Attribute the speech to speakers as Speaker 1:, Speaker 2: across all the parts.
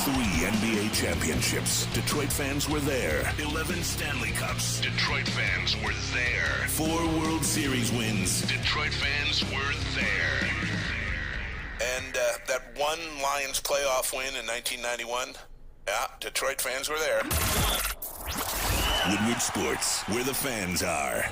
Speaker 1: 3 NBA championships. Detroit fans were there. 11 Stanley Cups. Detroit fans were there. 4 World Series wins. Detroit fans were there. And that one Lions playoff win in 1991, yeah, Detroit fans were there. Woodward Sports, where the fans are.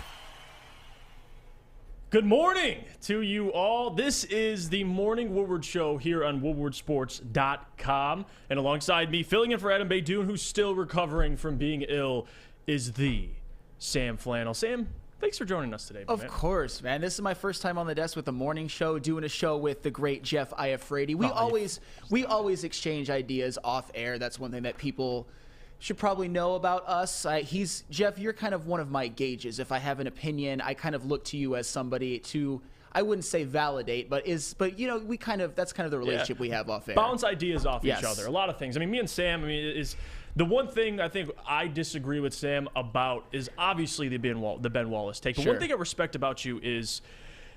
Speaker 2: Good morning to you all. This is the Morning Woodward Show here on woodwardsports.com. And alongside me, filling in for Adham Beydoun, who's still recovering from being ill, is the Sam Flannel. Sam, thanks for joining us today,
Speaker 3: Of course, man. This is my first time on the desk with the morning show, doing a show with the great Jeff Iafrate. We always exchange ideas off air. That's one thing that people should probably know about us. Jeff, you're kind of one of my gauges. If I have an opinion, I kind of look to you as somebody to, I wouldn't say validate, but you know, that's kind of the relationship we have off air.
Speaker 2: Bounce ideas off each other. A lot of things. I mean, me and Sam, is the one thing I think I disagree with Sam about is obviously the Ben Wallace take. But one thing I respect about you is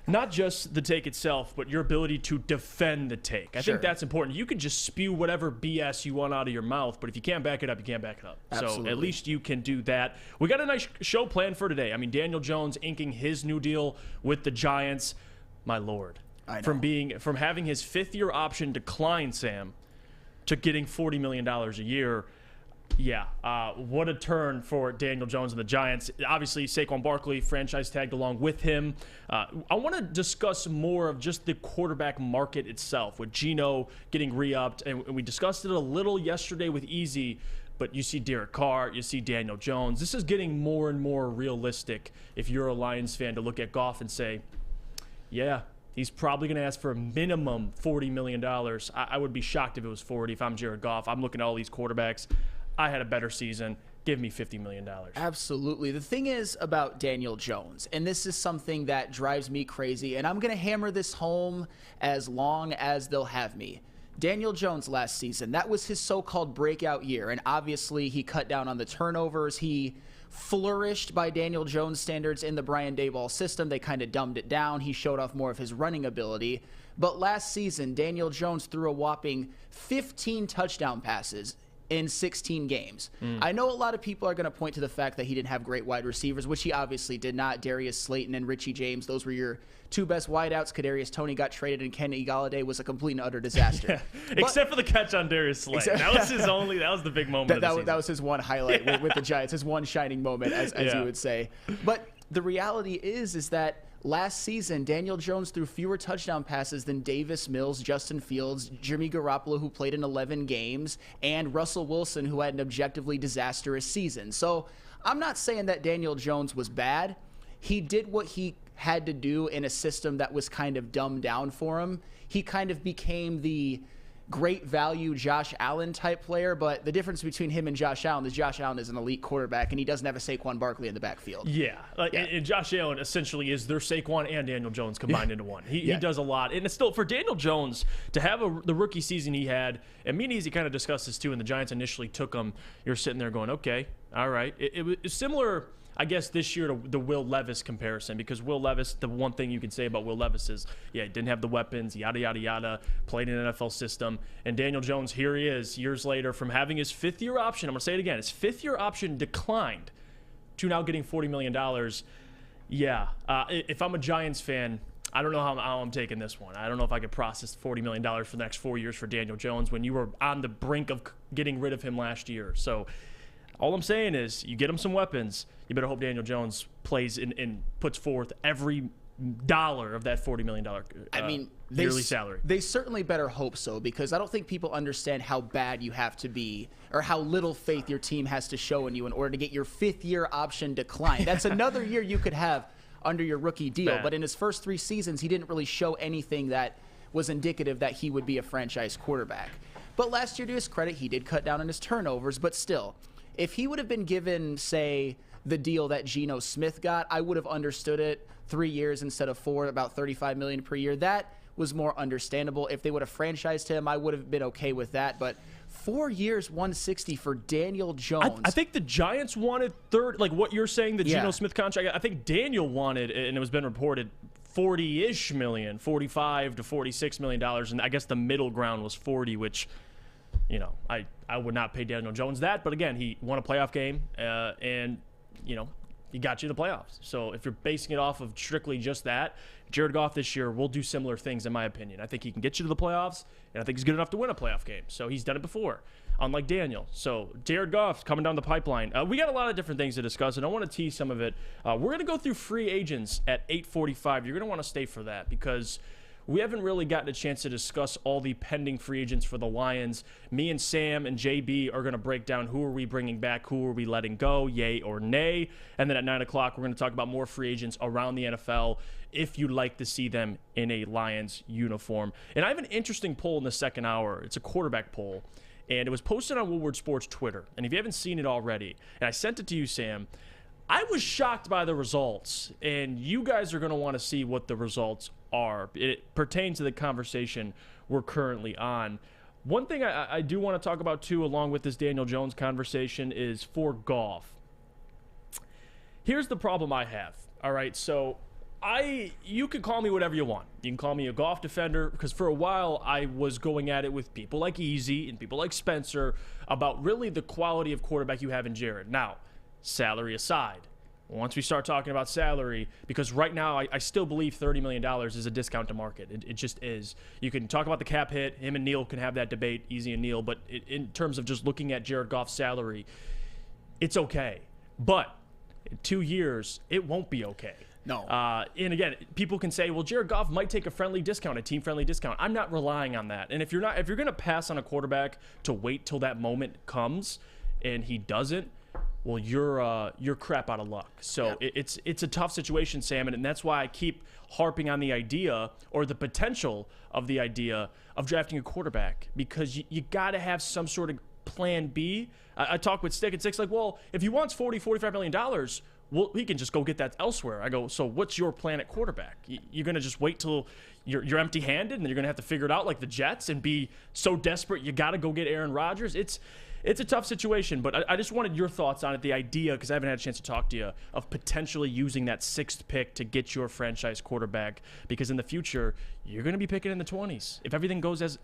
Speaker 2: not just the take itself, but your ability to defend the take. I think that's important. You can just spew whatever BS you want out of your mouth, but if you can't back it up, you can't back it up.
Speaker 3: Absolutely.
Speaker 2: So at least you can do that. We got a nice show planned for today. I mean, Daniel Jones inking his new deal with the Giants. My Lord.
Speaker 3: I know.
Speaker 2: From having his fifth-year option decline, Sam, to getting $40 million a year. Yeah, what a turn for Daniel Jones and the Giants. Obviously, Saquon Barkley franchise tagged along with him. I want to discuss more of just the quarterback market itself, with Geno getting re-upped, and we discussed it a little yesterday with Easy, but you see Derek Carr, you see Daniel Jones. This is getting more and more realistic if you're a Lions fan to look at Goff and say, yeah, he's probably going to ask for a minimum $40 million. I would be shocked if it was 40 if I'm Jared Goff. I'm looking at all these quarterbacks. I had a better season. Give me $50 million.
Speaker 3: Absolutely. The thing is about Daniel Jones, and this is something that drives me crazy, and I'm going to hammer this home as long as they'll have me. Daniel Jones last season, that was his so-called breakout year, and obviously he cut down on the turnovers. He flourished by Daniel Jones standards in the Brian Daboll system. They kind of dumbed it down. He showed off more of his running ability. But last season, Daniel Jones threw a whopping 15 touchdown passes in 16 games. I know a lot of people are going to point to the fact that he didn't have great wide receivers, which he obviously did not. Darius Slayton and Richie James, those were your two best wideouts. Kadarius Toney got traded, and Kenny Galladay was a complete and utter disaster.
Speaker 2: Except for the catch on Darius Slayton. That was the big moment of the season.
Speaker 3: That was his one highlight with the Giants, his one shining moment, as you would say. But the reality is that last season, Daniel Jones threw fewer touchdown passes than Davis Mills, Justin Fields, Jimmy Garoppolo, who played in 11 games, and Russell Wilson, who had an objectively disastrous season. So I'm not saying that Daniel Jones was bad. He did what he had to do in a system that was kind of dumbed down for him. He kind of became the great value Josh Allen type player, but the difference between him and Josh Allen is Josh Allen is an elite quarterback, and he doesn't have a Saquon Barkley in the backfield.
Speaker 2: And Josh Allen essentially is their Saquon and Daniel Jones combined into one. He does a lot, and it's still for Daniel Jones to have the rookie season he had. And me and Easy kind of discussed this too. And the Giants initially took him. You're sitting there going, okay, all right. It was similar, I guess, this year to the Will Levis comparison, because Will Levis, the one thing you can say about Will Levis is, he didn't have the weapons, yada, yada, yada, played in an NFL system. And Daniel Jones, here he is, years later, from having his fifth-year option, I'm going to say it again, his fifth-year option declined to now getting $40 million. If I'm a Giants fan, I don't know how I'm taking this one. I don't know if I could process $40 million for the next 4 years for Daniel Jones when you were on the brink of getting rid of him last year. So all I'm saying is, you get him some weapons. You better hope Daniel Jones plays and puts forth every dollar of that $40 million yearly salary.
Speaker 3: They certainly better hope so, because I don't think people understand how bad you have to be, or how little faith your team has to show in you in order to get your fifth-year option declined. That's another year you could have under your rookie deal. But in his first 3 seasons, he didn't really show anything that was indicative that he would be a franchise quarterback. But last year, to his credit, he did cut down on his turnovers, but still, if he would have been given, say, the deal that Geno Smith got, I would have understood it. 3 years instead of 4, about $35 million per year. That was more understandable. If they would have franchised him, I would have been okay with that. But 4 years, $160 for Daniel Jones.
Speaker 2: I think the Giants wanted like what you're saying, the Geno Smith contract. I think Daniel wanted, and it was been reported, 40-ish million, $45 to $46 million, and I guess the middle ground was 40, which I would not pay Daniel Jones that. But again, he won a playoff game, and he got you the playoffs. So if you're basing it off of strictly just that, Jared Goff this year will do similar things, in my opinion. I think he can get you to the playoffs, and I think he's good enough to win a playoff game. So he's done it before, unlike Daniel. So Jared Goff's coming down the pipeline. We got a lot of different things to discuss, and I want to tease some of it. We're going to go through free agents at 8:45. You're going to want to stay for that because we haven't really gotten a chance to discuss all the pending free agents for the Lions. Me and Sam and JB are going to break down who are we bringing back, who are we letting go, yay or nay. And then at 9 o'clock, we're going to talk about more free agents around the NFL if you'd like to see them in a Lions uniform. And I have an interesting poll in the second hour. It's a quarterback poll, and it was posted on Woodward Sports Twitter. And if you haven't seen it already, and I sent it to you, Sam, I was shocked by the results, and you guys are going to want to see what the results are. It pertains to the conversation we're currently on. One thing I do want to talk about, too, along with this Daniel Jones conversation is for Goff. Here's the problem I have, all right? So you can call me whatever you want. You can call me a Goff defender, because for a while I was going at it with people like Easy and people like Spencer about really the quality of quarterback you have in Jared. Now, salary aside, once we start talking about salary, because right now I still believe $30 million is a discount to market. It just is. You can talk about the cap hit. Him and Neil can have that debate, Easy and Neil. But in terms of just looking at Jared Goff's salary, it's okay. But in 2 years, it won't be okay.
Speaker 3: No.
Speaker 2: And again, people can say, well, Jared Goff might take a friendly discount, a team-friendly discount. I'm not relying on that. And if you're going to pass on a quarterback to wait till that moment comes and he doesn't, well, you're crap out of luck. So yeah. It's a tough situation, Sam, and that's why I keep harping on the idea or the potential of the idea of drafting a quarterback, because you got to have some sort of plan B. I talk with Stick, and Stick's like, well, if he wants $45 million, well, he can just go get that elsewhere. I go, so what's your plan at quarterback? You're going to just wait till you're empty-handed, and then you're going to have to figure it out like the Jets and be so desperate you got to go get Aaron Rodgers? It's a tough situation, but I just wanted your thoughts on it, the idea, because I haven't had a chance to talk to you, of potentially using that 6th pick to get your franchise quarterback, because in the future, you're going to be picking in the 20s if everything goes as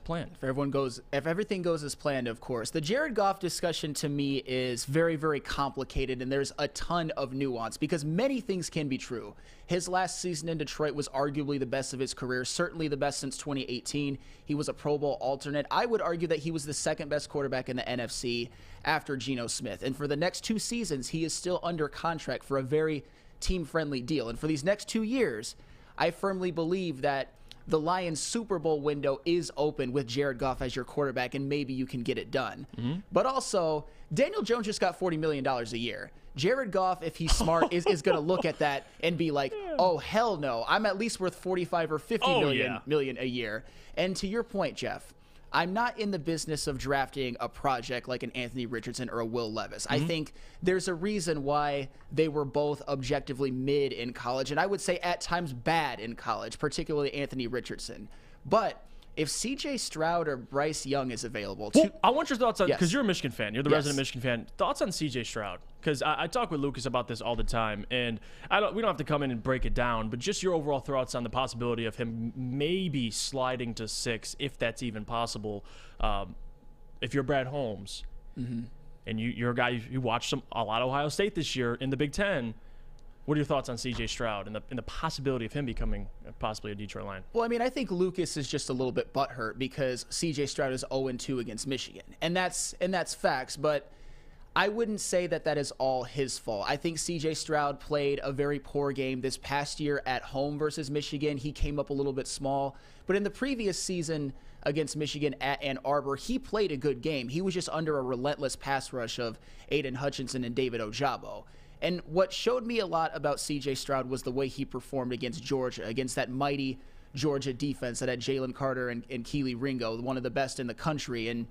Speaker 2: planned.
Speaker 3: If everything goes as planned, of course. The Jared Goff discussion to me is very, very complicated, and there's a ton of nuance because many things can be true. His last season in Detroit was arguably the best of his career, certainly the best since 2018. He was a Pro Bowl alternate. I would argue that he was the second best quarterback in the NFC after Geno Smith. And for the next 2 seasons, he is still under contract for a very team-friendly deal. And for these next 2 years, I firmly believe that the Lions' Super Bowl window is open with Jared Goff as your quarterback, and maybe you can get it done. Mm-hmm. But also, Daniel Jones just got $40 million a year. Jared Goff, if he's smart, is going to look at that and be like, oh, hell no. I'm at least worth 45 or 50 million a year. And to your point, Jeff, I'm not in the business of drafting a project like an Anthony Richardson or a Will Levis. Mm-hmm. I think there's a reason why they were both objectively mid in college, and I would say at times bad in college, particularly Anthony Richardson. But if C.J. Stroud or Bryce Young is available,
Speaker 2: I want your thoughts on, because you're a Michigan fan, you're the resident Michigan fan. Thoughts on C.J. Stroud? Because I talk with Lucas about this all the time, and we don't have to come in and break it down, but just your overall thoughts on the possibility of him maybe sliding to 6, if that's even possible. If you're Brad Holmes, mm-hmm. and you're a guy who watched a lot of Ohio State this year in the Big Ten. What are your thoughts on C.J. Stroud and the possibility of him becoming possibly a Detroit Lion?
Speaker 3: Well, I mean, I think Lucas is just a little bit butthurt because C.J. Stroud is 0-2 against Michigan, and that's facts. But I wouldn't say that is all his fault. I think C.J. Stroud played a very poor game this past year at home versus Michigan. He came up a little bit small, but in the previous season against Michigan at Ann Arbor, he played a good game. He was just under a relentless pass rush of Aiden Hutchinson and David Ojabo. And what showed me a lot about C.J. Stroud was the way he performed against Georgia, against that mighty Georgia defense that had Jalen Carter and Keely Ringo, one of the best in the country and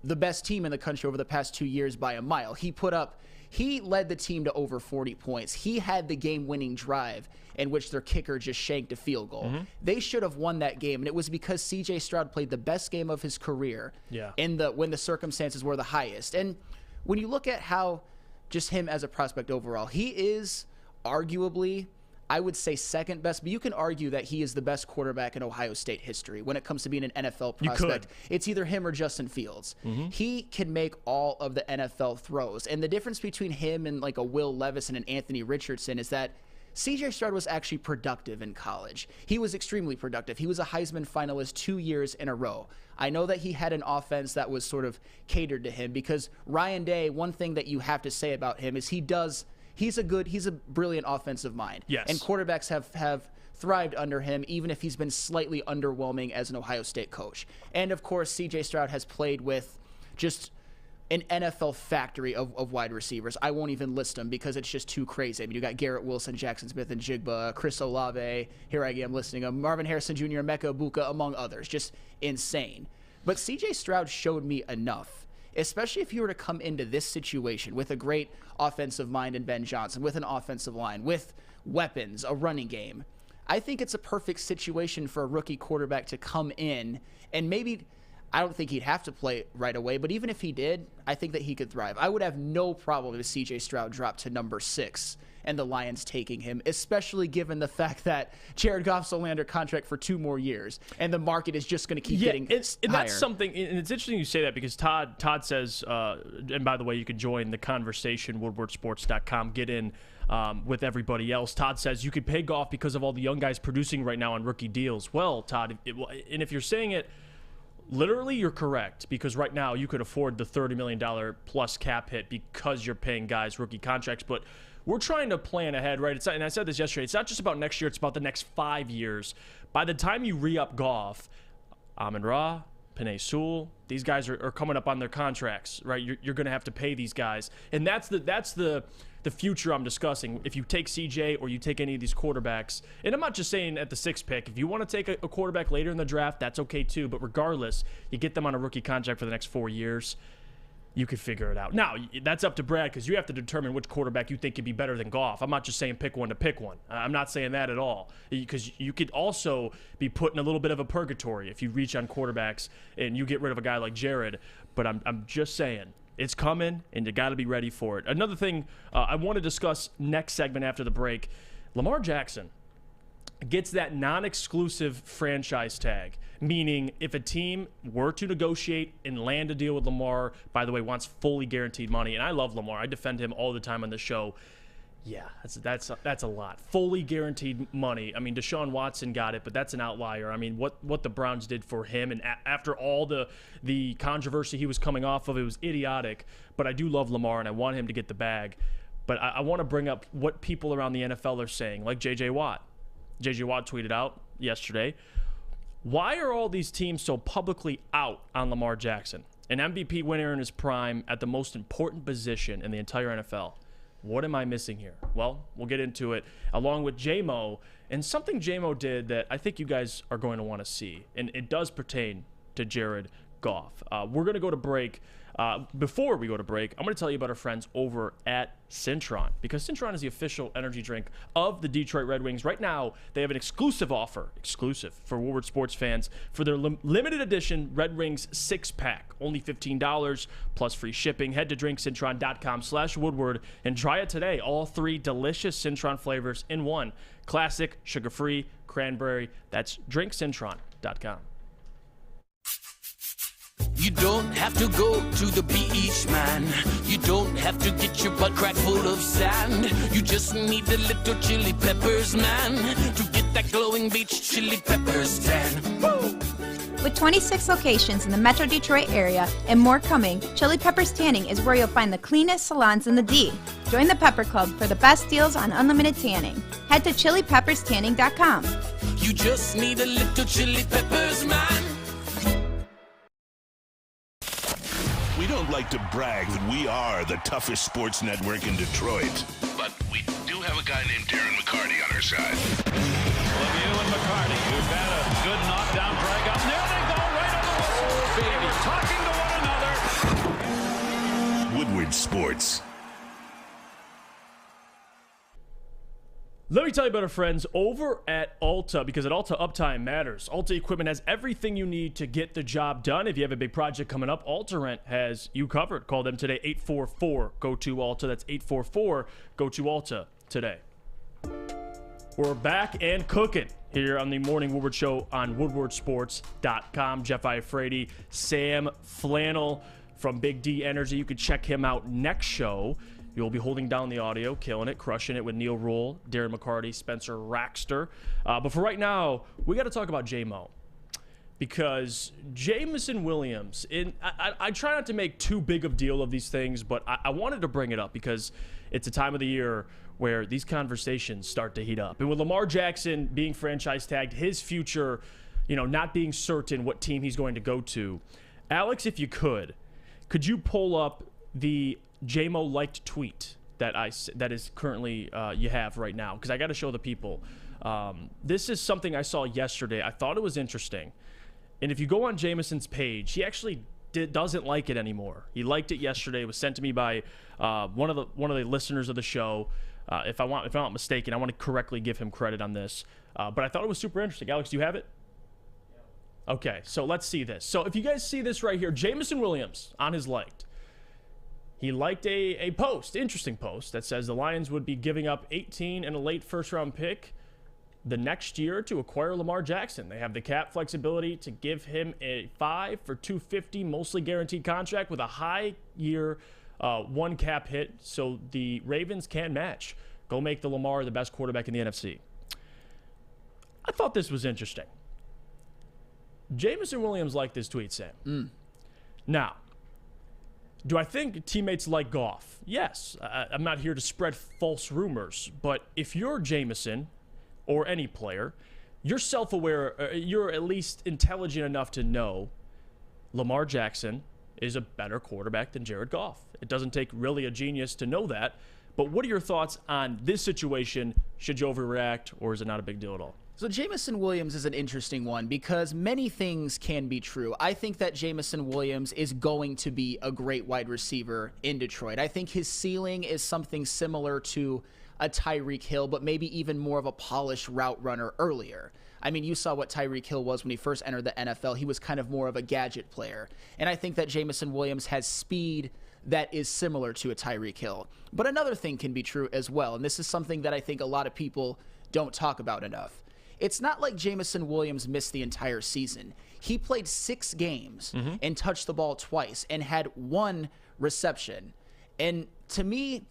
Speaker 3: the best team in the country over the past 2 years by a mile. He led the team to over 40 points. He had the game-winning drive in which their kicker just shanked a field goal. Mm-hmm. They should have won that game, and it was because C.J. Stroud played the best game of his career when the circumstances were the highest. And when you look at how just him as a prospect overall, he is arguably I would say second best, but you can argue that he is the best quarterback in Ohio State history when it comes to being an NFL prospect. It's either him or Justin Fields. He can make all of the NFL throws. And the difference between him and like a Will Levis and an Anthony Richardson is that C.J. Stroud was actually productive in college. He was extremely productive. He was a Heisman finalist 2 years in a row. I know that he had an offense that was sort of catered to him because Ryan Day, one thing that you have to say about him is he's a brilliant offensive mind.
Speaker 2: Yes.
Speaker 3: And quarterbacks have thrived under him, even if he's been slightly underwhelming as an Ohio State coach. And of course, C.J. Stroud has played with just an NFL factory of wide receivers. I won't even list them because it's just too crazy. I mean, you got Garrett Wilson, Jackson Smith and Jigba, Chris Olave, here I am listing them, Marvin Harrison Jr., Mecca Ibuka, among others. Just insane. But C.J. Stroud showed me enough, especially if you were to come into this situation with a great offensive mind in Ben Johnson, with an offensive line, with weapons, a running game. I think it's a perfect situation for a rookie quarterback to come in and maybe – I don't think he'd have to play right away, but even if he did, I think that he could thrive. I would have no problem if C.J. Stroud dropped to number 6 and the Lions taking him, especially given the fact that Jared Goff's only under contract for 2 more years, and the market is just going to keep getting higher.
Speaker 2: And that's something, and it's interesting you say that because Todd says, and by the way, you can join the conversation, woodwardsports.com, get in with everybody else. Todd says you could pay Goff because of all the young guys producing right now on rookie deals. Well, Todd, and if you're saying it, literally, you're correct, because right now you could afford the $30 million plus cap hit because you're paying guys rookie contracts. But we're trying to plan ahead, right? And I said this yesterday. It's not just about next year. It's about the next 5 years. By the time you re-up Goff, Amon-Ra, Penei Sewell, these guys are coming up on their contracts, right? You're going to have to pay these guys. And that's the future I'm discussing. If you take CJ or you take any of these quarterbacks, and I'm not just saying at the 6th pick, if you want to take a quarterback later in the draft, that's okay too. But regardless, you get them on a rookie contract for the next 4 years, you could figure it out. Now, that's up to Brad because you have to determine which quarterback you think could be better than Goff. I'm not just saying pick one to pick one. I'm not saying that at all, because you could also be put in a little bit of a purgatory if you reach on quarterbacks and you get rid of a guy like Jared. But I'm just saying, it's coming, and you got to be ready for it. Another thing I want to discuss next segment after the break, Lamar Jackson gets that non-exclusive franchise tag, meaning if a team were to negotiate and land a deal with Lamar, by the way, wants fully guaranteed money, and I love Lamar. I defend him all the time on the show. Yeah, that's a lot. Fully guaranteed money. I mean, Deshaun Watson got it, but that's an outlier. I mean, what the Browns did for him, and after all the controversy he was coming off of, it was idiotic. But I do love Lamar, and I want him to get the bag. But I want to bring up what people around the NFL are saying, like J.J. Watt. J.J. Watt tweeted out yesterday, why are all these teams so publicly out on Lamar Jackson, an MVP winner in his prime at the most important position in the entire NFL? What am I missing here? Well, we'll get into it along with Jamo, and something Jamo did that I think you guys are going to want to see, and it does pertain to Jared Goff. We're going to go to break. Before we go to break, I'm going to tell you about our friends over at Cintron, because Cintron is the official energy drink of the Detroit Red Wings. Right now, they have an exclusive offer, for Woodward sports fans, for their limited edition Red Wings 6-pack. Only $15 plus free shipping. Head to drinkcintron.com/Woodward and try it today. All 3 delicious Cintron flavors in one. Classic, sugar-free, cranberry. That's drinkcintron.com.
Speaker 4: You don't have to go to the beach, man. You don't have to get your butt crack full of sand. You just need a little chili peppers, man, to get that glowing beach chili peppers tan. Woo!
Speaker 5: With 26 locations in the Metro Detroit area and more coming, Chili Peppers Tanning is where you'll find the cleanest salons in the D. Join the Pepper Club for the best deals on unlimited tanning. Head to chilipepperstanning.com.
Speaker 4: You just need a little chili peppers, man.
Speaker 1: We don't like to brag that we are the toughest sports network in Detroit, but we do have a guy named Darren McCarty on our side.
Speaker 6: Lemieux and McCarty, who've had a good knockdown drag up. There they go, right on the whistle. They were talking to one another.
Speaker 1: Woodward Sports.
Speaker 2: Let me tell you about our friends over at Alta, because at Alta, uptime matters. Alta Equipment has everything you need to get the job done. If you have a big project coming up, Alta Rent has you covered. Call them today, 844-GO-TO-ALTA. That's 844-GO-TO-ALTA today. We're back and cooking here on the Morning Woodward Show on woodwardsports.com. Jeff Iafrate, Sam Flannel from Big D Energy. You can check him out next show. You'll be holding down the audio, killing it, crushing it with Neil Rule, Darren McCarty, Spencer Raxter. But for right now, we got to talk about Jamo. Because Jameson Williams, I try not to make too big of a deal of these things, but I wanted to bring it up because it's a time of the year where these conversations start to heat up. And with Lamar Jackson being franchise tagged, his future, not being certain what team he's going to go to. Alex, if you could you pull up the Jamo liked tweet that is currently you have right now? Because I got to show the people. This is something I saw yesterday. I thought it was interesting. And if you go on Jameson's page, he actually doesn't like it anymore. He liked it yesterday. It was sent to me by one of the listeners of the show. If I'm not mistaken, I want to correctly give him credit on this. But I thought it was super interesting. Alex, do you have it? Yeah. Okay, so let's see this. So if you guys see this right here, Jameson Williams on his liked. He liked a post, interesting post, that says the Lions would be giving up 18 and a late first-round pick the next year to acquire Lamar Jackson. They have the cap flexibility to give him a 5 for $250, mostly guaranteed contract with a high year one cap hit, so the Ravens can match. Go make the Lamar the best quarterback in the NFC. I thought this was interesting. Jameson Williams liked this tweet, Sam. Now, do I think teammates like Goff? Yes. I'm not here to spread false rumors, but if you're Jameson or any player, you're self-aware, you're at least intelligent enough to know Lamar Jackson is a better quarterback than Jared Goff. It doesn't take really a genius to know that. But what are your thoughts on this situation? Should you overreact, or is it not a big deal at all?
Speaker 3: So Jameson Williams is an interesting one because many things can be true. I think that Jameson Williams is going to be a great wide receiver in Detroit. I think his ceiling is something similar to a Tyreek Hill, but maybe even more of a polished route runner earlier. I mean, you saw what Tyreek Hill was when he first entered the NFL. He was kind of more of a gadget player. And I think that Jameson Williams has speed that is similar to a Tyreek Hill. But another thing can be true as well, and this is something that I think a lot of people don't talk about enough. It's not like Jameson Williams missed the entire season. He played 6 games and touched the ball twice and had 1 reception. And to me,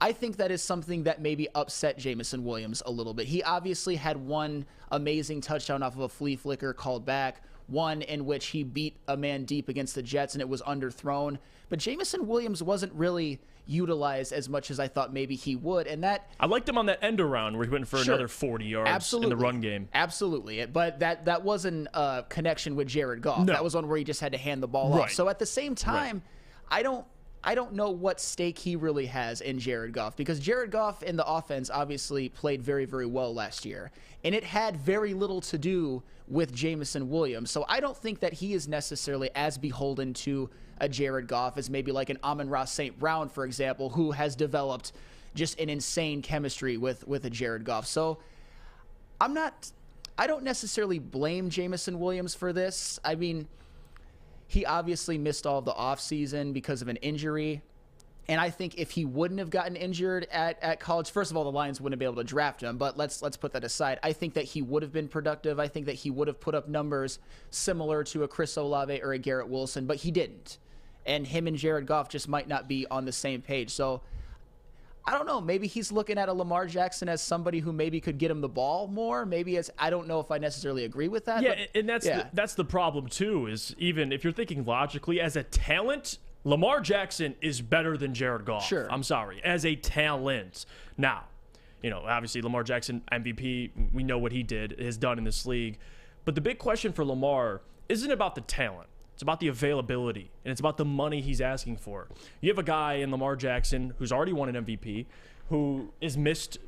Speaker 3: I think that is something that maybe upset Jameson Williams a little bit. He obviously had 1 amazing touchdown off of a flea flicker called back, 1 in which he beat a man deep against the Jets and it was underthrown. But Jameson Williams wasn't really utilized as much as I thought maybe he would, and that
Speaker 2: I liked him on that end around where he went for another 40 yards in the run game.
Speaker 3: Absolutely, but that wasn't a connection with Jared Goff.
Speaker 2: No.
Speaker 3: That was one where he just had to hand the ball off. So at the same time, I don't know what stake he really has in Jared Goff, because Jared Goff in the offense obviously played very, very well last year, and it had very little to do with Jameson Williams. So I don't think that he is necessarily as beholden to a Jared Goff as maybe like an Amon-Ra St. Brown, for example, who has developed just an insane chemistry with a Jared Goff. So I don't necessarily blame Jameson Williams for this. I mean, he obviously missed all of the offseason because of an injury. And I think if he wouldn't have gotten injured at college, first of all, the Lions wouldn't be able to draft him, but let's put that aside. I think that he would have been productive. I think that he would have put up numbers similar to a Chris Olave or a Garrett Wilson, but he didn't. And him and Jared Goff just might not be on the same page. So I don't know. Maybe he's looking at a Lamar Jackson as somebody who maybe could get him the ball more. Maybe I don't know if I necessarily agree with that.
Speaker 2: Yeah, and that's the problem too, is even if you're thinking logically, as a talent, Lamar Jackson is better than Jared Goff.
Speaker 3: Sure.
Speaker 2: I'm sorry. As a talent. Now, obviously Lamar Jackson, MVP, we know what he has done in this league. But the big question for Lamar isn't about the talent. It's about the availability, and it's about the money he's asking for. You have a guy in Lamar Jackson who's already won an MVP, who is missed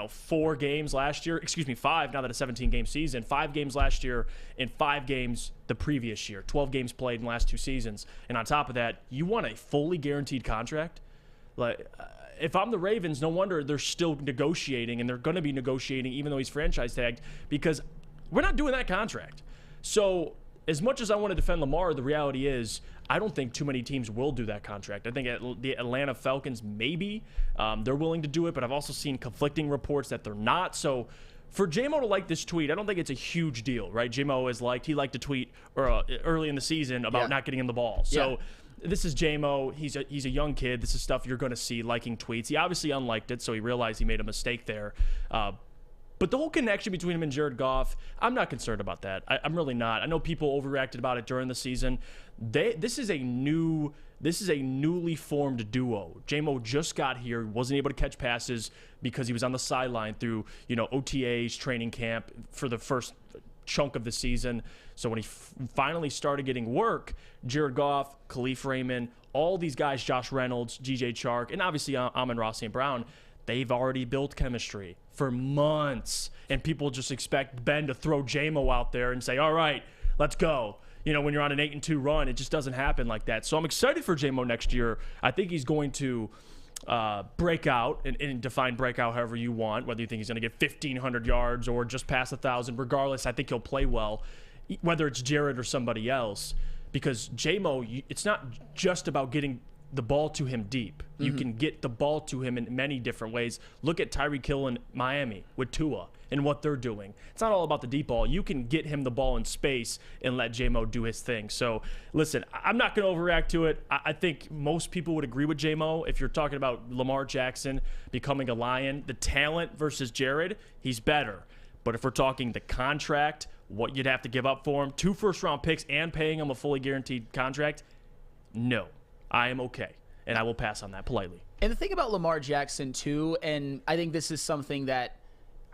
Speaker 2: 4 games last year. 5, now that a 17-game season. 5 games last year and 5 games the previous year. 12 games played in the last 2 seasons. And on top of that, you want a fully guaranteed contract? Like, if I'm the Ravens, no wonder they're still negotiating, and they're going to be negotiating even though he's franchise tagged, because we're not doing that contract. So as much as I want to defend Lamar, the reality is I don't think too many teams will do that contract. I think the Atlanta Falcons, maybe they're willing to do it, but I've also seen conflicting reports that they're not. So for Jamo to like this tweet, I don't think it's a huge deal, right? Jamo he liked to tweet early in the season about not getting him the ball. So this is Jamo. He's a young kid. This is stuff you're going to see, liking tweets. He obviously unliked it, so he realized he made a mistake there. But the whole connection between him and Jared Goff, I'm not concerned about that. I'm really not. I know people overreacted about it during the season. This is a newly formed duo. Jamo just got here. He wasn't able to catch passes because he was on the sideline through OTAs, training camp for the first chunk of the season. So when he finally started getting work, Jared Goff, Khalif Raymond, all these guys, Josh Reynolds, G.J. Chark, and obviously Amon-Ra St. Brown, they've already built chemistry for months. And people just expect Ben to throw Jamo out there and say, all right, let's go. When you're on an 8-2 run, it just doesn't happen like that. So I'm excited for Jamo next year. I think he's going to break out and define breakout however you want, whether you think he's going to get 1,500 yards or just pass 1,000. Regardless, I think he'll play well, whether it's Jared or somebody else. Because Jamo, it's not just about getting the ball to him deep. You can get the ball to him in many different ways. Look at Tyreek Hill in Miami with Tua and what they're doing. It's not all about the deep ball. You can get him the ball in space and let Jamo do his thing. So, listen, I'm not going to overreact to it. I think most people would agree with Jamo. If you're talking about Lamar Jackson becoming a Lion, the talent versus Jared, he's better. But if we're talking the contract, what you'd have to give up for him, 2 first-round picks and paying him a fully guaranteed contract, no. I am okay, and I will pass on that politely.
Speaker 3: And the thing about Lamar Jackson, too, and I think this is another thing that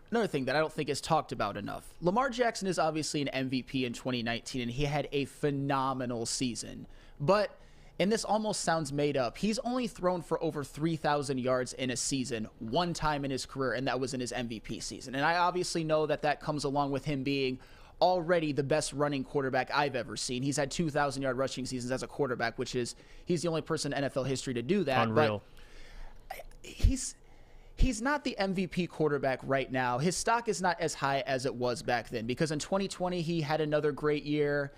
Speaker 3: I don't think is talked about enough. Lamar Jackson is obviously an MVP in 2019, and he had a phenomenal season. But, and this almost sounds made up, he's only thrown for over 3,000 yards in a season one time in his career, and that was in his MVP season. And I obviously know that comes along with him being already the best running quarterback I've ever seen. He's had 2,000-yard rushing seasons as a quarterback, he's the only person in NFL history to do that.
Speaker 2: Unreal.
Speaker 3: But he's not the MVP quarterback right now. His stock is not as high as it was back then, because in 2020 he had another great year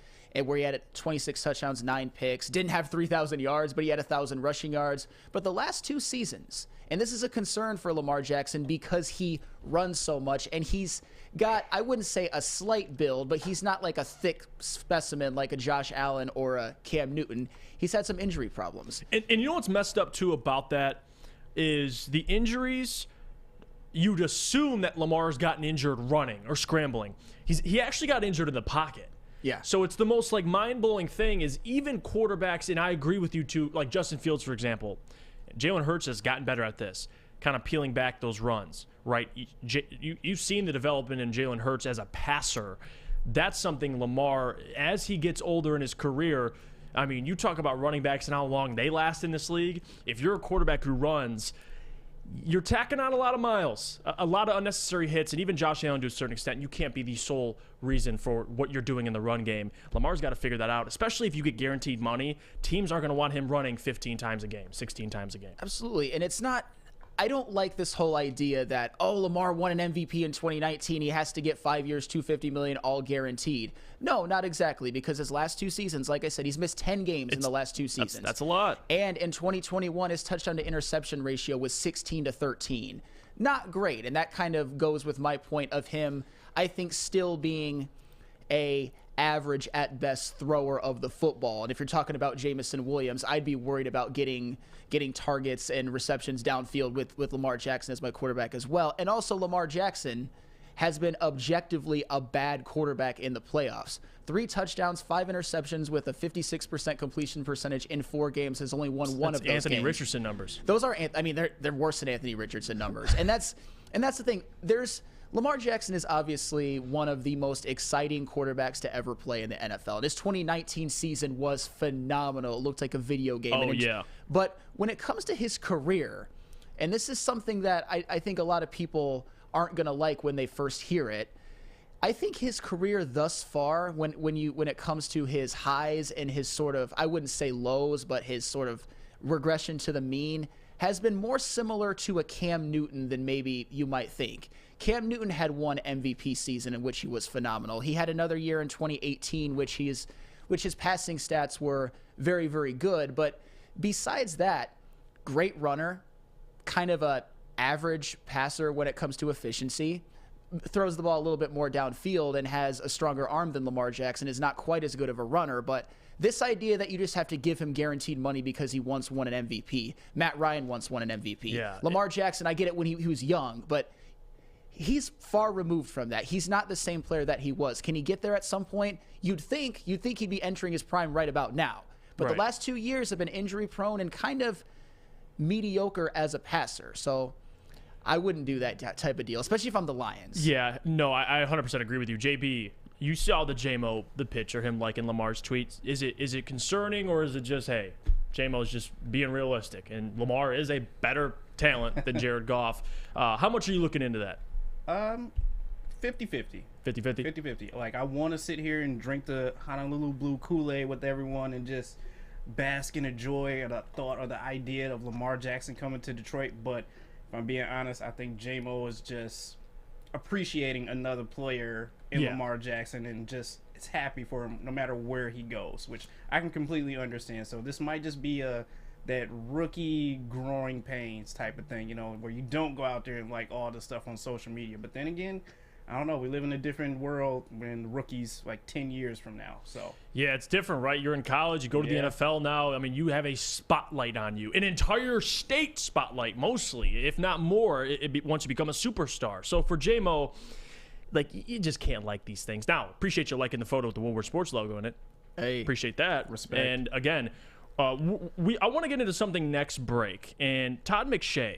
Speaker 3: where he had 26 touchdowns, 9 picks, didn't have 3,000 yards, but he had 1,000 rushing yards. But the last 2 seasons, and this is a concern for Lamar Jackson because he runs so much, and he's got, I wouldn't say a slight build, but he's not like a thick specimen like a Josh Allen or a Cam Newton. He's had some injury problems.
Speaker 2: And you know what's messed up, too, about that is the injuries. You'd assume that Lamar's gotten injured running or scrambling. He actually got injured in the pocket.
Speaker 3: Yeah.
Speaker 2: So it's the most mind-blowing thing is even quarterbacks, and I agree with you too, like Justin Fields, for example. Jalen Hurts has gotten better at this, kind of peeling back those runs, right? You've seen the development in Jalen Hurts as a passer. That's something Lamar, as he gets older in his career, I mean, you talk about running backs and how long they last in this league. If you're a quarterback who runs, you're tacking on a lot of miles, a lot of unnecessary hits, and even Josh Allen to a certain extent. You can't be the sole reason for what you're doing in the run game. Lamar's got to figure that out, especially if you get guaranteed money. Teams aren't going to want him running 15 times a game, 16 times a game.
Speaker 3: Absolutely, and it's not – I don't like this whole idea that, Lamar won an MVP in 2019. He has to get 5 years, $250 million, all guaranteed. No, not exactly, because his last 2 seasons, like I said, he's missed 10 games in the last 2 seasons.
Speaker 2: That's a lot.
Speaker 3: And in 2021, his touchdown to interception ratio was 16-13. Not great, and that kind of goes with my point of him, I think, still being a average at best thrower of the football. And if you're talking about Jameson Williams, I'd be worried about getting targets and receptions downfield with Lamar Jackson as my quarterback as well. And also Lamar Jackson has been objectively a bad quarterback in the playoffs. 3 touchdowns, 5 interceptions with a 56% completion percentage in 4 games, has only won one of those
Speaker 2: Anthony
Speaker 3: games.
Speaker 2: Richardson numbers.
Speaker 3: Those are, I mean, they're worse than Anthony Richardson numbers. And that's the thing. Lamar Jackson is obviously one of the most exciting quarterbacks to ever play in the NFL. This 2019 season was phenomenal. It looked like a video game.
Speaker 2: Oh, yeah.
Speaker 3: But when it comes to his career, and this is something that I think a lot of people aren't going to like when they first hear it, I think his career thus far, when it comes to his highs and his sort of, I wouldn't say lows, but his sort of regression to the mean, has been more similar to a Cam Newton than maybe you might think. Cam Newton had one MVP season in which he was phenomenal. He had another year in 2018, which his passing stats were very, very good. But besides that, great runner, kind of a average passer when it comes to efficiency, throws the ball a little bit more downfield and has a stronger arm than Lamar Jackson, is not quite as good of a runner. But this idea that you just have to give him guaranteed money because he once won an MVP. Matt Ryan once won an MVP.
Speaker 2: Yeah.
Speaker 3: Lamar Jackson, I get it when he was young, but he's far removed from that. He's not the same player that he was. Can he get there at some point? You'd think he'd be entering his prime right about now. But the last 2 years have been injury prone and kind of mediocre as a passer. So I wouldn't do that type of deal, especially if I'm the Lions.
Speaker 2: Yeah, no, I 100% agree with you. JB, you saw the Jamo, the picture, him liking Lamar's tweets. Is it concerning, or is it just, hey, Jamo's just being realistic, and Lamar is a better talent than Jared Goff? How much are you looking into that?
Speaker 7: 50-50.
Speaker 2: 50-50?
Speaker 7: 50-50. Like, I want to sit here and drink the Honolulu Blue Kool-Aid with everyone and just bask in the joy or the thought or the idea of Lamar Jackson coming to Detroit. But if I'm being honest, I think Jamo is just appreciating another player in Lamar Jackson and just is happy for him no matter where he goes, which I can completely understand. So this might just be that rookie growing pains type of thing, where you don't go out there and like all the stuff on social media. But then again, I don't know. We live in a different world when rookies like 10 years from now. So
Speaker 2: yeah, it's different, right? You're in college. You go to the NFL now. I mean, you have a spotlight on you, an entire state spotlight, mostly, if not more, once you become a superstar. So for Jamo, like, you just can't like these things. Now, appreciate you liking the photo with the Woodward Sports logo in it.
Speaker 3: Hey,
Speaker 2: appreciate that.
Speaker 3: Respect.
Speaker 2: And again, I want to get into something next break. And Todd McShay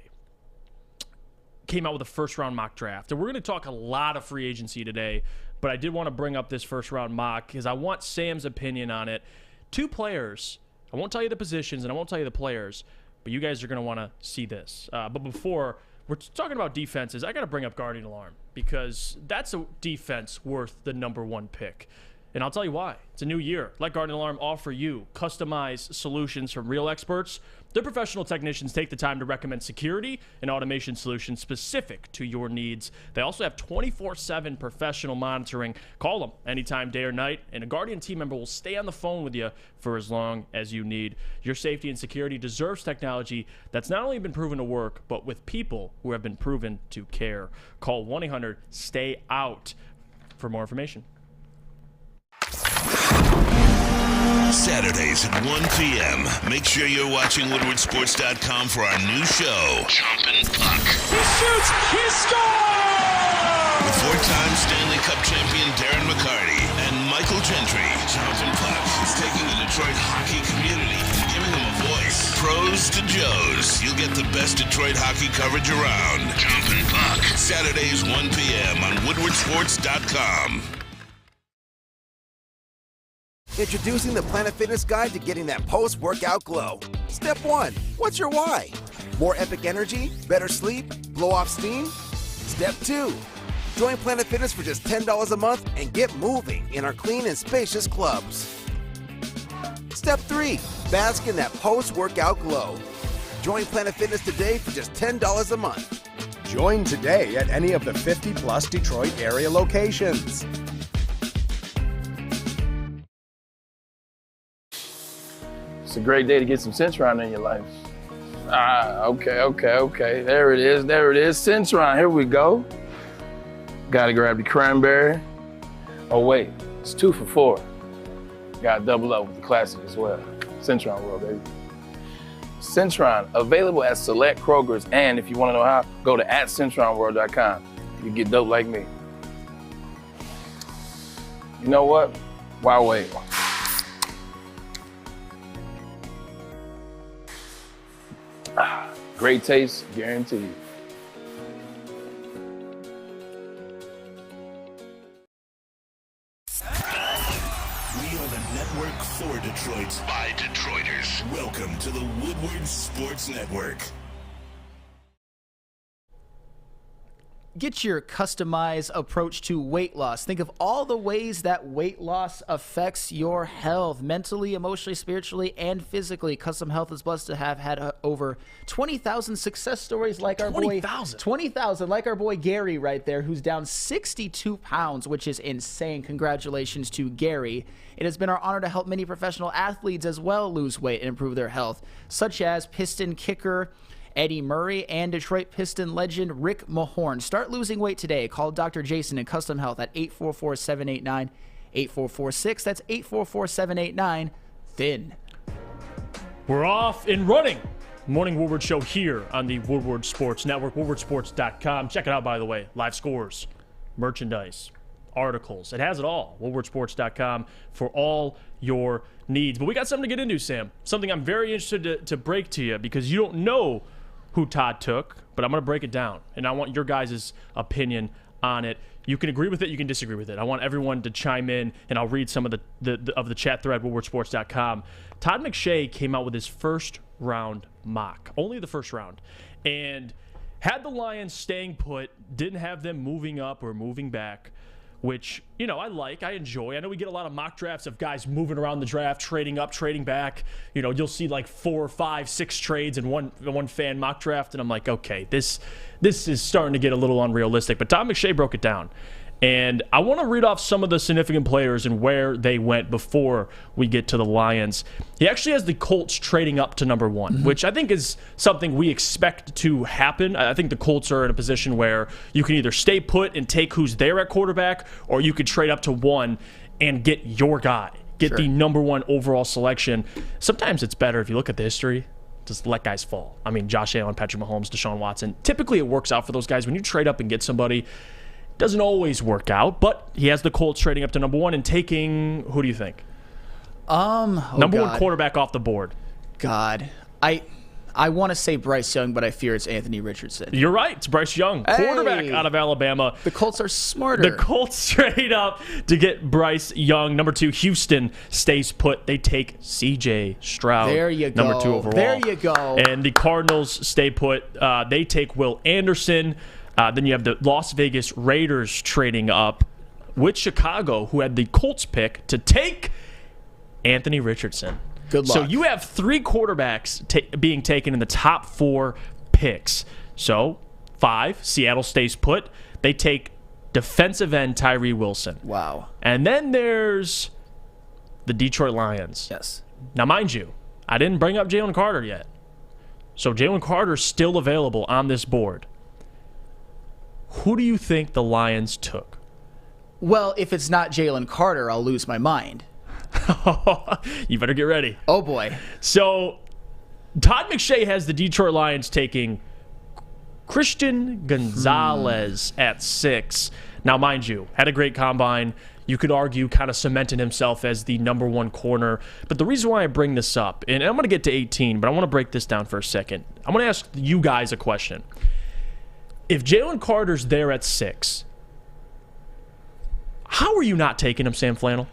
Speaker 2: came out with a first-round mock draft. And we're going to talk a lot of free agency today, but I did want to bring up this first-round mock because I want Sam's opinion on it. 2 players. I won't tell you the positions, and I won't tell you the players, but you guys are going to want to see this. But before, we're talking about defenses. I got to bring up Guardian Alarm because that's a defense worth the #1 pick. And I'll tell you why. It's a new year. Let Guardian Alarm offer you customized solutions from real experts. Their professional technicians take the time to recommend security and automation solutions specific to your needs. They also have 24/7 professional monitoring. Call them anytime, day or night, and a Guardian team member will stay on the phone with you for as long as you need. Your safety and security deserves technology that's not only been proven to work, but with people who have been proven to care. Call 1-800-STAY-OUT for more information.
Speaker 1: Saturdays at 1 p.m. Make sure you're watching WoodwardSports.com for our new show, Chompin' Puck.
Speaker 6: He shoots! He scores!
Speaker 1: With 4-time Stanley Cup champion Darren McCarty and Michael Gentry, Chompin' Puck is taking the Detroit hockey community and giving them a voice. Pros to Joes. You'll get the best Detroit hockey coverage around. Chompin' Puck. Saturdays 1 p.m. on WoodwardSports.com.
Speaker 8: Introducing the Planet Fitness Guide to getting that post-workout glow. Step 1. What's your why? More epic energy? Better sleep? Blow off steam? Step 2. Join Planet Fitness for just $10 a month and get moving in our clean and spacious clubs. Step 3. Bask in that post-workout glow. Join Planet Fitness today for just $10 a month.
Speaker 9: Join today at any of the 50-plus Detroit area locations.
Speaker 10: It's a great day to get some Centron in your life. Okay. There it is. Centron, here we go. Gotta grab the cranberry. Oh wait, it's 2 for $4. Gotta double up with the classic as well. Centron World, baby. Centron, available at select Krogers, and if you wanna know how, go to @CentronWorld.com. You get dope like me. You know what? Why wait? Great taste, guaranteed.
Speaker 1: We are the network for Detroit by Detroiters. Welcome to the Woodward Sports Network.
Speaker 3: Get your customized approach to weight loss. Think of all the ways that weight loss affects your health, mentally, emotionally, spiritually, and physically. Custom Health is blessed to have had over 20,000 success stories like our 20,000 like our boy Gary right there, who's down 62 pounds, which is insane. Congratulations to Gary. It has been our honor to help many professional athletes as well lose weight and improve their health, such as Piston kicker Eddie Murray, and Detroit Piston legend Rick Mahorn. Start losing weight today. Call Dr. Jason in Custom Health at 844-789-8446. That's 844-789-THIN.
Speaker 2: We're off and running. Morning Woodward Show here on the Woodward Sports Network, woodwardsports.com. Check it out, by the way. Live scores, merchandise, articles. It has it all. woodwardsports.com for all your needs. But we got something to get into, Sam. Something I'm very interested to break to you because you don't know who Todd took, but I'm going to break it down. And I want your guys' opinion on it. You can agree with it, you can disagree with it. I want everyone to chime in, and I'll read some of the chat thread, woodwardsports.com. Todd McShay came out with his first round mock, only the first round, and had the Lions staying put, didn't have them moving up or moving back, which, you know, I enjoy. I know we get a lot of mock drafts of guys moving around the draft, trading up, trading back. You know, you'll see like 4, 5, 6 trades in one fan mock draft, and I'm like, okay, this is starting to get a little unrealistic. But Todd McShay broke it down. And I want to read off some of the significant players and where they went before we get to the Lions. He actually has the Colts trading up to number 1, which I think is something we expect to happen. I think the Colts are in a position where you can either stay put and take who's there at quarterback, or you could trade up to 1 and get your guy, get the number 1 overall selection. Sometimes it's better if you look at the history. Just let guys fall. I mean, Josh Allen, Patrick Mahomes, Deshaun Watson. Typically it works out for those guys. When you trade up and get somebody, doesn't always work out, but he has the Colts trading up to number 1 and taking, who do you think? Number 1 quarterback off the board.
Speaker 3: God. I want to say Bryce Young, but I fear it's Anthony Richardson.
Speaker 2: You're right. It's Bryce Young, quarterback out of Alabama.
Speaker 3: The Colts are smarter.
Speaker 2: The Colts trade up to get Bryce Young. Number 2, Houston stays put. They take C.J. Stroud.
Speaker 3: There you go.
Speaker 2: Number 2 overall.
Speaker 3: There you go.
Speaker 2: And the Cardinals stay put. They take Will Anderson. Then you have the Las Vegas Raiders trading up with Chicago, who had the Colts pick to take Anthony Richardson.
Speaker 3: Good luck.
Speaker 2: So you have 3 quarterbacks being taken in the top 4 picks. So 5, Seattle stays put. They take defensive end Tyree Wilson.
Speaker 3: Wow.
Speaker 2: And then there's the Detroit Lions.
Speaker 3: Yes.
Speaker 2: Now, mind you, I didn't bring up Jalen Carter yet. So Jalen Carter's still available on this board. Who do you think the Lions took?
Speaker 3: Well, if it's not Jalen Carter, I'll lose my mind.
Speaker 2: You better get ready.
Speaker 3: Oh, boy.
Speaker 2: So Todd McShay has the Detroit Lions taking Christian Gonzalez at 6. Now, mind you, had a great combine. You could argue kind of cemented himself as the number 1 corner. But the reason why I bring this up, and I'm going to get to 18, but I want to break this down for a second. I'm going to ask you guys a question. If Jalen Carter's there at 6, how are you not taking him, Sam Flannel?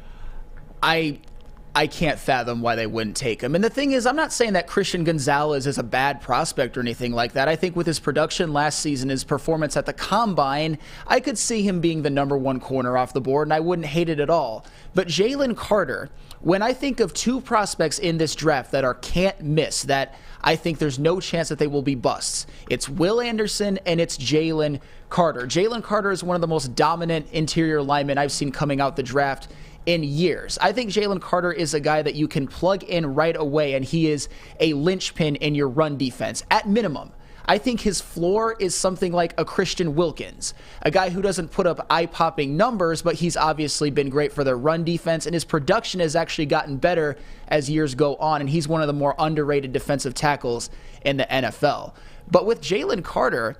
Speaker 3: I can't fathom why they wouldn't take him. And the thing is, I'm not saying that Christian Gonzalez is a bad prospect or anything like that. I think with his production last season, his performance at the Combine, I could see him being the number 1 corner off the board, and I wouldn't hate it at all. But Jalen Carter, when I think of 2 prospects in this draft that are can't miss, that I think there's no chance that they will be busts, it's Will Anderson and it's Jalen Carter. Jalen Carter is one of the most dominant interior linemen I've seen coming out the draft in years. I think Jalen Carter is a guy that you can plug in right away, and he is a linchpin in your run defense, at minimum. I think his floor is something like a Christian Wilkins, a guy who doesn't put up eye-popping numbers, but he's obviously been great for their run defense, and his production has actually gotten better as years go on, and he's one of the more underrated defensive tackles in the NFL. But with Jalen Carter,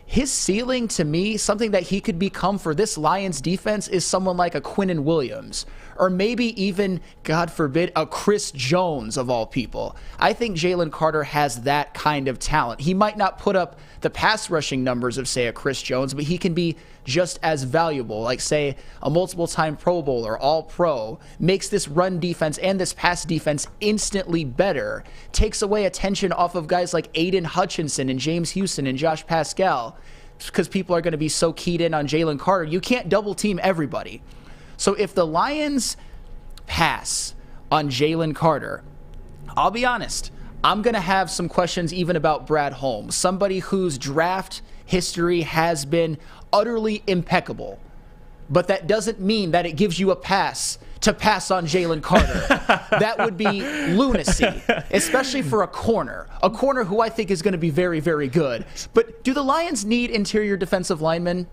Speaker 3: his ceiling, to me, something that he could become for this Lions defense, is someone like a Quinnen Williams, or maybe even, God forbid, a Chris Jones of all people. I think Jalen Carter has that kind of talent. He might not put up the pass rushing numbers of, say, a Chris Jones, but he can be just as valuable, like, say, a multiple-time Pro Bowler, All-Pro, makes this run defense and this pass defense instantly better, takes away attention off of guys like Aiden Hutchinson and James Houston and Josh Pascal, because people are going to be so keyed in on Jalen Carter. You can't double-team everybody. So if the Lions pass on Jalen Carter, I'll be honest, I'm going to have some questions even about Brad Holmes, somebody whose draft history has been utterly impeccable. But that doesn't mean that it gives you a pass to pass on Jalen Carter. That would be lunacy, especially for a corner who I think is going to be very, very good. But do the Lions need interior defensive linemen?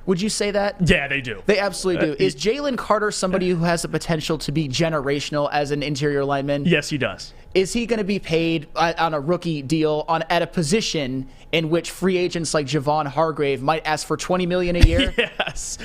Speaker 3: Would you say that?
Speaker 2: Yeah, they do.
Speaker 3: They absolutely do. Is Jalen Carter somebody who has the potential to be generational as an interior lineman?
Speaker 2: Yes, he does.
Speaker 3: Is he going to be paid on a rookie deal at a position in which free agents like Javon Hargrave might ask for $20 million a year?
Speaker 2: Yes.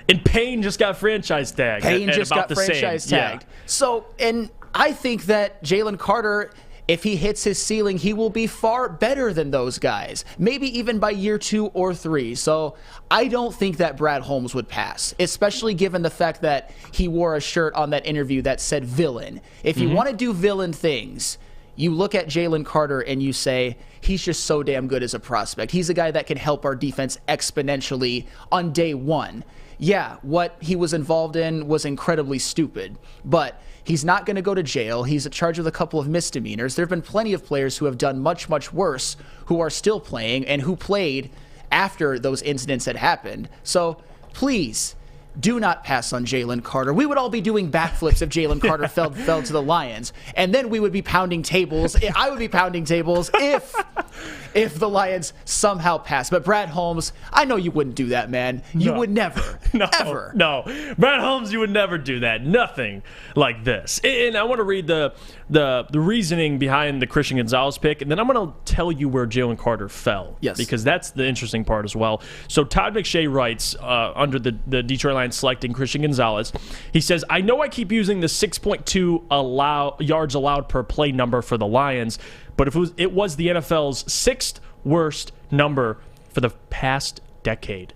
Speaker 2: And Payne just got franchise tagged.
Speaker 3: Payne just got franchise tagged.
Speaker 2: Yeah.
Speaker 3: So, and I think that Jalen Carter, if he hits his ceiling, he will be far better than those guys, maybe even by year 2 or 3. So I don't think that Brad Holmes would pass, especially given the fact that he wore a shirt on that interview that said villain. If you want to do villain things, you look at Jalen Carter and you say, he's just so damn good as a prospect. He's a guy that can help our defense exponentially on day 1. Yeah, what he was involved in was incredibly stupid, but he's not going to go to jail. He's in charge of a couple of misdemeanors. There have been plenty of players who have done much, much worse who are still playing and who played after those incidents had happened. So please do not pass on Jalen Carter. We would all be doing backflips if Jalen Carter fell to the Lions. And then we would be pounding tables. I would be pounding tables if the Lions somehow passed. But Brad Holmes, I know you wouldn't do that, man. You would never, ever.
Speaker 2: No. Brad Holmes, you would never do that. Nothing like this. And I want to read the reasoning behind the Christian Gonzalez pick, and then I'm going to tell you where Jalen Carter fell.
Speaker 3: Yes.
Speaker 2: Because that's the interesting part as well. So Todd McShay writes, under the Detroit Lions selecting Christian Gonzalez, he says, I know I keep using the 6.2 yards allowed per play number for the Lions, but if it was the NFL's 6th worst number for the past decade.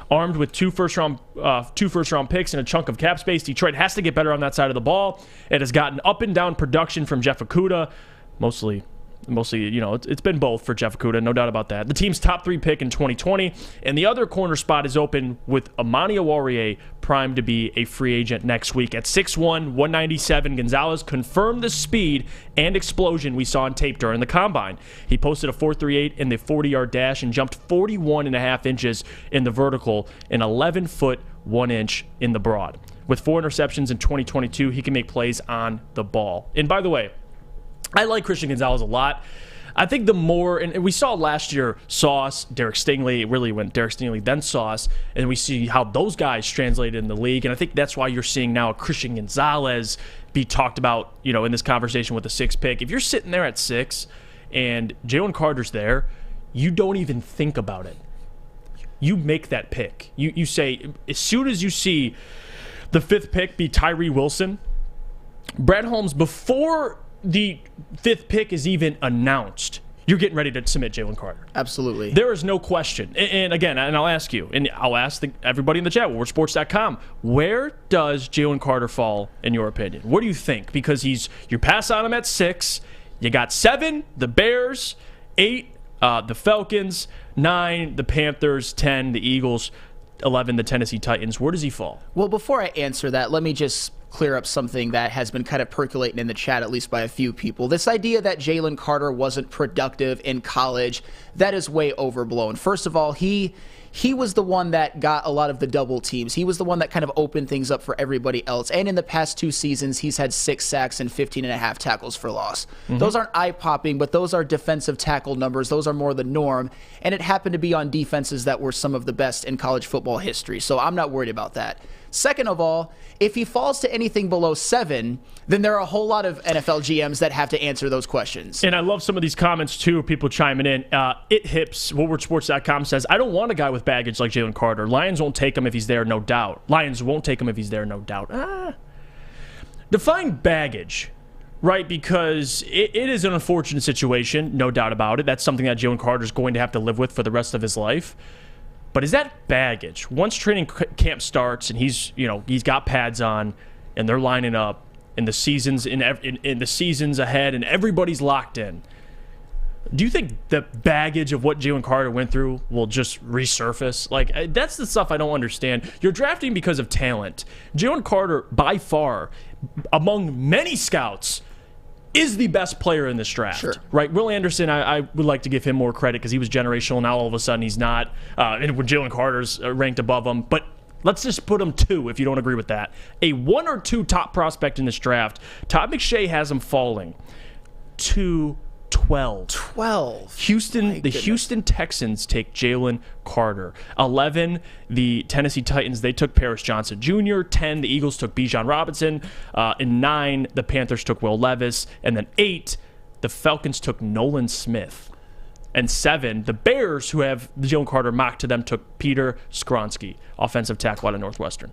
Speaker 2: Armed with two first round picks and a chunk of cap space, Detroit has to get better on that side of the ball. It has gotten up and down production from Jeff Okudah, mostly, it's been both for Jeff Okudah, no doubt about that. The team's top 3 pick in 2020, and the other corner spot is open with Ermanni Awarrior primed to be a free agent next week. At 6'1", 197, Gonzalez confirmed the speed and explosion we saw on tape during the Combine. He posted a 4.38 in the 40-yard dash and jumped 41.5 inches in the vertical and 11 foot 1 inch in the broad. With 4 interceptions in 2022, he can make plays on the ball. And by the way, I like Christian Gonzalez a lot. I think the more, and we saw last year, Sauce, Derek Stingley, it really went Derek Stingley, then Sauce, and we see how those guys translated in the league, and I think that's why you're seeing now Christian Gonzalez be talked about, in this conversation with the 6th pick. If you're sitting there at 6 and Jalen Carter's there, you don't even think about it. You make that pick. You say, as soon as you see the 5th pick be Tyree Wilson, Brad Holmes, before the 5th pick is even announced, you're getting ready to submit Jalen Carter.
Speaker 3: Absolutely.
Speaker 2: There is no question. And again, and I'll ask you, and I'll ask everybody in the chat, WoodwardSports.com, where does Jalen Carter fall in your opinion? What do you think? Because you pass on him at 6, you got 7, the Bears, 8, the Falcons, 9, the Panthers, 10, the Eagles, 11, the Tennessee Titans. Where does he fall?
Speaker 3: Well, before I answer that, let me just clear up something that has been kind of percolating in the chat, at least by a few people. This idea that Jalen Carter wasn't productive in college, that is way overblown. First of all, he was the one that got a lot of the double teams. He was the one that kind of opened things up for everybody else. And in the past 2 seasons, he's had 6 sacks and 15.5 tackles for loss. Mm-hmm. Those aren't eye-popping, but those are defensive tackle numbers. Those are more the norm. And it happened to be on defenses that were some of the best in college football history. So I'm not worried about that. Second of all, if he falls to anything below 7, then there are a whole lot of NFL GMs that have to answer those questions.
Speaker 2: And I love some of these comments, too, people chiming in. WoodwardSports.com says, I don't want a guy with baggage like Jalen Carter. Lions won't take him if he's there, no doubt. Lions won't take him if he's there, no doubt. Define baggage, right? Because it is an unfortunate situation, no doubt about it. That's something that Jalen Carter is going to have to live with for the rest of his life. But is that baggage? Once training camp starts and he's got pads on and they're lining up and the seasons in the seasons ahead and everybody's locked in, do you think the baggage of what Jalen Carter went through will just resurface? Like, that's the stuff I don't understand. You're drafting because of talent. Jalen Carter, by far, among many scouts, is the best player in this draft.
Speaker 3: Sure.
Speaker 2: Right? Will Anderson, I would like to give him more credit because he was generational. Now all of a sudden he's not. And when Jalen Carter's ranked above him. But Let's just put him 2 if you don't agree with that. A 1 or 2 top prospect in this draft. Todd McShay has him falling to 12.
Speaker 3: 12.
Speaker 2: The Houston Texans take Jalen Carter. 11, the Tennessee Titans, they took Paris Johnson Jr. 10, the Eagles took Bijan Robinson. And 9, the Panthers took Will Levis. And then 8, the Falcons took Nolan Smith. And 7, the Bears, who have Jalen Carter mocked to them, took Peter Skronsky, offensive tackle out of Northwestern.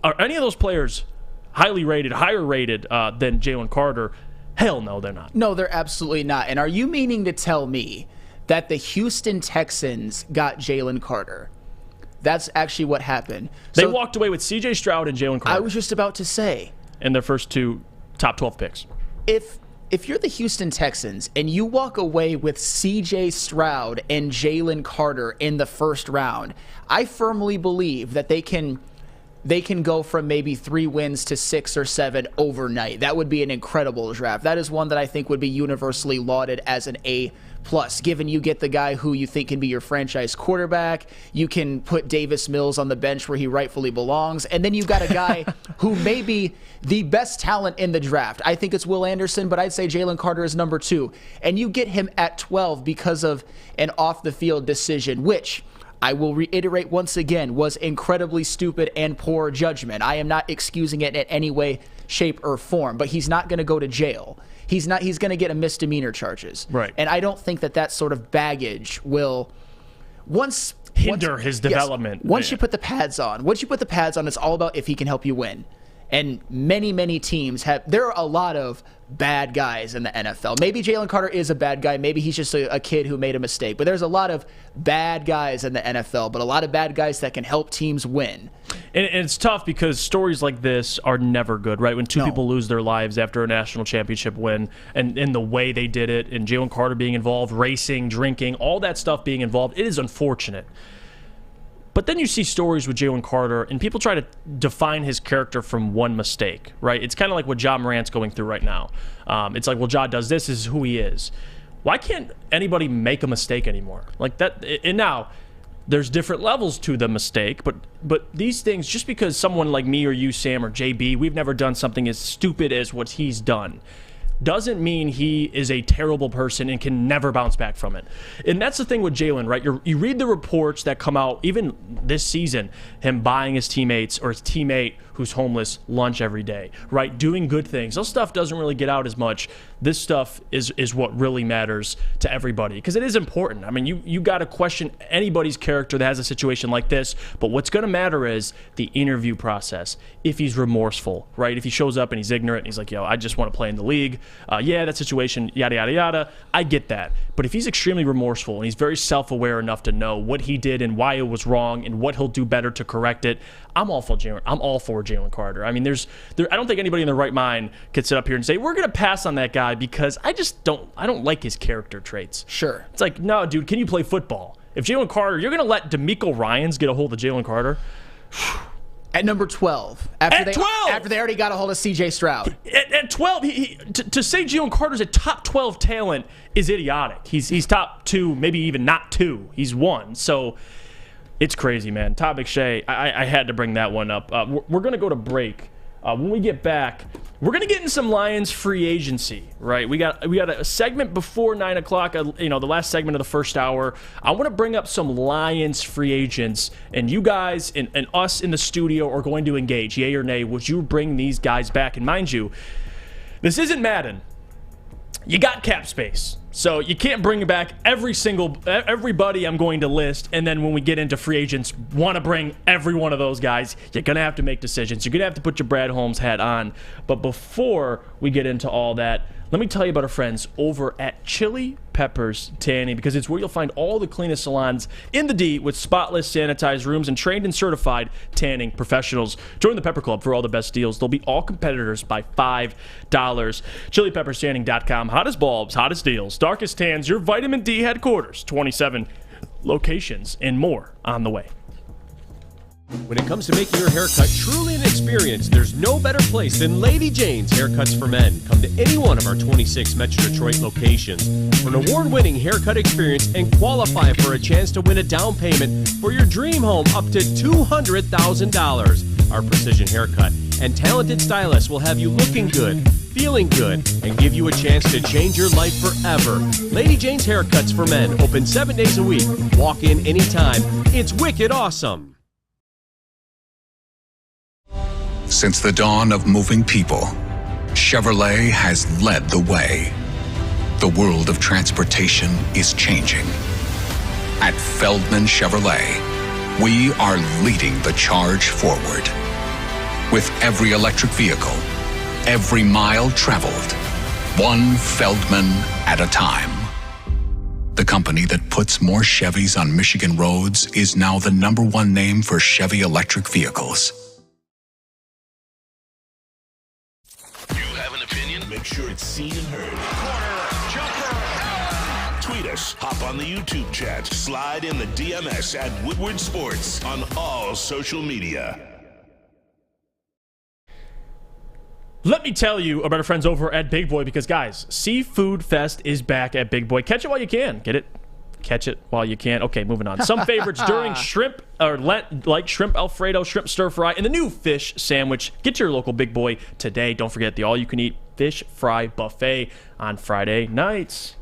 Speaker 2: Are any of those players higher rated than Jalen Carter? Hell no, they're not.
Speaker 3: No, they're absolutely not. And are you meaning to tell me that the Houston Texans got Jalen Carter? That's actually what happened.
Speaker 2: They walked away with C.J. Stroud and Jalen Carter.
Speaker 3: I was just about to say.
Speaker 2: And their first 2 top 12 picks.
Speaker 3: If you're the Houston Texans and you walk away with C.J. Stroud and Jalen Carter in the first round, I firmly believe that they can go from maybe 3 wins to 6 or 7 overnight. That would be an incredible draft. That is one that I think would be universally lauded as an A+, given you get the guy who you think can be your franchise quarterback. You can put Davis Mills on the bench where he rightfully belongs. And then you've got a guy who may be the best talent in the draft. I think it's Will Anderson, but I'd say Jalen Carter is number 2. And you get him at 12 because of an off-the-field decision, which I will reiterate once again, was incredibly stupid and poor judgment. I am not excusing it in any way, shape, or form, but he's not going to go to jail. He's going to get a misdemeanor charges.
Speaker 2: Right.
Speaker 3: And I don't think that sort of baggage will
Speaker 2: hinder his development.
Speaker 3: Yes, once you put the pads on, it's all about if he can help you win. And many, many teams there are a lot of bad guys in the NFL. Maybe Jalen Carter is a bad guy. Maybe he's just a kid who made a mistake. But there's a lot of bad guys in the NFL, but a lot of bad guys that can help teams win.
Speaker 2: And it's tough because stories like this are never good, right? When 2 people lose their lives after a national championship win, and in the way they did it, and Jalen Carter being involved, racing, drinking, all that stuff being involved, it is unfortunate. But then you see stories with Jalen Carter, and people try to define his character from one mistake, right? It's kind of like what Ja Morant's going through right now. It's like, well, Ja does this is who he is. Why can't anybody make a mistake anymore? Like that, and now there's different levels to the mistake, but these things, just because someone like me or you, Sam, or JB, we've never done something as stupid as what he's done, doesn't mean he is a terrible person and can never bounce back from it. And that's the thing with Jalen, right? You read the reports that come out, even this season, him buying his teammates or his teammate who's homeless lunch every day, right? Doing good things. Those stuff doesn't really get out as much. This stuff is what really matters to everybody because it is important. I mean, you got to question anybody's character that has a situation like this, but what's going to matter is the interview process. If he's remorseful, right? If he shows up and he's ignorant and he's like, yo, I just want to play in the league. That situation, yada, yada, yada. I get that. But if he's extremely remorseful and he's very self-aware enough to know what he did and why it was wrong and what he'll do better to correct it, I'm all for Jalen Carter. I mean, I don't think anybody in their right mind could sit up here and say, we're going to pass on that guy because I don't like his character traits.
Speaker 3: Sure.
Speaker 2: It's like, no, dude, can you play football? If Jalen Carter, you're going to let DeMeco Ryans get a hold of Jalen Carter?
Speaker 3: At number 12. After they already got a hold of C.J. Stroud.
Speaker 2: At 12, to say Jalen Carter's a top 12 talent is idiotic. He's top 2, maybe even not 2. He's 1. So it's crazy, man. Todd McShay, I had to bring that one up. We're going to go to break. When we get back, we're going to get in some Lions free agency, right? We got a segment before 9 o'clock, the last segment of the first hour. I want to bring up some Lions free agents, and you guys and us in the studio are going to engage, yay or nay. Would you bring these guys back? And mind you, this isn't Madden. You got cap space. So you can't bring back everybody I'm going to list, and then when we get into free agents, want to bring every one of those guys. You're going to have to make decisions. You're going to have to put your Brad Holmes hat on. But before we get into all that, let me tell you about our friends over at Chili Peppers Tanning, because it's where you'll find all the cleanest salons in the D with spotless, sanitized rooms and trained and certified tanning professionals. Join the Pepper Club for all the best deals. They'll beat all competitors by $5. ChiliPeppersTanning.com. Hottest bulbs, hottest deals, darkest tans, your vitamin D headquarters. 27 locations and more on the way.
Speaker 11: When it comes to making your haircut truly an experience, there's no better place than Lady Jane's Haircuts for Men. Come to any one of our 26 Metro Detroit locations for an award-winning haircut experience and qualify for a chance to win a down payment for your dream home up to $200,000. Our precision haircut and talented stylists will have you looking good, feeling good, and give you a chance to change your life forever. Lady Jane's Haircuts for Men, open 7 days a week. Walk in anytime. It's wicked awesome.
Speaker 12: Since the dawn of moving people, Chevrolet has led the way. The world of transportation is changing. At Feldman Chevrolet, we are leading the charge forward. With every electric vehicle, every mile traveled, one Feldman at a time. The company that puts more Chevys on Michigan roads is now the #1 name for Chevy electric vehicles.
Speaker 1: Make sure it's seen and heard. Corner, jumper, tweet us, hop on the YouTube chat, slide in the DMS at Woodward Sports on all social media.
Speaker 2: Let me tell you about our friends over at Big Boy because, guys, Seafood Fest is back at Big Boy. Catch it while you can. Get it? Catch it while you can. Okay, moving on. Some favorites during shrimp or like shrimp Alfredo, shrimp stir fry, and the new fish sandwich. Get to your local Big Boy today. Don't forget the all-you-can-eat fish fry buffet on Friday nights.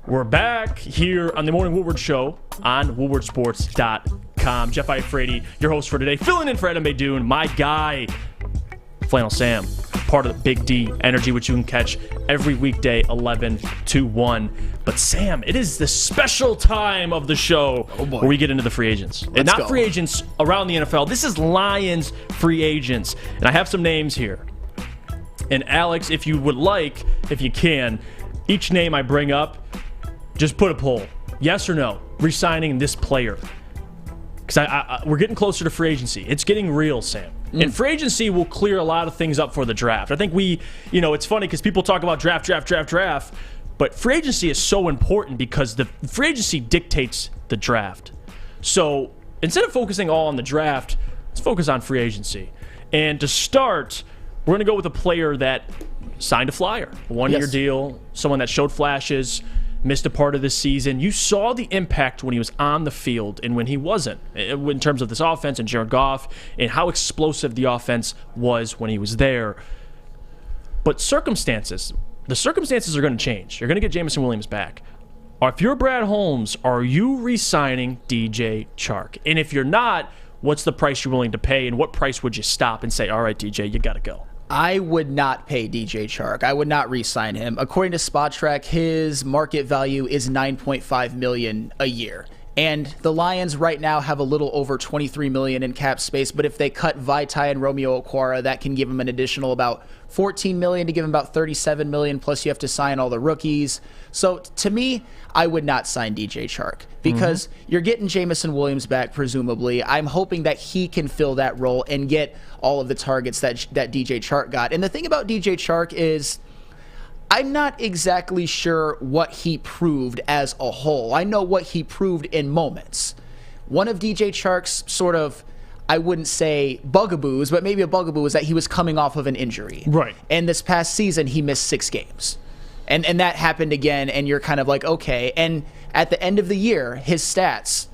Speaker 2: We're back here on the Morning Woodward Show on woodwardsports.com. Jeff Iafrate, your host for today, filling in for Adham Beydoun, my guy, Flannel Sam, part of the Big D Energy, which you can catch every weekday 11 to 1. But Sam, it is the special time of the show where we get into the free agents. And not free agents around the NFL. This is Lions free agents. And I have some names here. And Alex, if you would like, if you can, each name I bring up, just put a poll. Yes or no, re-signing this player. Because we're getting closer to free agency. It's getting real, Sam. And free agency will clear a lot of things up for the draft. I think it's funny because people talk about draft, but free agency is so important because the free agency dictates the draft. So instead of focusing all on the draft, let's focus on free agency. And to start, we're going to go with a player that signed a flyer, a one-year deal, someone that showed flashes, missed a part of this season. You saw the impact when he was on the field and when he wasn't, in terms of this offense and Jared Goff and how explosive the offense was when he was there. But the circumstances are going to change. You're going to get Jameson Williams back. If you're Brad Holmes, are you re-signing DJ Chark? And if you're not, what's the price you're willing to pay, and what price would you stop and say, all right, DJ, you got to go?
Speaker 3: I would not pay DJ Chark. I would not re-sign him. According to SpotTrack, his market value is $9.5 million a year. And the Lions right now have a little over $23 million in cap space, but if they cut Vaitai and Romeo Okwara, that can give them an additional about $14 million to give them about $37 million, plus you have to sign all the rookies. So to me, I would not sign DJ Chark because you're getting Jameson Williams back, presumably. I'm hoping that he can fill that role and get all of the targets that DJ Chark got. And the thing about DJ Chark is I'm not exactly sure what he proved as a whole. I know what he proved in moments. One of DJ Chark's sort of, I wouldn't say bugaboos, but maybe a bugaboo is that he was coming off of an injury.
Speaker 2: Right.
Speaker 3: And this past season, he missed 6 games. And that happened again, and you're kind of like, okay. And at the end of the year, his stats,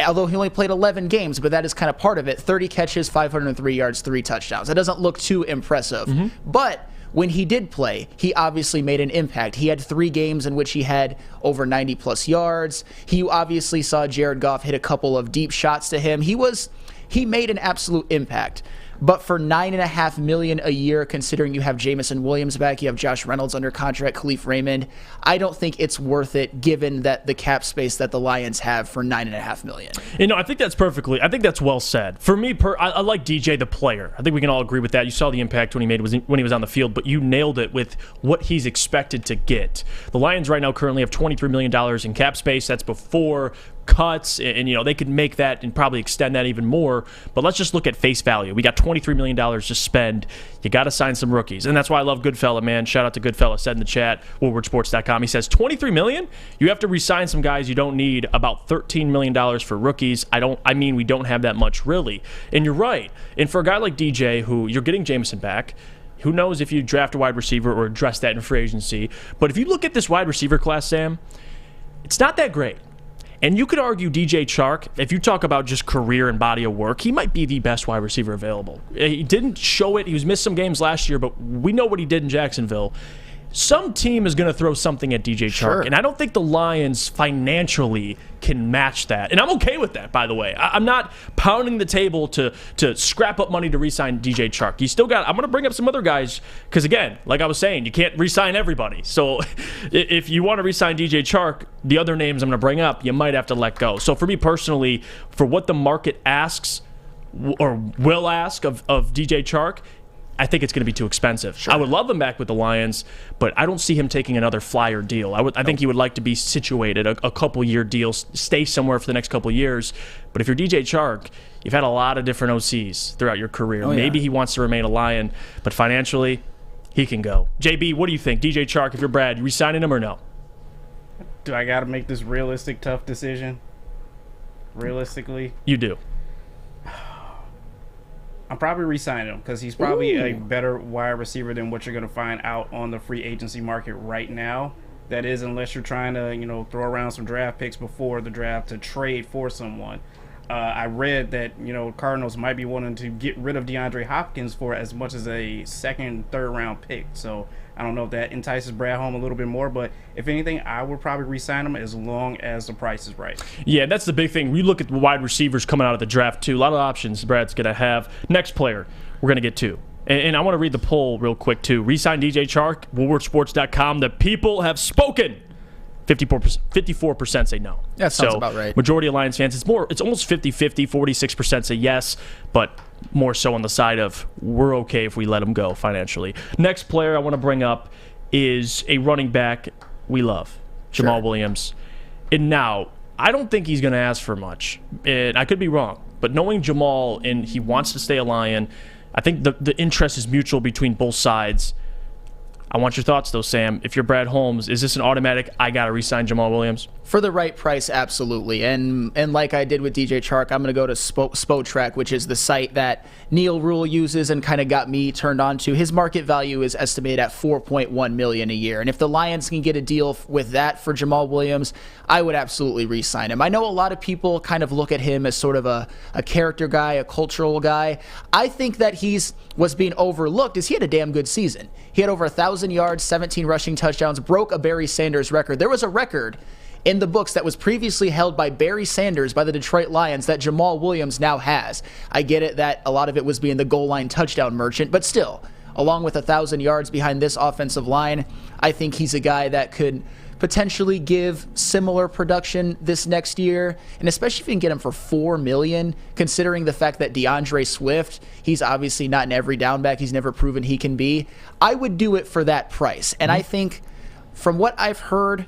Speaker 3: although he only played 11 games, but that is kind of part of it, 30 catches, 503 yards, 3 touchdowns. That doesn't look too impressive. But when he did play, he obviously made an impact. He had 3 games in which he had over 90-plus yards. He obviously saw Jared Goff hit a couple of deep shots to him. He made an absolute impact. But for $9.5 million a year, considering you have Jameson Williams back, you have Josh Reynolds under contract, Khalif Raymond, I don't think it's worth it given that the cap space that the Lions have for $9.5 million.
Speaker 2: I think that's well said. For me, I like DJ the player. I think we can all agree with that. You saw the impact when he made when he was on the field, but you nailed it with what he's expected to get. The Lions right now currently have $23 million in cap space. That's before cuts, and they could make that and probably extend that even more. But let's just look at face value. We got $23 million to spend. You got to sign some rookies, and that's why I love Goodfella, man. Shout out to Goodfella. Said in the chat, woodwardsports.com. He says $23 million. You have to re-sign some guys you don't need. About $13 million for rookies. We don't have that much really. And you're right. And for a guy like DJ, who you're getting Jameson back. Who knows if you draft a wide receiver or address that in free agency. But if you look at this wide receiver class, Sam, it's not that great. And you could argue DJ Chark, if you talk about just career and body of work, he might be the best wide receiver available. He didn't show it. He was missed some games last year, but we know what he did in Jacksonville. Some team is going to throw something at DJ Chark,
Speaker 3: Sure.
Speaker 2: and I don't think the Lions financially can match that. And I'm okay with that, by the way. I'm not pounding the table to scrap up money to re-sign DJ Chark. You still got – I'm going to bring up some other guys because, again, like I was saying, you can't re-sign everybody. So if you want to re-sign DJ Chark, the other names I'm going to bring up, you might have to let go. So for me personally, for what the market asks or will ask of DJ Chark, I think it's going to be too expensive. Sure. I would love him back with the Lions, but I don't see him taking another flyer deal. I think he would like to be situated, a couple-year deal, stay somewhere for the next couple of years. But if you're DJ Chark, you've had a lot of different OCs throughout your career. Maybe he wants to remain a Lion, but financially, he can go. JB, what do you think? DJ Chark, if you're Brad, you re-signing him or no?
Speaker 7: Do I got to make this realistic, tough decision? Realistically?
Speaker 2: You do.
Speaker 7: I'm probably re-signing him because he's probably a better wide receiver than what you're going to find out on the free agency market right now. That is, unless you're trying to, throw around some draft picks before the draft to trade for someone. I read that, Cardinals might be wanting to get rid of DeAndre Hopkins for as much as a second, third round pick. So I don't know if that entices Brad home a little bit more, but if anything, I would probably re-sign him as long as the price is right.
Speaker 2: Yeah, that's the big thing. We look at the wide receivers coming out of the draft, too. A lot of options Brad's going to have. Next player we're going to get to. And I want to read the poll real quick, too. Re-sign DJ Chark, woodwardsports.com. The people have spoken. 54% say no.
Speaker 3: That sounds about right.
Speaker 2: Majority of Lions fans, it's almost 50-50. 46% say yes, but more so on the side of we're okay if we let him go financially. Next player I want to bring up is a running back we love, Jamo Williams. And now, I don't think he's going to ask for much. And I could be wrong, but knowing Jamal and he wants to stay a Lion, I think the interest is mutual between both sides. I want your thoughts, though, Sam. If you're Brad Holmes, is this an automatic, I got to re-sign Jamo Williams?
Speaker 3: For the right price, absolutely. And like I did with DJ Chark, I'm going to go to Spotrac, which is the site that Neil Rule uses and kind of got me turned on to. His market value is estimated at $4.1 million a year. And if the Lions can get a deal with that for Jamo Williams, I would absolutely re-sign him. I know a lot of people kind of look at him as sort of a character guy, a cultural guy. I think that was being overlooked is he had a damn good season. He had over 1,000 yards, 17 rushing touchdowns, broke a Barry Sanders record. There was a record in the books that was previously held by Barry Sanders by the Detroit Lions that Jamo Williams now has. I get it that a lot of it was being the goal line touchdown merchant, but still, along with 1,000 yards behind this offensive line, I think he's a guy that could potentially give similar production this next year, and especially if you can get him for $4 million, considering the fact that DeAndre Swift, he's obviously not an every down back. He's never proven he can be. I would do it for that price, and I think from what I've heard,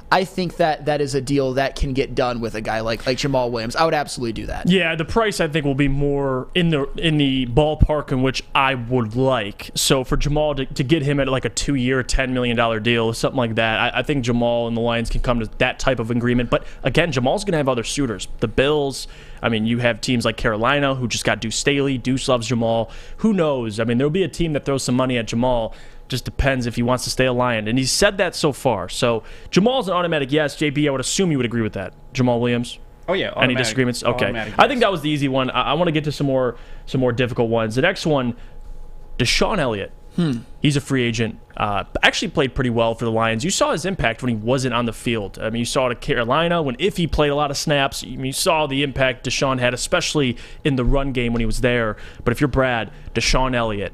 Speaker 3: I think that is a deal that can get done with a guy like Jamo Williams. I would absolutely do that.
Speaker 2: Yeah, the price I think will be more in the ballpark in which I would like. So for Jamal to get him at like a 2-year, $10 million deal, something like that, I think Jamal and the Lions can come to that type of agreement. But again, Jamal's going to have other suitors. The Bills, I mean, you have teams like Carolina who just got Deuce Staley. Deuce loves Jamal. Who knows? I mean, there'll be a team that throws some money at Jamal. Just depends if he wants to stay a Lion. And he's said that so far. So Jamal's an automatic yes. JB, I would assume you would agree with that. Jamal Williams?
Speaker 7: Oh, yeah.
Speaker 2: Any disagreements? Okay.
Speaker 7: Yes.
Speaker 2: I think that was the easy one. I want to get to some more difficult ones. The next one, Deshaun Elliott. He's a free agent. Actually played pretty well for the Lions. You saw his impact when he wasn't on the field. I mean, you saw it at Carolina if he played a lot of snaps. You saw the impact Deshaun had, especially in the run game when he was there. But if you're Brad, Deshaun Elliott,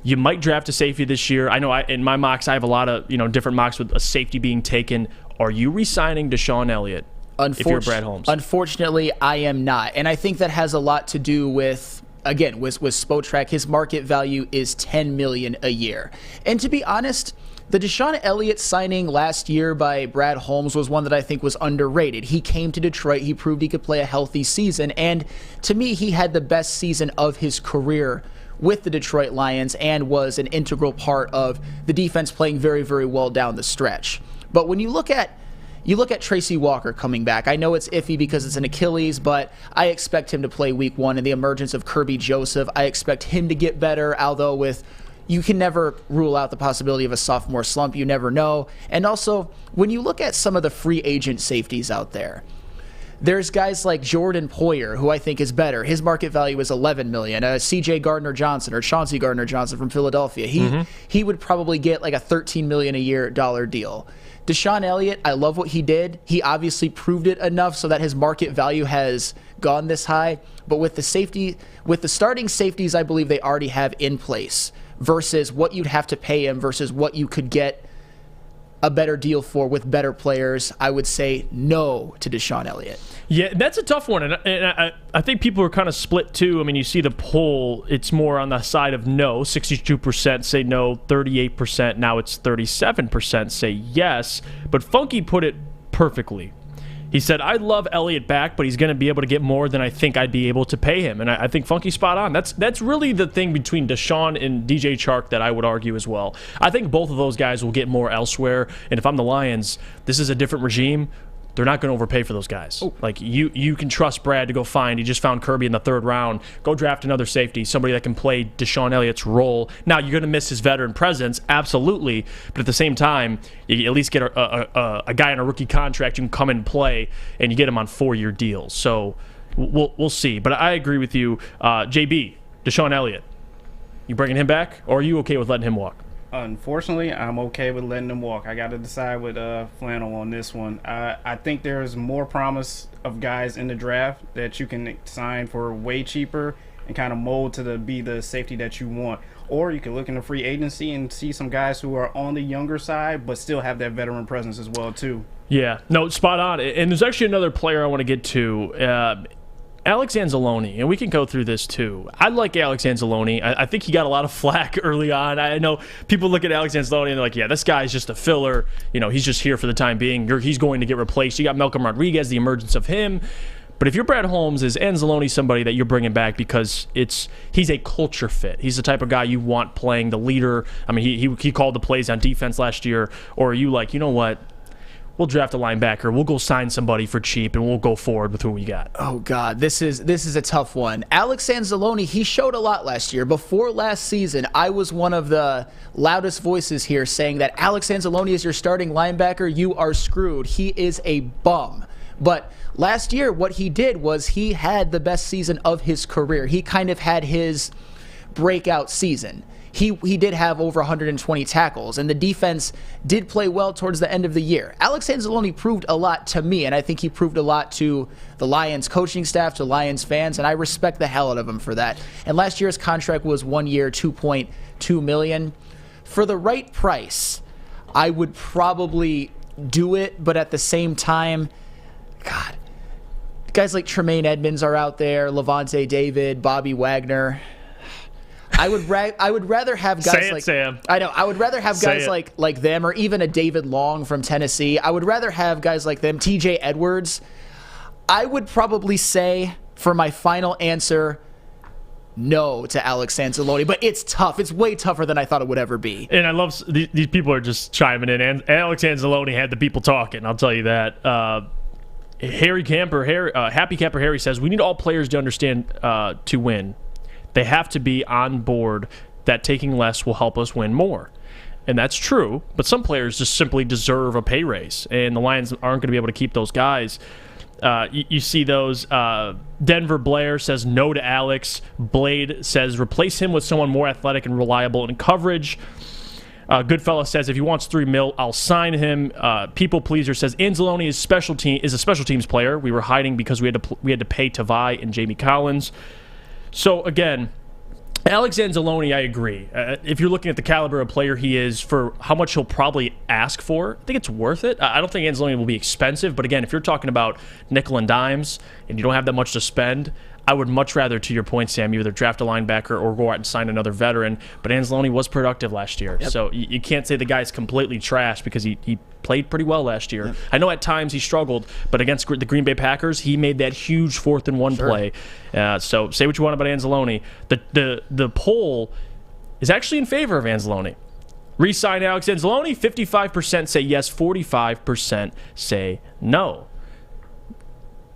Speaker 2: you might draft a safety this year. I know in my mocks, I have a lot of different mocks with a safety being taken. Are you re-signing Deshaun Elliott if you're Brad Holmes?
Speaker 3: Unfortunately, I am not. And I think that has a lot to do with Spotrac. His market value is $10 million a year. And to be honest, The Deshaun Elliott signing last year by Brad Holmes was one that I think was underrated. He came to Detroit, he proved he could play a healthy season, and to me, he had the best season of his career with the Detroit Lions and was an integral part of the defense playing very, very well down the stretch. But when you look at Tracy Walker coming back. I know it's iffy because it's an Achilles, but I expect him to play week 1. And the emergence of Kirby Joseph, I expect him to get better, although you can never rule out the possibility of a sophomore slump. You never know. And also, when you look at some of the free agent safeties out there, there's guys like Jordan Poyer, who I think is better. His market value is $11 million. C.J. Gardner-Johnson or Chauncey Gardner-Johnson from Philadelphia. He would probably get like a $13 million a year deal. Deshaun Elliott, I love what he did. He obviously proved it enough so that his market value has gone this high. But with the starting safeties, I believe they already have in place versus what you'd have to pay him versus what you could get a better deal for with better players, I would say no to Deshaun Elliott.
Speaker 2: Yeah, that's a tough one, and I think people are kind of split too. I mean, you see the poll; it's more on the side of no. 62% say no, 38%. Now it's 37% say yes. But Funky put it perfectly. He said, "I love Elliott back, but he's going to be able to get more than I think I'd be able to pay him." And I think Funky's spot on. That's really the thing between Deshaun and DJ Chark that I would argue as well. I think both of those guys will get more elsewhere. And if I'm the Lions, this is a different regime. They're not going to overpay for those guys. Oh. Like, you can trust Brad to go find. He just found Kirby in the 3rd round. Go draft another safety, somebody that can play Deshaun Elliott's role. Now, you're going to miss his veteran presence, absolutely. But at the same time, you at least get a guy on a rookie contract you can come and play, and you get him on 4-year deals. So we'll see. But I agree with you. JB, Deshaun Elliott, you bringing him back, or are you okay with letting him walk?
Speaker 7: Unfortunately, I'm okay with letting him walk. I got to decide with Flannel on this one. I think there's more promise of guys in the draft that you can sign for way cheaper and kind of mold to be the safety that you want. Or you can look in the free agency and see some guys who are on the younger side but still have that veteran presence as well too.
Speaker 2: Yeah, no, spot on. And there's actually another player I want to get to. Alex Anzalone, and we can go through this too. I like Alex Anzalone. I think he got a lot of flack early on. I know people look at Alex Anzalone and they're like, yeah, this guy's just a filler. You know, he's just here for the time being. He's going to get replaced. You got Malcolm Rodriguez, the emergence of him. But if you're Brad Holmes, is Anzalone somebody that you're bringing back because he's a culture fit? He's the type of guy you want playing the leader. I mean, he called the plays on defense last year. Or are you like, you know what? We'll draft a linebacker. We'll go sign somebody for cheap, and we'll go forward with who we got.
Speaker 3: Oh, God, this is a tough one. Alex Anzalone, he showed a lot last year. Before last season, I was one of the loudest voices here saying that Alex Anzalone is your starting linebacker. You are screwed. He is a bum. But last year, what he did was he had the best season of his career. He kind of had his breakout season. He did have over 120 tackles, and the defense did play well towards the end of the year. Alex Anzalone proved a lot to me, and I think he proved a lot to the Lions coaching staff, to Lions fans, and I respect the hell out of him for that. And last year's contract was 1 year, $2.2 million. For the right price, I would probably do it, but at the same time, God, guys like Tremaine Edmonds are out there, Levante David, Bobby Wagner. I would rather have guys like
Speaker 2: Sam.
Speaker 3: I know. I would rather have guys like them, or even a David Long from Tennessee. I would rather have guys like them. TJ Edwards. I would probably say for my final answer, no to Alex Anzalone, but it's tough. It's way tougher than I thought it would ever be.
Speaker 2: And I love these people are just chiming in. And Alex Anzalone had the people talking. I'll tell you that. Happy Camper Harry says we need all players to understand to win. They have to be on board that taking less will help us win more. And that's true, but some players just simply deserve a pay raise, and the Lions aren't going to be able to keep those guys. You see those. Denver Blair says no to Alex. Blade says replace him with someone more athletic and reliable in coverage. Goodfella says if he wants $3 million, I'll sign him. People Pleaser says Anzalone is a special teams player. We were hiding because we had to pay Tavai and Jamie Collins. So, again, Alex Anzalone, I agree. If you're looking at the caliber of player he is for how much he'll probably ask for, I think it's worth it. I don't think Anzalone will be expensive, but again, if you're talking about nickel and dimes and you don't have that much to spend, I would much rather, to your point, Sam, either draft a linebacker or go out and sign another veteran. But Anzalone was productive last year. Yep. So you can't say the guy's completely trash because he played pretty well last year. Yep. I know at times he struggled, but against the Green Bay Packers, he made that huge 4th and 1 play. So say what you want about Anzalone. The poll is actually in favor of Anzalone. Re-sign Alex Anzalone, 55% say yes, 45% say no.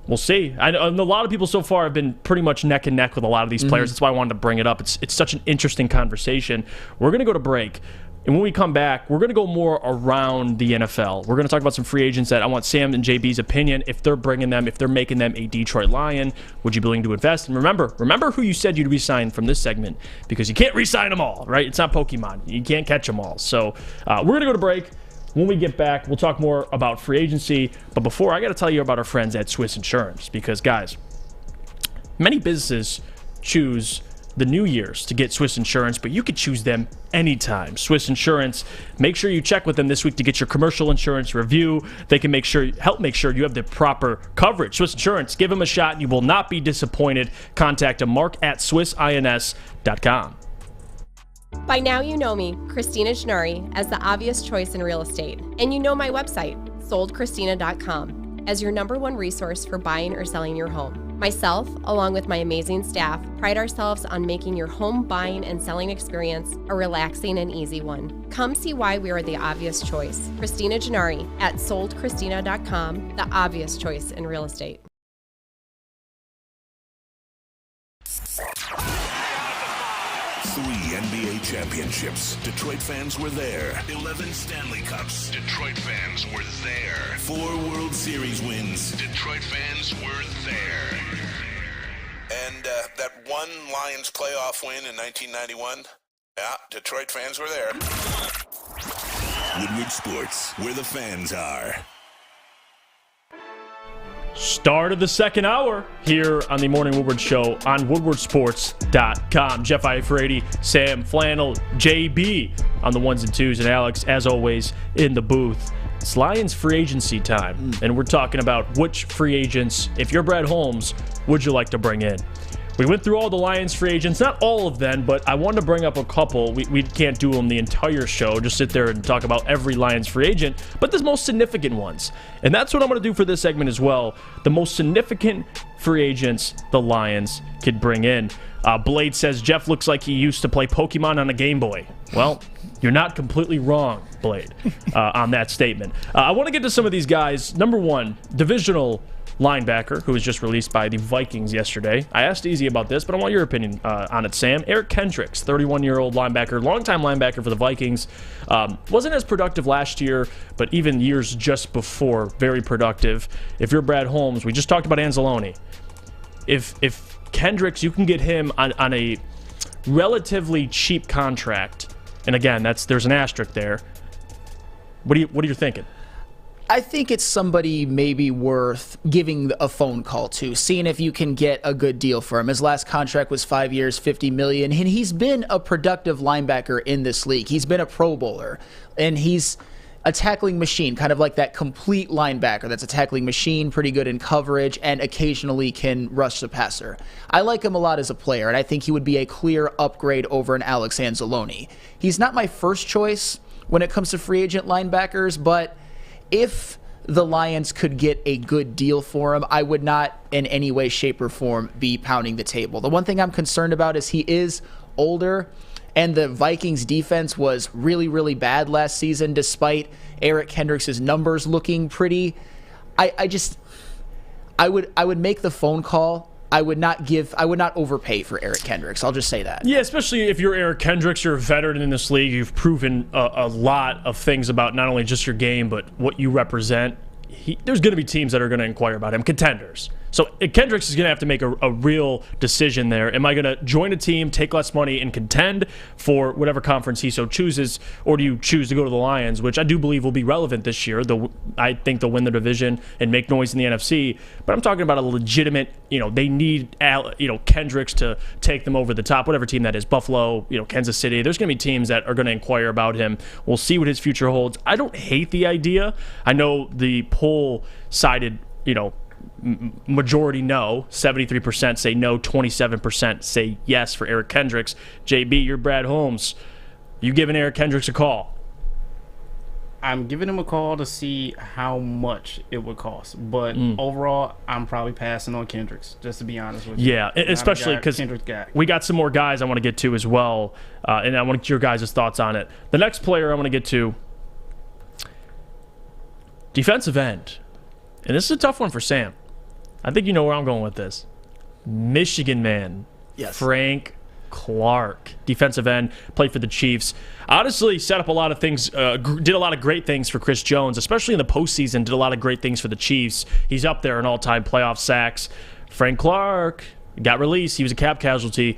Speaker 2: We'll see. I know a lot of people so far have been pretty much neck and neck with a lot of these players. That's why I wanted to bring it up. It's such an interesting conversation. We're going to go to break. And when we come back, we're going to go more around the NFL. We're going to talk about some free agents that I want Sam and JB's opinion. If they're bringing them, if they're making them a Detroit Lion, would you be willing to invest? And remember who you said you'd re-sign from this segment, because you can't re-sign them all, right? It's not Pokemon. You can't catch them all. So we're going to go to break. When we get back, we'll talk more about free agency. But before, I got to tell you about our friends at Swiss Insurance. Because, guys, many businesses choose the New Year's to get Swiss Insurance, but you could choose them anytime. Swiss Insurance, make sure you check with them this week to get your commercial insurance review. They can help make sure you have the proper coverage. Swiss Insurance, give them a shot. You will not be disappointed. Contact them, mark@swissins.com.
Speaker 13: By now you know me, Christina Gennari, as the obvious choice in real estate. And you know my website, soldchristina.com, as your #1 resource for buying or selling your home. Myself, along with my amazing staff, pride ourselves on making your home buying and selling experience a relaxing and easy one. Come see why we are the obvious choice. Christina Gennari at soldchristina.com, the obvious choice in real estate.
Speaker 1: 3 NBA championships. Detroit fans were there. 11 Stanley Cups. Detroit fans were there. 4 World Series wins. Detroit fans were there. And that one Lions playoff win in 1991? Yeah, Detroit fans were there. Woodward Sports, where the fans are.
Speaker 2: Start of the second hour here on the Morning Woodward Show on woodwardsports.com. Jeff Iafrate, Sam Flannel, JB on the 1s and 2s, and Alex, as always, in the booth. It's Lions free agency time, and we're talking about which free agents, if you're Brad Holmes, would you like to bring in? We went through all the Lions free agents, not all of them, but I wanted to bring up a couple. We can't do them the entire show, just sit there and talk about every Lions free agent, but the most significant ones. And that's what I'm going to do for this segment as well. The most significant free agents the Lions could bring in. Blade says, Jeff looks like he used to play Pokemon on a Game Boy. Well, you're not completely wrong, Blade, on that statement. I want to get to some of these guys. Number one, divisional linebacker who was just released by the Vikings yesterday. I asked Easy about this, but I want your opinion on it, Sam. Eric Kendricks, 31-year-old linebacker, longtime linebacker for the Vikings. Wasn't as productive last year, but even years just before, very productive. If you're Brad Holmes, we just talked about Anzalone. If Kendricks, you can get him on a relatively cheap contract, and again, there's an asterisk there. What are you thinking?
Speaker 3: I think it's somebody maybe worth giving a phone call to, seeing if you can get a good deal for him. His last contract was 5 years, $50 million, and he's been a productive linebacker in this league. He's been a Pro Bowler, and he's a tackling machine, kind of like that complete linebacker that's a tackling machine, pretty good in coverage, and occasionally can rush the passer. I like him a lot as a player, and I think he would be a clear upgrade over an Alex Anzalone. He's not my first choice when it comes to free agent linebackers, but if the Lions could get a good deal for him, I would not in any way, shape, or form be pounding the table. The one thing I'm concerned about is he is older, and the Vikings defense was really, really bad last season, despite Eric Kendricks' numbers looking pretty. I would make the phone call. I would not overpay for Eric Kendricks. I'll just say that.
Speaker 2: Yeah, especially if you're Eric Kendricks, you're a veteran in this league. You've proven a lot of things about not only just your game, but what you represent. There's going to be teams that are going to inquire about him, contenders. So Kendricks is going to have to make a real decision there. Am I going to join a team, take less money, and contend for whatever conference he so chooses, or do you choose to go to the Lions, which I do believe will be relevant this year? I think they'll win the division and make noise in the NFC. But I'm talking about a legitimate, they need Kendricks to take them over the top, whatever team that is, Buffalo, Kansas City. There's going to be teams that are going to inquire about him. We'll see what his future holds. I don't hate the idea. I know the poll sided, majority no, 73% say no, 27% say yes for Eric Kendricks. JB, you're Brad Holmes. You giving Eric Kendricks a call?
Speaker 7: I'm giving him a call to see how much it would cost. But overall, I'm probably passing on Kendricks, just to be honest with you.
Speaker 2: Yeah, especially because we got some more guys I want to get to as well, and I want to get your guys' thoughts on it. The next player I want to get to, defensive end. And this is a tough one for Sam. I think you know where I'm going with this. Michigan man, Frank Clark, defensive end, played for the Chiefs. Honestly, set up a lot of things, did a lot of great things for Chris Jones, especially in the postseason, did a lot of great things for the Chiefs. He's up there in all-time playoff sacks. Frank Clark got released. He was a cap casualty.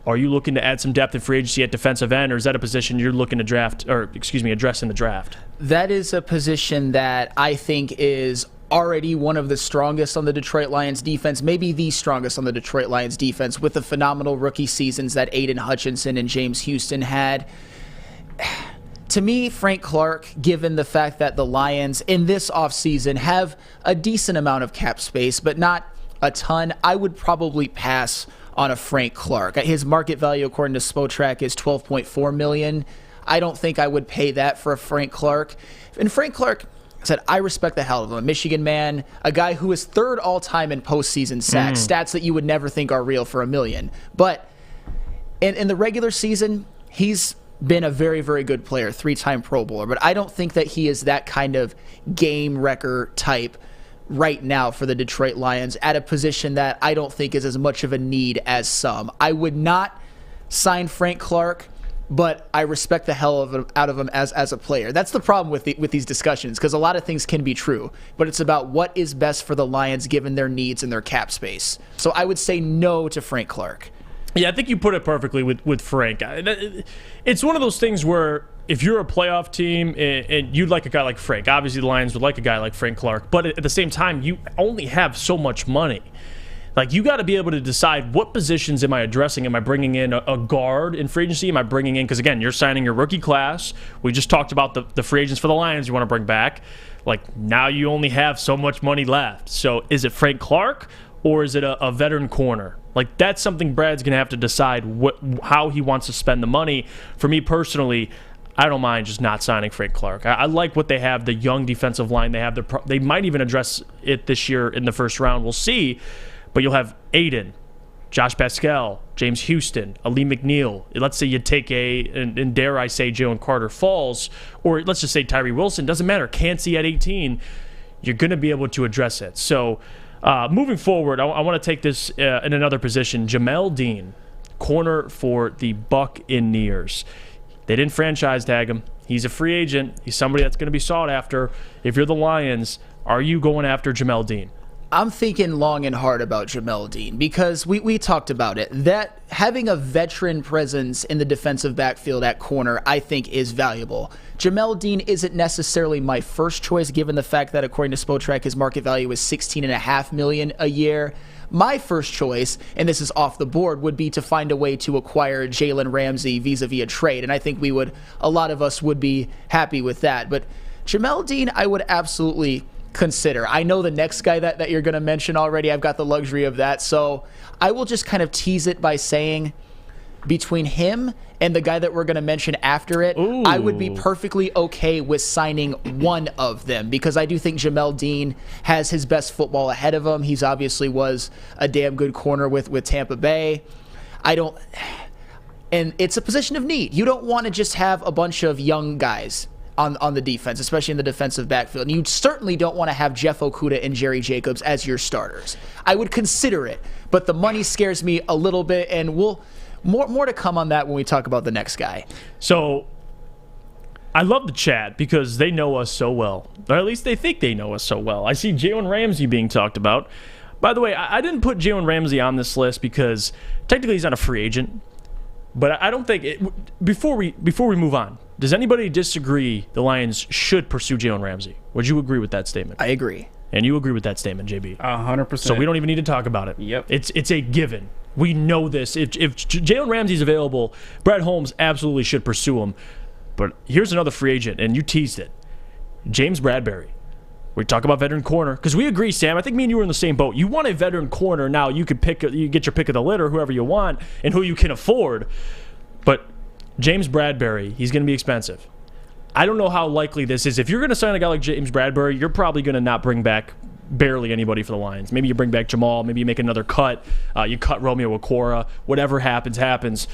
Speaker 2: Are you looking to add some depth in free agency at defensive end, or is that a position you're looking to address in the draft?
Speaker 3: That is a position that I think is already one of the strongest on the Detroit Lions defense, maybe the strongest on the Detroit Lions defense, with the phenomenal rookie seasons that Aiden Hutchinson and James Houston had. To me, Frank Clark, given the fact that the Lions in this offseason have a decent amount of cap space, but not a ton, I would probably pass on a Frank Clark. His market value, according to Spotrac, is $12.4 million. I don't think I would pay that for a Frank Clark. And Frank Clark said, I respect the hell of him. A Michigan man, a guy who is third all-time in postseason sacks, stats that you would never think are real for $1 million. But in the regular season, he's been a very, very good player, 3-time Pro Bowler. But I don't think that he is that kind of game wrecker type right now for the Detroit Lions at a position that I don't think is as much of a need as some. I would not sign Frank Clark, but I respect the hell out of him as a player. That's the problem with these discussions, because a lot of things can be true, but it's about what is best for the Lions given their needs and their cap space. So I would say no to Frank Clark.
Speaker 2: Yeah, I think you put it perfectly with Frank. It's one of those things where if you're a playoff team and you'd like a guy like Frank, obviously the Lions would like a guy like Frank Clark, but at the same time, you only have so much money. Like, you got to be able to decide what positions am I addressing. Am I bringing in a guard in free agency? Am I bringing in, because again, you're signing your rookie class. We just talked about the free agents for the Lions you want to bring back. Like, now you only have so much money left. So is it Frank Clark or is it a veteran corner? Like, that's something Brad's going to have to decide how he wants to spend the money. For me personally, I don't mind just not signing Frank Clark. I like what they have, the young defensive line they have. They might even address it this year in the first round. We'll see. But you'll have Aiden, Josh Pascal, James Houston, Ali McNeil. Let's say you take and dare I say Jalen Carter falls, or let's just say Tyree Wilson. Doesn't matter. Cansey at 18. You're going to be able to address it. So moving forward, I want to take this in another position. Jamel Dean, corner for the Buccaneers. They didn't franchise tag him. He's a free agent. He's somebody that's going to be sought after. If you're the Lions, are you going after Jamel Dean?
Speaker 3: I'm thinking long and hard about Jamel Dean, because we talked about it. That having a veteran presence in the defensive backfield at corner, I think, is valuable. Jamel Dean isn't necessarily my first choice, given the fact that, according to Spotrac, his market value is $16.5 million a year. My first choice, and this is off the board, would be to find a way to acquire Jalen Ramsey vis-a-vis a trade, and I think a lot of us would be happy with that. But Jamel Dean, I would absolutely consider. I know the next guy that you're going to mention already. I've got the luxury of that. So I will just kind of tease it by saying between him and the guy that we're going to mention after it, ooh, I would be perfectly okay with signing one of them, because I do think Jamel Dean has his best football ahead of him. He's obviously was a damn good corner with Tampa Bay. And it's a position of need. You don't want to just have a bunch of young guys on the defense, especially in the defensive backfield. And you certainly don't want to have Jeff Okudah and Jerry Jacobs as your starters. I would consider it, but the money scares me a little bit, and more to come on that when we talk about the next guy.
Speaker 2: So I love the chat because they know us so well, or at least they think they know us so well. I see Jalen Ramsey being talked about. By the way, I didn't put Jalen Ramsey on this list because technically he's not a free agent, but I don't think before we move on, does anybody disagree the Lions should pursue Jalen Ramsey? Would you agree with that statement?
Speaker 3: I agree.
Speaker 2: And you agree with that statement, JB?
Speaker 7: 100%.
Speaker 2: So we don't even need to talk about it.
Speaker 7: Yep.
Speaker 2: It's a given. We know this. If Jalen Ramsey's available, Brad Holmes absolutely should pursue him. But here's another free agent, and you teased it. James Bradbury. We talk about veteran corner because we agree, Sam. I think me and you were in the same boat. You want a veteran corner now. You could you get your pick of the litter, whoever you want, and who you can afford. But James Bradberry, he's going to be expensive. I don't know how likely this is. If you're going to sign a guy like James Bradberry, you're probably going to not bring back barely anybody for the Lions. Maybe you bring back Jamal. Maybe you make another cut. You cut Romeo Okwara. Whatever happens.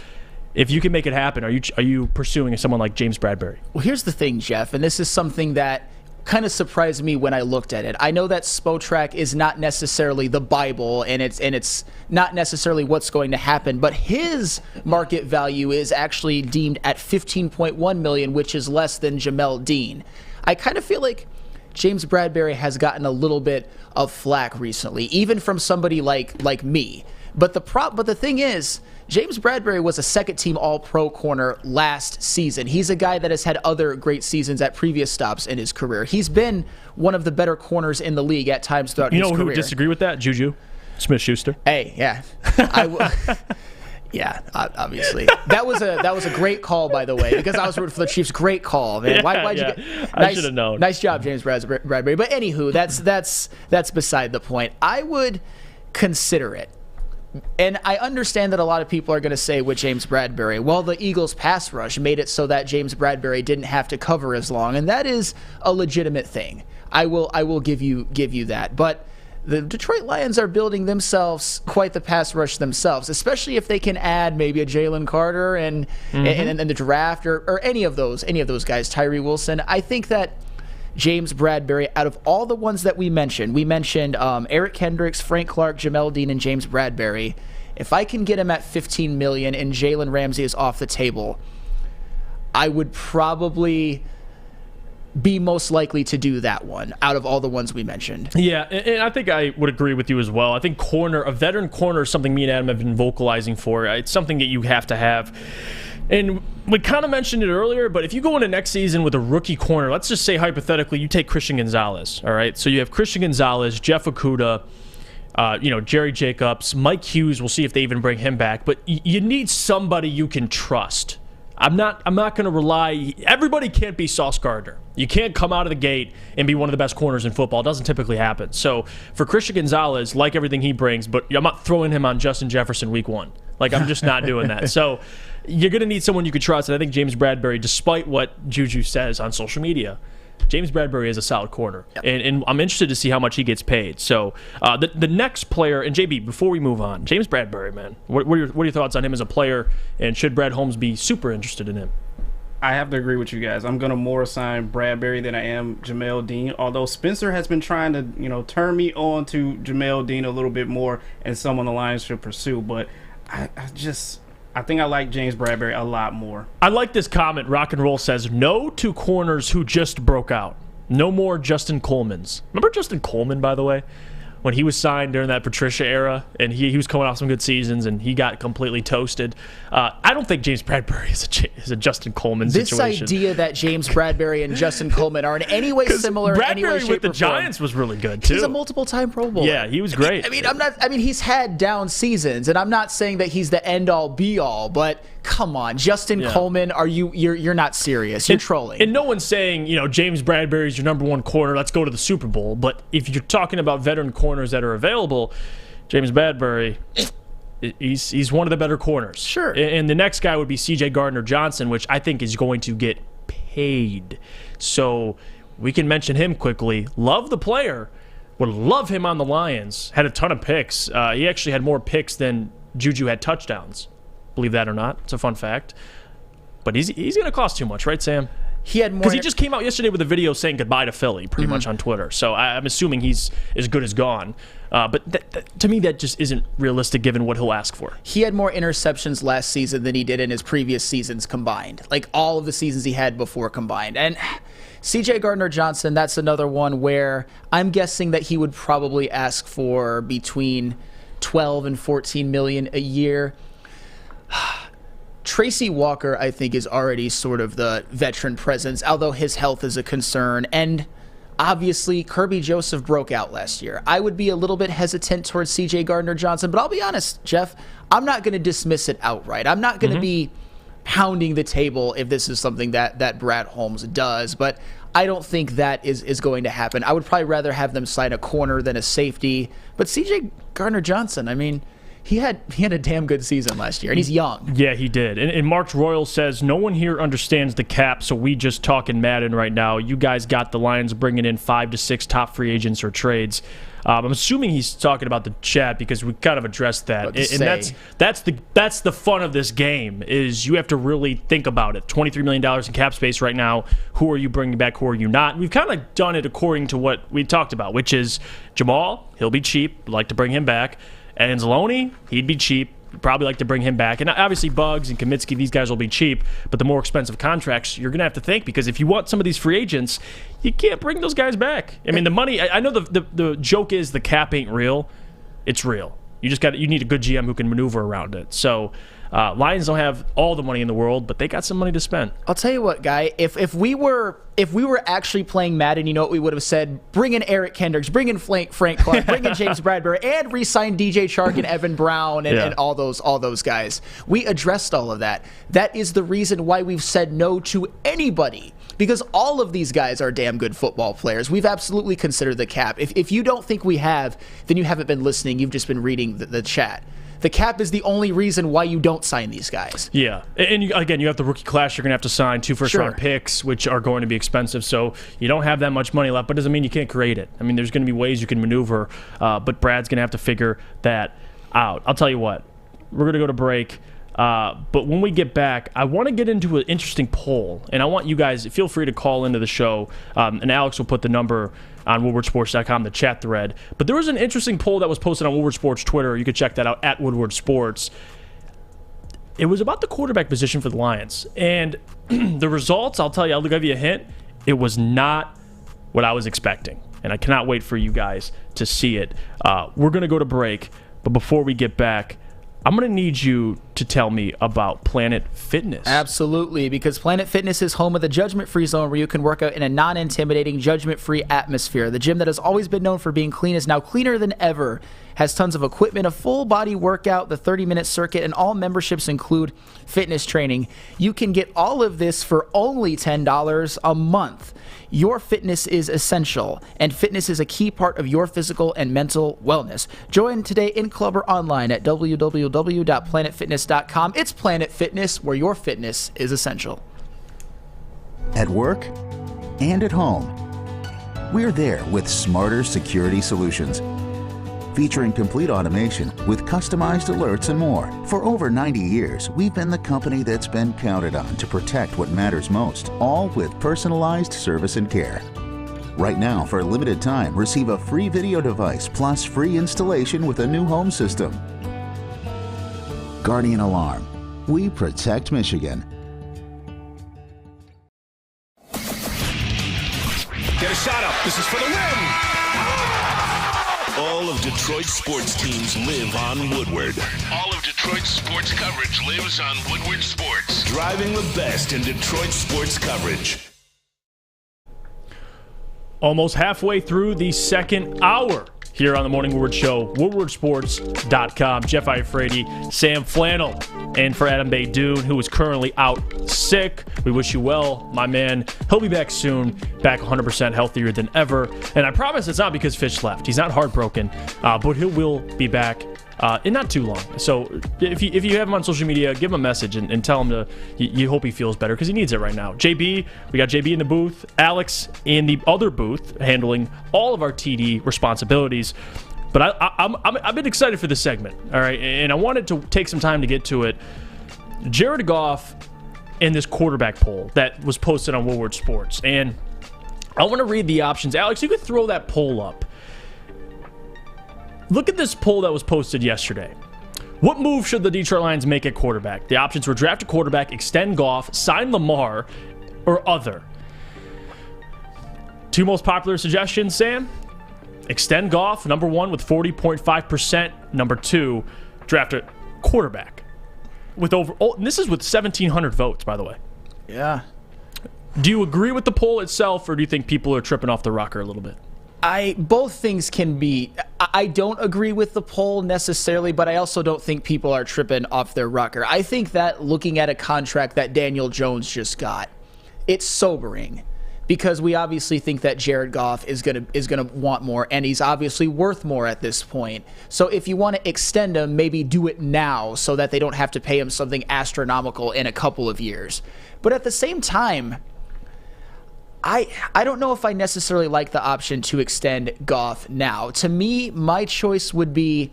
Speaker 2: If you can make it happen, are you pursuing someone like James Bradberry?
Speaker 3: Well, here's the thing, Jeff, and this is something that kind of surprised me when I looked at it. I know that Spotrac is not necessarily the Bible, and it's not necessarily what's going to happen, but his market value is actually deemed at $15.1 million, which is less than Jamel Dean. I kind of feel like James Bradberry has gotten a little bit of flack recently, even from somebody like me. But the thing is, James Bradberry was a second-team All-Pro corner last season. He's a guy that has had other great seasons at previous stops in his career. He's been one of the better corners in the league at times throughout his career. You know who
Speaker 2: would disagree with that? Juju Smith-Schuster.
Speaker 3: Hey, yeah. Yeah, obviously. That was a great call, by the way, because I was rooting for the Chiefs. Great call, man. Why'd you get?
Speaker 2: I should have known.
Speaker 3: Nice job, James Bradberry. But anywho, that's beside the point. I would consider it. And I understand that a lot of people are going to say with James Bradberry, well, the Eagles' pass rush made it so that James Bradberry didn't have to cover as long, and that is a legitimate thing. I will give you that. But the Detroit Lions are building themselves quite the pass rush themselves, especially if they can add maybe a Jalen Carter and the draft or any of those guys, Tyree Wilson. I think that James Bradberry, out of all the ones that we mentioned Eric Kendricks, Frank Clark, Jamel Dean, and James Bradberry. If I can get him at $15 million and Jalen Ramsey is off the table, I would probably be most likely to do that one out of all the ones we mentioned.
Speaker 2: Yeah, and I think I would agree with you as well. I think a veteran corner is something me and Adam have been vocalizing for. It's something that you have to have. And we kind of mentioned it earlier, but if you go into next season with a rookie corner, let's just say hypothetically you take Christian Gonzalez, all right? So you have Christian Gonzalez, Jeff Okudah, Jerry Jacobs, Mike Hughes. We'll see if they even bring him back. But you need somebody you can trust. I'm not going to rely. Everybody can't be Sauce Gardner. You can't come out of the gate and be one of the best corners in football. It doesn't typically happen. So for Christian Gonzalez, like everything he brings, but I'm not throwing him on Justin Jefferson week 1. Like, I'm just not doing that. So you're going to need someone you can trust. And I think James Bradberry, despite what Juju says on social media, James Bradberry is a solid corner. Yep. And I'm interested to see how much he gets paid. So the next player, and JB, before we move on, James Bradberry, man, what are your thoughts on him as a player? And should Brad Holmes be super interested in him?
Speaker 7: I have to agree with you guys. I'm going to more assign Bradberry than I am Jamel Dean, although Spencer has been trying to, turn me on to Jamel Dean a little bit more and someone the Lions should pursue. But I think I like James Bradberry a lot more.
Speaker 2: I like this comment. Rock and Roll says, no to corners who just broke out. No more Justin Colemans. Remember Justin Coleman, by the way? When he was signed during that Patricia era, and he was coming off some good seasons, and he got completely toasted. I don't think James Bradberry is a Justin Coleman situation.
Speaker 3: This idea that James Bradberry and Justin Coleman are in any way similar,
Speaker 2: Bradberry
Speaker 3: any way, shape,
Speaker 2: with the
Speaker 3: or form.
Speaker 2: Giants was really good too.
Speaker 3: He's a multiple-time Pro Bowler.
Speaker 2: Yeah, he was great.
Speaker 3: I mean, he's had down seasons, and I'm not saying that he's the end-all, be-all, but come on, Justin Coleman, you're not serious. You're trolling.
Speaker 2: And no one's saying, James Bradberry is your number one corner. Let's go to the Super Bowl. But if you're talking about veteran corners that are available, James Bradberry, he's one of the better corners.
Speaker 3: Sure.
Speaker 2: And the next guy would be C.J. Gardner-Johnson, which I think is going to get paid. So we can mention him quickly. Love the player. Would love him on the Lions. Had a ton of picks. He actually had more picks than Juju had touchdowns. Believe that or not. It's a fun fact. But he's going to cost too much, right, Sam?
Speaker 3: He had more.
Speaker 2: Because he just came out yesterday with a video saying goodbye to Philly, pretty much on Twitter. So I'm assuming he's as good as gone. But to me, that just isn't realistic given what he'll ask for.
Speaker 3: He had more interceptions last season than he did in his previous seasons combined. Like all of the seasons he had before combined. And C.J. Gardner-Johnson, that's another one where I'm guessing that he would probably ask for between $12 and $14 million a year. Tracy Walker, I think, is already sort of the veteran presence, although his health is a concern. And obviously, Kirby Joseph broke out last year. I would be a little bit hesitant towards C.J. Gardner-Johnson, but I'll be honest, Jeff, I'm not going to dismiss it outright. I'm not going to be pounding the table if this is something that Brad Holmes does, but I don't think that is going to happen. I would probably rather have them sign a corner than a safety. But C.J. Gardner-Johnson, I mean, he had a damn good season last year, and he's young.
Speaker 2: Yeah, he did. And Mark Royal says, no one here understands the cap, so we just talking Madden right now. You guys got the Lions bringing in 5 to 6 top free agents or trades. I'm assuming he's talking about the chat because we kind of addressed that. And that's the fun of this game is you have to really think about it. $23 million in cap space right now. Who are you bringing back? Who are you not? And we've kind of done it according to what we talked about, which is Jamal, he'll be cheap. We'd like to bring him back. Anzalone, he'd be cheap. We'd probably like to bring him back. And obviously Bugs and Kaminsky, these guys will be cheap. But the more expensive contracts, you're going to have to think because if you want some of these free agents, you can't bring those guys back. I mean, the money, I know the joke is the cap ain't real. It's real. You need a good GM who can maneuver around it. So Lions don't have all the money in the world, but they got some money to spend.
Speaker 3: I'll tell you what, Guy. If we were actually playing Madden, you know what we would have said? Bring in Eric Kendricks, bring in Frank Clark, bring in James Bradbury, and re-sign DJ Chark and Evan Brown and all those guys. We addressed all of that. That is the reason why we've said no to anybody. Because all of these guys are damn good football players. We've absolutely considered the cap. If you don't think we have, then you haven't been listening. You've just been reading the chat. The cap is the only reason why you don't sign these guys.
Speaker 2: Yeah. And again, you have the rookie class. You're going to have to sign 2 first-round picks, which are going to be expensive. So you don't have that much money left, but doesn't mean you can't create it. I mean, there's going to be ways you can maneuver, but Brad's going to have to figure that out. I'll tell you what. We're going to go to break. But when we get back, I want to get into an interesting poll, and I want you guys, feel free to call into the show, and Alex will put the number on WoodwardSports.com, the chat thread. But there was an interesting poll that was posted on Woodward Sports Twitter. You can check that out at Woodward Sports. It was about the quarterback position for the Lions. And the results, I'll tell you, I'll give you a hint, it was not what I was expecting. And I cannot wait for you guys to see it. We're going to go to break, but before we get back, I'm going to need you to tell me about Planet Fitness.
Speaker 3: Absolutely, because Planet Fitness is home of the judgment-free zone where you can work out in a non-intimidating, judgment-free atmosphere. The gym that has always been known for being clean is now cleaner than ever. Has tons of equipment, a full-body workout, the 30-minute circuit, and all memberships include fitness training. You can get all of this for only $10 a month. Your fitness is essential, and fitness is a key part of your physical and mental wellness. Join today in club or online at www.planetfitness.com. It's Planet Fitness, where your fitness is essential.
Speaker 14: At work and at home, we're there with smarter security solutions. Featuring complete automation with customized alerts and more. For over 90 years, we've been the company that's been counted on to protect what matters most, all with personalized service and care. Right now, for a limited time, receive a free video device plus free installation with a new home system. Guardian Alarm. We protect Michigan.
Speaker 1: Get a shot up. This is for the win. All of Detroit's sports teams live on Woodward. All of Detroit's sports coverage lives on Woodward Sports. Driving the best in Detroit sports coverage.
Speaker 2: Almost halfway through the second hour here on the Morning Woodward Show, WoodwardSports.com. Jeff Iafrate, Sam Flannel, and for Adam Beydoun, who is currently out sick. We wish you well, my man. He'll be back soon, back 100% healthier than ever. And I promise it's not because Fish left. He's not heartbroken, but he will be back in not too long. So if you have him on social media, give him a message and tell him you hope he feels better because he needs it right now. JB, we got JB in the booth, Alex in the other booth handling all of our TD responsibilities. But I've been excited for this segment, all right? And I wanted to take some time to get to it. Jared Goff in this quarterback poll that was posted on Woodward Sports. And I want to read the options. Alex, you could throw that poll up. Look at this poll that was posted yesterday. What move should the Detroit Lions make at quarterback? The options were draft a quarterback, extend Goff, sign Lamar, or other. 2 most popular suggestions, Sam? Extend Goff, number 1 with 40.5%. Number 2, draft a quarterback. And this is with 1,700 votes, by the way.
Speaker 3: Yeah.
Speaker 2: Do you agree with the poll itself, or do you think people are tripping off the rocker a little bit?
Speaker 3: Both things can be. I don't agree with the poll necessarily, but I also don't think people are tripping off their rocker. I think that looking at a contract that Daniel Jones just got, it's sobering because we obviously think that Jared Goff is gonna want more, and he's obviously worth more at this point. So if you want to extend him, maybe do it now so that they don't have to pay him something astronomical in a couple of years. But at the same time, I don't know if I necessarily like the option to extend Goff now. To me, my choice would be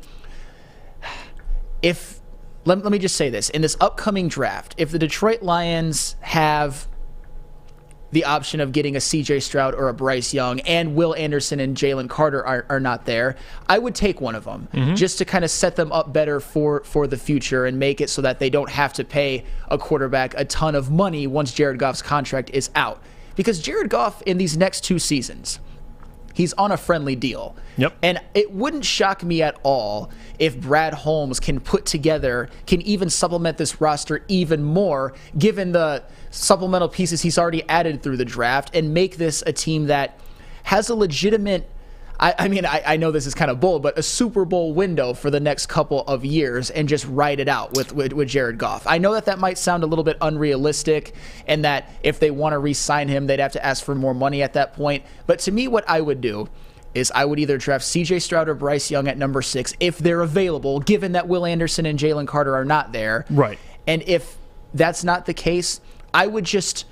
Speaker 3: let me just say this. In this upcoming draft, if the Detroit Lions have the option of getting a CJ Stroud or a Bryce Young, and Will Anderson and Jalen Carter are not there, I would take one of them just to kind of set them up better for the future and make it so that they don't have to pay a quarterback a ton of money once Jared Goff's contract is out. Because Jared Goff in these next 2 seasons, he's on a friendly deal.
Speaker 2: Yep.
Speaker 3: And it wouldn't shock me at all if Brad Holmes can even supplement this roster even more, given the supplemental pieces he's already added through the draft, and make this a team that has a legitimate, I know this is kind of bold, but a Super Bowl window for the next couple of years, and just ride it out with Jared Goff. I know that might sound a little bit unrealistic, and that if they want to re-sign him, they'd have to ask for more money at that point. But to me, what I would do is I would either draft CJ Stroud or Bryce Young at number 6 if they're available, given that Will Anderson and Jalen Carter are not there.
Speaker 2: Right.
Speaker 3: And if that's not the case, I would just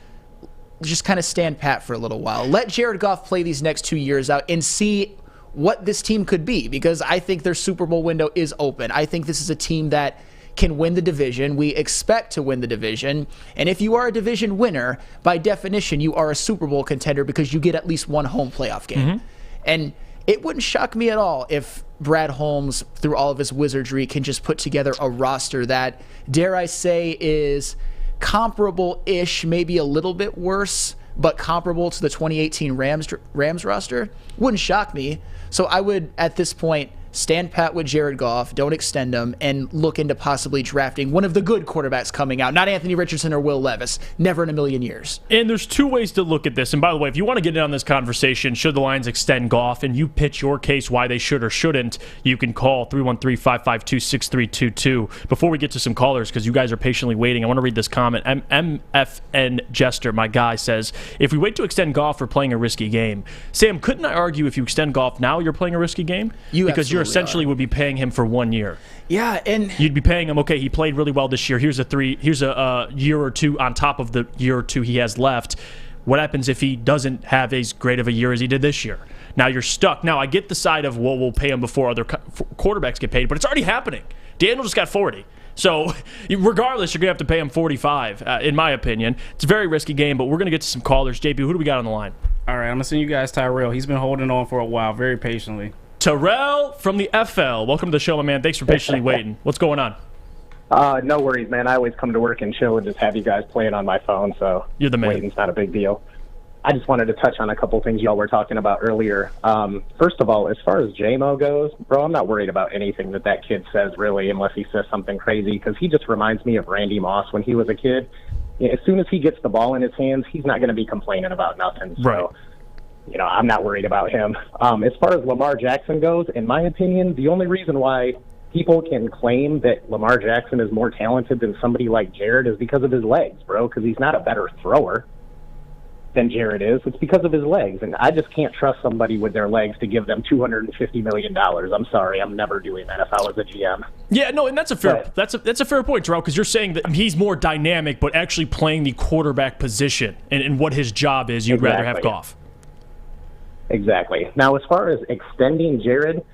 Speaker 3: kind of stand pat for a little while. Let Jared Goff play these next 2 years out and see what this team could be, because I think their Super Bowl window is open. I think this is a team that can win the division. We expect to win the division. And if you are a division winner, by definition, you are a Super Bowl contender because you get at least one home playoff game. And it wouldn't shock me at all if Brad Holmes, through all of his wizardry, can just put together a roster that, dare I say, is comparable-ish, maybe a little bit worse, but comparable to the 2018 Rams roster. Wouldn't shock me. So I would, at this point, stand pat with Jared Goff, don't extend him, and look into possibly drafting one of the good quarterbacks coming out. Not Anthony Richardson or Will Levis. Never in a million years.
Speaker 2: And there's 2 ways to look at this. And by the way, if you want to get in on this conversation, should the Lions extend Goff, and you pitch your case why they should or shouldn't, you can call 313-552-6322. Before we get to some callers, because you guys are patiently waiting, I want to read this comment. MFN Jester, my guy, says, if we wait to extend Goff, we're playing a risky game. Sam, couldn't I argue if you extend Goff now, you're playing a risky game? Because you essentially would be paying him for 1 year.
Speaker 3: Yeah, and
Speaker 2: you'd be paying him, okay, he played really well this year. Here's a year or 2 on top of the year or 2 he has left. What happens if he doesn't have as great of a year as he did this year? Now you're stuck. Now I get the side of, well, we'll pay him before other quarterbacks get paid, but it's already happening. Daniel just got 40. So regardless, you're going to have to pay him 45, in my opinion. It's a very risky game, but we're going to get to some callers. JB, who do we got on the line?
Speaker 7: All right, I'm going to send you guys Tyrell. He's been holding on for a while, very patiently.
Speaker 2: Terrell from the FL. Welcome to the show, my man. Thanks for patiently waiting. What's going on?
Speaker 15: No worries, man. I always come to work and chill and just have you guys playing on my phone, so
Speaker 2: you're the man.
Speaker 15: Waiting's not a big deal. I just wanted to touch on a couple things y'all were talking about earlier. First of all, as far as Jamo goes, bro, I'm not worried about anything that kid says, really, unless he says something crazy, because he just reminds me of Randy Moss when he was a kid. As soon as he gets the ball in his hands, he's not going to be complaining about nothing.
Speaker 2: Right.
Speaker 15: So, I'm not worried about him. As far as Lamar Jackson goes, in my opinion, the only reason why people can claim that Lamar Jackson is more talented than somebody like Jared is because of his legs, bro, because he's not a better thrower than Jared is. It's because of his legs, and I just can't trust somebody with their legs to give them $250 million. I'm sorry, I'm never doing that if I was a GM.
Speaker 2: Yeah, no, and that's a fair that's a fair point, Terrell, because you're saying that he's more dynamic, but actually playing the quarterback position and what his job is, you'd rather have Goff.
Speaker 15: Exactly. Now, as far as extending Jared,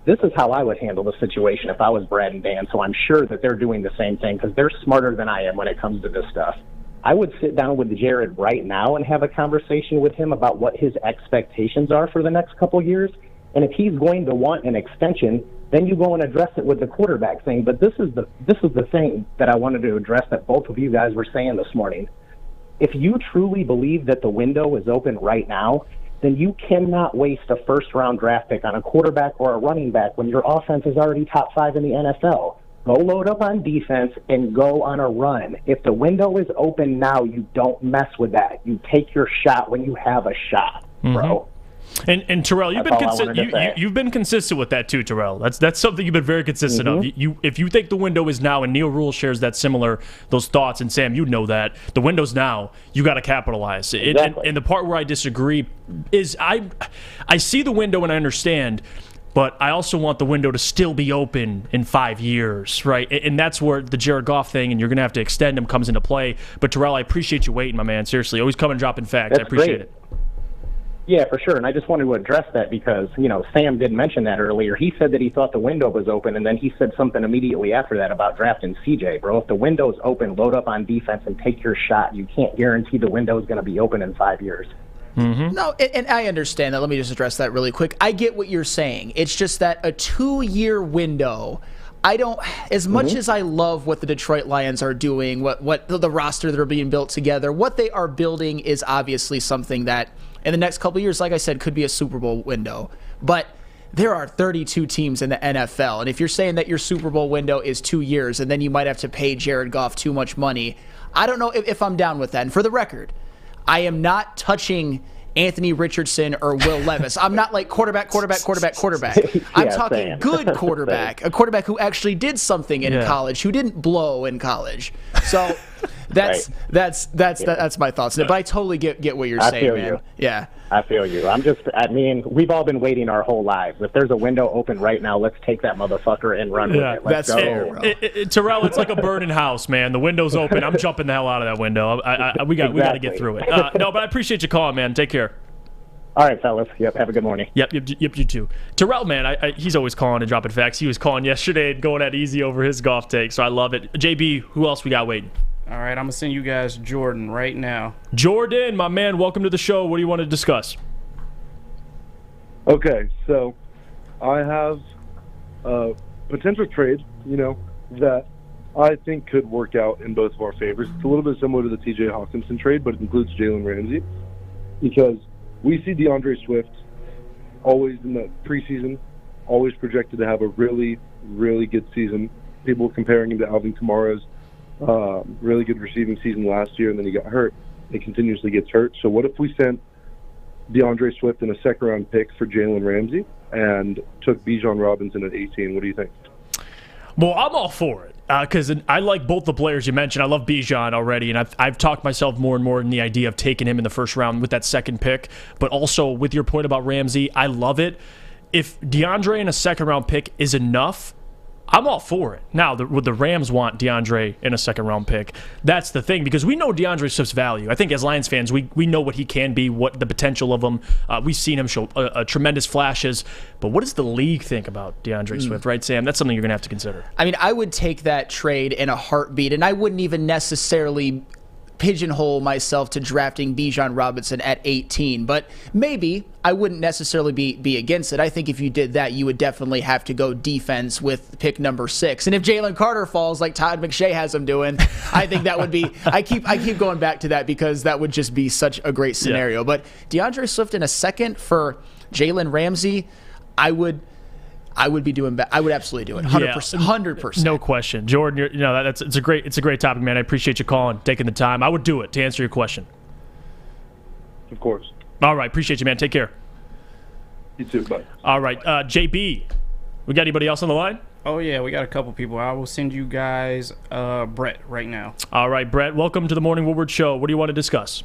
Speaker 15: this is how I would handle the situation if I was Brad and Dan, so I'm sure that they're doing the same thing because they're smarter than I am when it comes to this stuff. I would sit down with Jared right now and have a conversation with him about what his expectations are for the next couple years, and if he's going to want an extension, then you go and address it with the quarterback thing. But this is the thing that I wanted to address that both of you guys were saying this morning. If you truly believe that the window is open right now, then you cannot waste a first-round draft pick on a quarterback or a running back when your offense is already top 5 in the NFL. Go load up on defense and go on a run. If the window is open now, you don't mess with that. You take your shot when you have a shot, bro.
Speaker 2: And Terrell, you've been consistent with that too, Terrell. That's something you've been very consistent of. If you think the window is now, and Neil Rule shares those thoughts, and Sam, you know that the window's now, you got to capitalize.
Speaker 15: Exactly.
Speaker 2: And the part where I disagree is I see the window and I understand, but I also want the window to still be open in 5 years, right? And that's where the Jared Goff thing, and you're going to have to extend him, comes into play. But Terrell, I appreciate you waiting, my man. Seriously, always come and dropping facts.
Speaker 15: That's
Speaker 2: I appreciate
Speaker 15: great.
Speaker 2: it.
Speaker 15: Yeah, for sure. And I just wanted to address that because, Sam did mention that earlier. He said that he thought the window was open, and then he said something immediately after that about drafting CJ, bro. If the window's open, load up on defense and take your shot. You can't guarantee the window is going to be open in 5 years.
Speaker 3: No, and I understand that. Let me just address that really quick. I get what you're saying. It's just that a 2-year window, as much as I love what the Detroit Lions are doing, what the roster that are being built together, what they are building is obviously something that in the next couple of years, like I said, could be a Super Bowl window. But there are 32 teams in the NFL, and if you're saying that your Super Bowl window is 2 years and then you might have to pay Jared Goff too much money, I don't know if I'm down with that. And for the record, I am not touching Anthony Richardson or Will Levis. I'm not like quarterback. I'm talking good quarterback, a quarterback who actually did something in college, who didn't blow in college. So that's my thoughts. But I totally get what you're saying, man.
Speaker 15: You.
Speaker 3: Yeah.
Speaker 15: I feel you. We've all been waiting our whole lives. If there's a window open right now, let's take that motherfucker and run with it. Let's go.
Speaker 2: Terrell, it's like a burning house, man. The window's open. I'm jumping the hell out of that window. We got to get through it. No, but I appreciate you calling, man. Take care.
Speaker 15: All right, fellas. Yep, have a good morning.
Speaker 2: Yep, you too. Terrell, man, he's always calling and dropping facts. He was calling yesterday and going at easy over his golf take, so I love it. JB, who else we got waiting?
Speaker 7: All right, I'm going to send you guys Jordan right now.
Speaker 2: Jordan, my man, welcome to the show. What do you want to discuss?
Speaker 16: Okay, so I have a potential trade, that I think could work out in both of our favors. It's a little bit similar to the T.J. Hawkinson trade, but it includes Jalen Ramsey because we see DeAndre Swift always in the preseason, always projected to have a really, really good season. People comparing him to Alvin Kamara's really good receiving season last year, and then he got hurt. He continuously gets hurt. So what if we sent DeAndre Swift in a second-round pick for Jalen Ramsey and took Beydoun Robinson at 18? What do you think?
Speaker 2: Well, I'm all for it because I like both the players you mentioned. I love Beydoun already, and I've talked myself more and more in the idea of taking him in the first round with that second pick. But also with your point about Ramsey, I love it. If DeAndre in a second-round pick is enough, I'm all for it. Now, would the Rams want DeAndre in a second-round pick? That's the thing, because we know DeAndre Swift's value. I think as Lions fans, we know what he can be, what the potential of him. We've seen him show tremendous flashes. But what does the league think about DeAndre Swift, right, Sam? That's something you're going to have to consider.
Speaker 3: I mean, I would take that trade in a heartbeat, and I wouldn't even necessarily pigeonhole myself to drafting Beydoun Robinson at 18, but maybe I wouldn't necessarily be against it. I think if you did that, you would definitely have to go defense with pick number 6. And if Jalen Carter falls like Todd McShay has him doing, I think that would be I keep going back to that because that would just be such a great scenario. Yeah. But DeAndre Swift in a second for Jalen Ramsey, I would be doing better. I would absolutely do it. 100%. 100%.
Speaker 2: No question. Jordan, it's a great topic, man. I appreciate you calling, taking the time. I would do it to answer your question.
Speaker 16: Of course.
Speaker 2: All right. Appreciate you, man. Take care.
Speaker 16: You too. Bye.
Speaker 2: All right. JB, we got anybody else on the line?
Speaker 7: Oh, yeah. We got a couple people. I will send you guys Brett right now.
Speaker 2: All right, Brett. Welcome to the Morning Woodward Show. What do you want to discuss?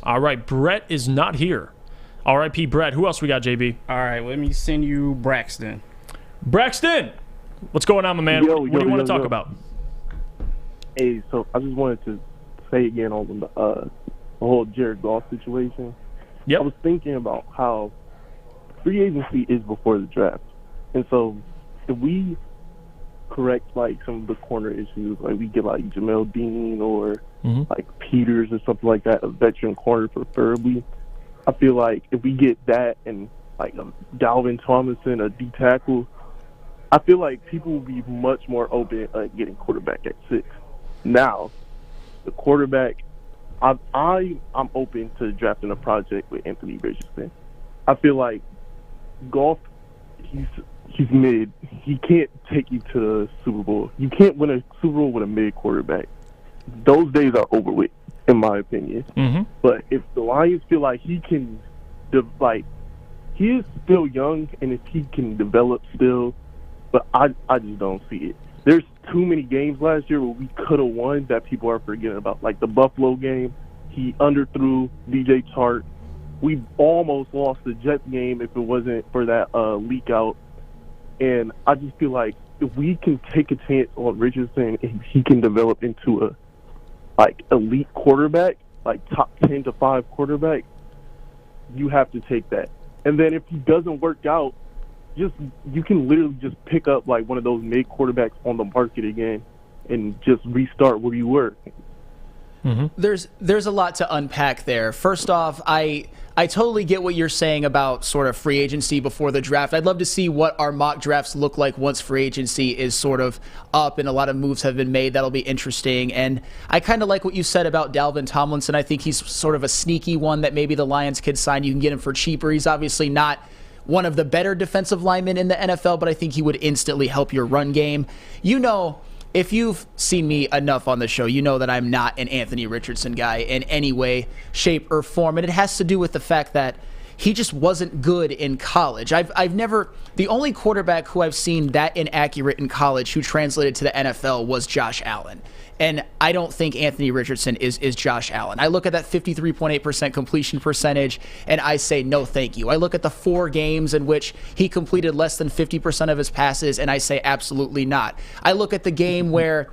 Speaker 2: All right. Brett is not here. R.I.P. Brett. Who else we got, JB?
Speaker 7: All right, let me send you Braxton.
Speaker 2: Braxton! What's going on, my man? What do you want to talk about?
Speaker 17: Hey, so I just wanted to say again on the whole Jared Goff situation.
Speaker 2: Yep.
Speaker 17: I was thinking about how free agency is before the draft. And so if we correct, like, some of the corner issues, like we get, like, Jamel Dean or, like, Peters or something like that, a veteran corner preferably, I feel like if we get that and like Dalvin Tomlinson, a D tackle, I feel like people will be much more open at getting quarterback at 6. Now, the quarterback, I'm open to drafting a project with Anthony Richardson. I feel like Goff, he's mid. He can't take you to the Super Bowl. You can't win a Super Bowl with a mid quarterback. Those days are over with. in my opinion.
Speaker 2: Mm-hmm.
Speaker 17: But if the Lions feel like he can, he is still young, and if he can develop still, but I just don't see it. There's too many games last year where we could have won that people are forgetting about. Like the Buffalo game, he underthrew DJ Chark. We almost lost the Jets game if it wasn't for that leak out. And I just feel like if we can take a chance on Richardson and he can develop into a elite quarterback, like top 10 to 5 quarterback, you have to take that. And then if he doesn't work out, you can literally just pick up like one of those mid quarterbacks on the market again and just restart where you were.
Speaker 3: Mm-hmm. There's a lot to unpack there. First off, I totally get what you're saying about sort of free agency before the draft. I'd love to see what our mock drafts look like once free agency is sort of up and a lot of moves have been made. That'll be interesting. And I kind of like what you said about Dalvin Tomlinson. I think he's sort of a sneaky one that maybe the Lions could sign. You can get him for cheaper. He's obviously not one of the better defensive linemen in the NFL, but I think he would instantly help your run game. You know, if you've seen me enough on the show, you know that I'm not an Anthony Richardson guy in any way, shape, or form. And it has to do with the fact that he just wasn't good in college. The only quarterback who I've seen that inaccurate in college who translated to the NFL was Josh Allen. And I don't think Anthony Richardson is Josh Allen. I look at that 53.8% completion percentage, and I say no thank you. I look at the 4 games in which he completed less than 50% of his passes, and I say absolutely not. I look at the game where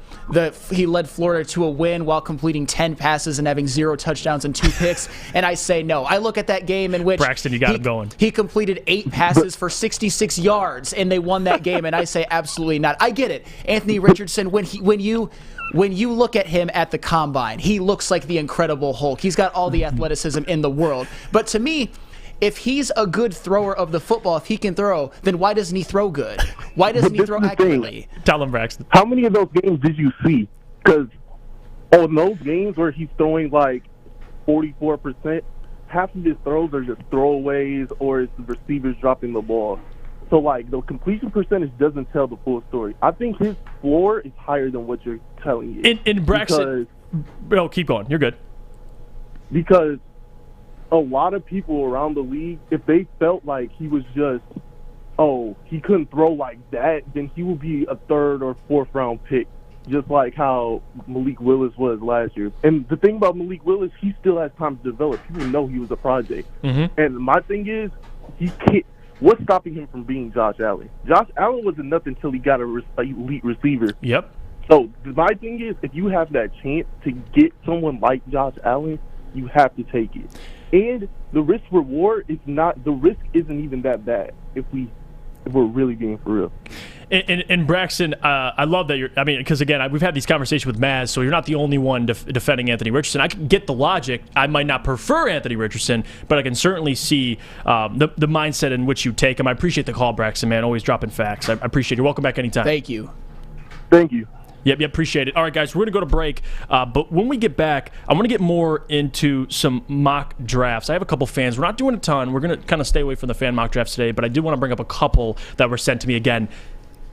Speaker 3: he led Florida to a win while completing 10 passes and having 0 touchdowns and 2 picks, and I say no. I look at that game in which
Speaker 2: Braxton, you got him going.
Speaker 3: He completed 8 passes for 66 yards, and they won that game, and I say absolutely not. I get it. Anthony Richardson, when you look at him at the combine, he looks like the Incredible Hulk. He's got all the athleticism in the world. But to me, if he's a good thrower of the football, if he can throw, then why doesn't he throw good? Why doesn't he throw accurately?
Speaker 2: Tell him, Braxton.
Speaker 17: How many of those games did you see? Because on those games where he's throwing like 44%, half of his throws are just throwaways or it's the receivers dropping the ball. So, like, the completion percentage doesn't tell the full story. I think his floor is higher than what you're telling you.
Speaker 2: In Braxton, keep going. You're good.
Speaker 17: Because a lot of people around the league, if they felt like he was just, he couldn't throw like that, then he would be a 3rd or 4th round pick, just like how Malik Willis was last year. And the thing about Malik Willis, he still has time to develop. People know he was a project.
Speaker 2: Mm-hmm.
Speaker 17: And my thing is, he can't. What's stopping him from being Josh Allen? Josh Allen wasn't nothing until he got an elite receiver.
Speaker 2: Yep.
Speaker 17: So my thing is, if you have that chance to get someone like Josh Allen, you have to take it. And the risk reward is not. The risk isn't even that bad if we're really being for real.
Speaker 2: And Braxton, I love that because again, we've had these conversations with Maz, so you're not the only one defending Anthony Richardson. I can get the logic. I might not prefer Anthony Richardson, but I can certainly see the mindset in which you take him. I appreciate the call, Braxton, man. Always dropping facts. I appreciate it. You're welcome back anytime.
Speaker 3: Thank you.
Speaker 17: Thank you.
Speaker 2: Yep, appreciate it. All right, guys, we're going to go to break. But when we get back, I want to get more into some mock drafts. I have a couple fans. We're not doing a ton. We're going to kind of stay away from the fan mock drafts today, but I do want to bring up a couple that were sent to me again.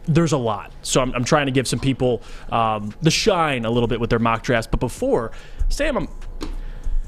Speaker 2: There's a lot. So I'm trying to give some people the shine a little bit with their mock drafts. But before, Sam,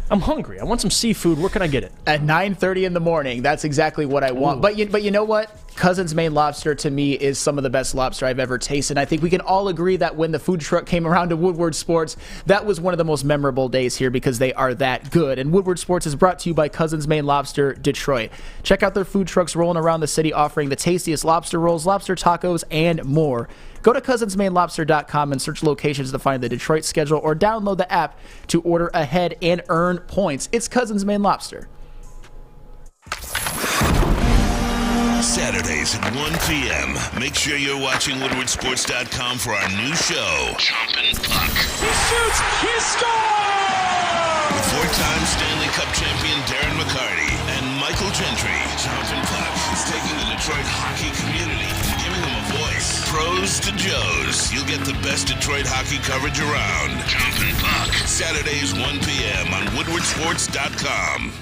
Speaker 2: I'm hungry. I want some seafood. Where can I get it?
Speaker 3: At 9:30 in the morning. That's exactly what I want. But you know what? Cousin's Maine Lobster, to me, is some of the best lobster I've ever tasted. I think we can all agree that when the food truck came around to Woodward Sports, that was one of the most memorable days here because they are that good. And Woodward Sports is brought to you by Cousin's Maine Lobster, Detroit. Check out their food trucks rolling around the city offering the tastiest lobster rolls, lobster tacos, and more. Go to cousinsmainelobster.com and search locations to find the Detroit schedule or download the app to order ahead and earn points. It's Cousin's Maine Lobster.
Speaker 1: Saturdays at 1 p.m. Make sure you're watching WoodwardSports.com for our new show, Chompin' Puck.
Speaker 6: He shoots! He scores!
Speaker 1: With 4-time Stanley Cup champion Darren McCarty and Michael Gentry, Chompin' Puck is taking the Detroit hockey community and giving them a voice. Pros to Joes. You'll get the best Detroit hockey coverage around. Chompin' Puck. Saturdays 1 p.m. on WoodwardSports.com.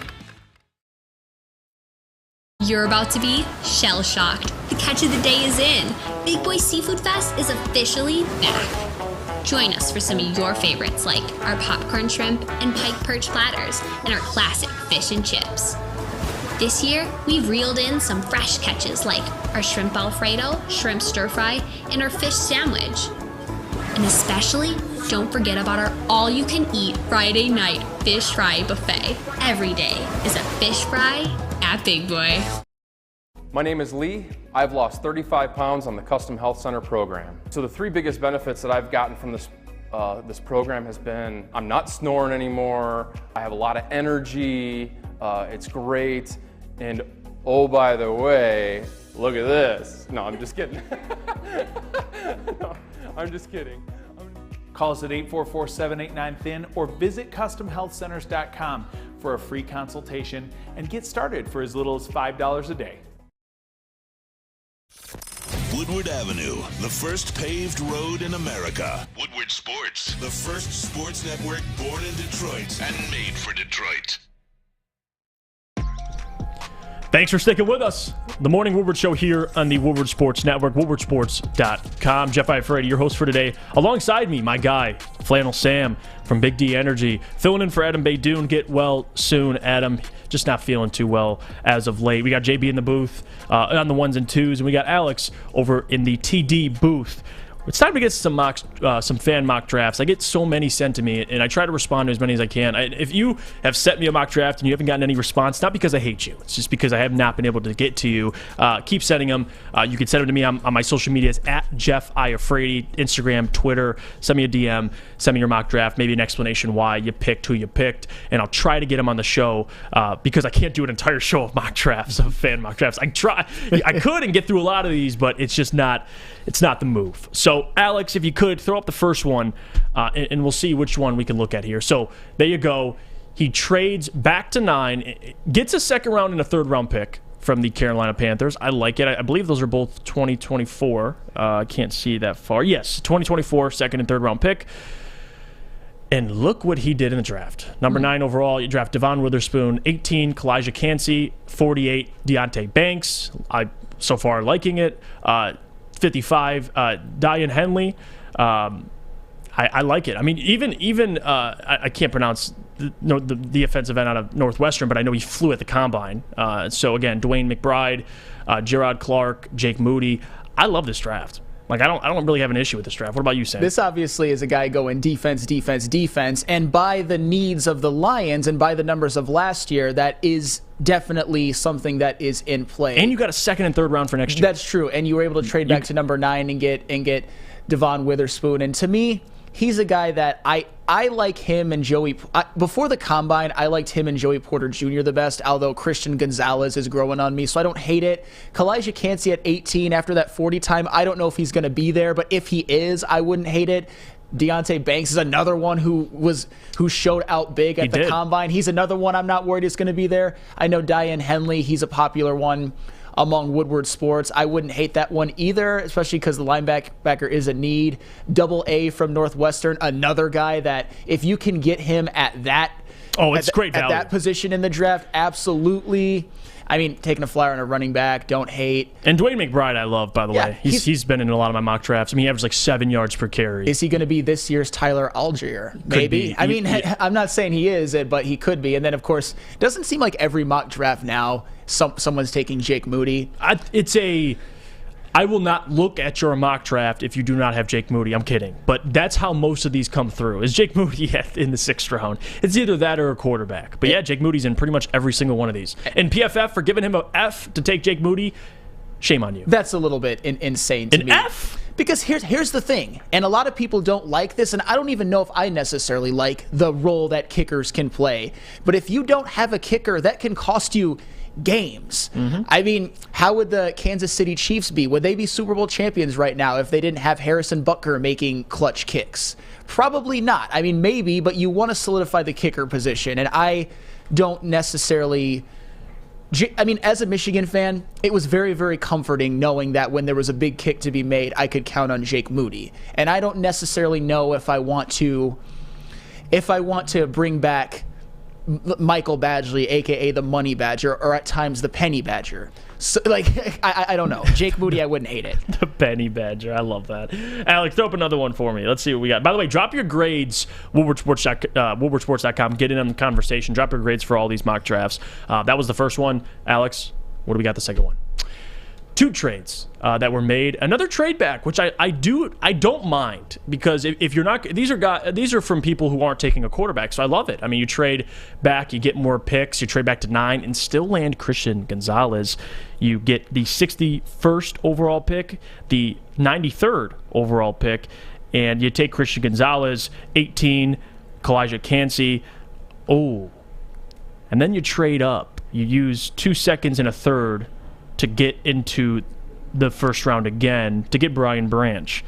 Speaker 18: You're about to be shell-shocked. The catch of the day is in. Big Boy Seafood Fest is officially back. Join us for some of your favorites like our popcorn shrimp and pike perch platters and our classic fish and chips. This year, we've reeled in some fresh catches like our shrimp Alfredo, shrimp stir fry, and our fish sandwich. And especially, don't forget about our all-you-can-eat Friday night fish fry buffet. Every day is a fish fry at Big Boy.
Speaker 19: My name is Lee. I've lost 35 pounds on the Custom Health Center program. So the 3 biggest benefits that I've gotten from this program has been I'm not snoring anymore, I have a lot of energy, it's great, and oh, by the way, look at this. No, I'm just kidding. No, I'm just kidding.
Speaker 20: Call us at 844-789-THIN or visit CustomHealthCenters.com for a free consultation and get started for as little as $5 a day.
Speaker 1: Woodward Avenue, the first paved road in America. Woodward Sports, the first sports network born in Detroit and made for Detroit.
Speaker 2: Thanks for sticking with us. The Morning Woodward Show here on the Woodward Sports Network, woodwardsports.com. Jeff Iafrate, your host for today. Alongside me, my guy, Flannel Sam from Big D Energy. Filling in for Adham Beydoun. Get well soon, Adam. Just not feeling too well as of late. We got JB in the booth on the ones and twos, and we got Alex over in the TD booth. It's time to get some fan mock drafts. I get so many sent to me, and I try to respond to as many as I can. If you have sent me a mock draft and you haven't gotten any response, not because I hate you, it's just because I have not been able to get to you. Keep sending them. You can send them to me on my social medias at Jeff Iafrate, Instagram, Twitter. Send me a DM. Send me your mock draft, maybe an explanation why you picked who you picked, and I'll try to get them on the show because I can't do an entire show of mock drafts, of fan mock drafts. I could and get through a lot of these, but it's just not. It's not the move. So, Alex, if you could, throw up the first one, and we'll see which one we can look at here. So, there you go. He trades back to 9, gets a second round and a third round pick from the Carolina Panthers. I like it. I believe those are both 2024. I can't see that far. Yes, 2024 second and third round pick. And look what he did in the draft. Number 9 overall, you draft Devon Witherspoon, 18, Kalijah Kancey, 48, Deonte Banks. I so far liking it. 55, Diane Henley. I like it. I mean, even I can't pronounce the offensive end out of Northwestern, but I know he flew at the combine. So again, Dwayne McBride, Gerard Clark, Jake Moody. I love this draft. Like I don't really have an issue with this draft. What about you, Sam?
Speaker 3: This obviously is a guy going defense, defense, defense, and by the needs of the Lions and by the numbers of last year, that is definitely something that is in play.
Speaker 2: And you got a second and third round for next year.
Speaker 3: That's true, and you were able to trade back to number 9 and get Devon Witherspoon. And to me, he's a guy that I like him and Joey. Before the combine, I liked him and Joey Porter Jr. the best, although Christian Gonzalez is growing on me, so I don't hate it. Kalijah Kancey at 18 after that 40 time, I don't know if he's going to be there, but if he is, I wouldn't hate it. Deonte Banks is another one who showed out big at the combine. He's another one I'm not worried is going to be there. I know Diane Henley, he's a popular one among Woodward Sports. I wouldn't hate that one either, especially because the linebacker is a need. Double A from Northwestern, another guy that if you can get him at that
Speaker 2: great value.
Speaker 3: At that position in the draft, absolutely. I mean, taking a flyer on a running back, don't hate.
Speaker 2: And Dwayne McBride, I love, by the way. He's been in a lot of my mock drafts. I mean, he averaged like 7 yards per carry.
Speaker 3: Is he going to be this year's Tyler Algier? Maybe. I mean, I'm not saying he is, but he could be. And then, of course, doesn't seem like every mock draft now someone's taking Jake Moody.
Speaker 2: I will not look at your mock draft if you do not have Jake Moody. I'm kidding. But that's how most of these come through. Is Jake Moody in the 6th round? It's either that or a quarterback. But yeah, Jake Moody's in pretty much every single one of these. And PFF, for giving him an F to take Jake Moody, shame on you.
Speaker 3: That's a little bit insane to me.
Speaker 2: An F?
Speaker 3: Because here's the thing, and a lot of people don't like this, and I don't even know if I necessarily like the role that kickers can play. But if you don't have a kicker, that can cost you games. I mean, how would the Kansas City Chiefs be? Would they be Super Bowl champions right now if they didn't have Harrison Butker making clutch kicks? Probably not. I mean, maybe, but you want to solidify the kicker position, and I don't necessarily... I mean, as a Michigan fan, it was very, very comforting knowing that when there was a big kick to be made, I could count on Jake Moody. And I don't necessarily know if I want to bring back Michael Badgley, a.k.a. the Money Badger, or at times the Penny Badger. So, like, I don't know. Jake Moody, I wouldn't hate it.
Speaker 2: The Penny Badger. I love that. Alex, throw up another one for me. Let's see what we got. By the way, drop your grades, woodwardsports.com. Get in on the conversation. Drop your grades for all these mock drafts. That was the first one. Alex, what do we got the second one? 2 trades that were made. Another trade back, which I don't mind, because if you're not, these are from people who aren't taking a quarterback, so I love it. I mean, you trade back, you get more picks, you trade back to 9 and still land Christian Gonzalez. You get the 61st overall pick, the 93rd overall pick, and you take Christian Gonzalez, 18, Kalijah Cansey. Oh, and then you trade up. You use 2 seconds and a third to get into the first round again to get Brian Branch.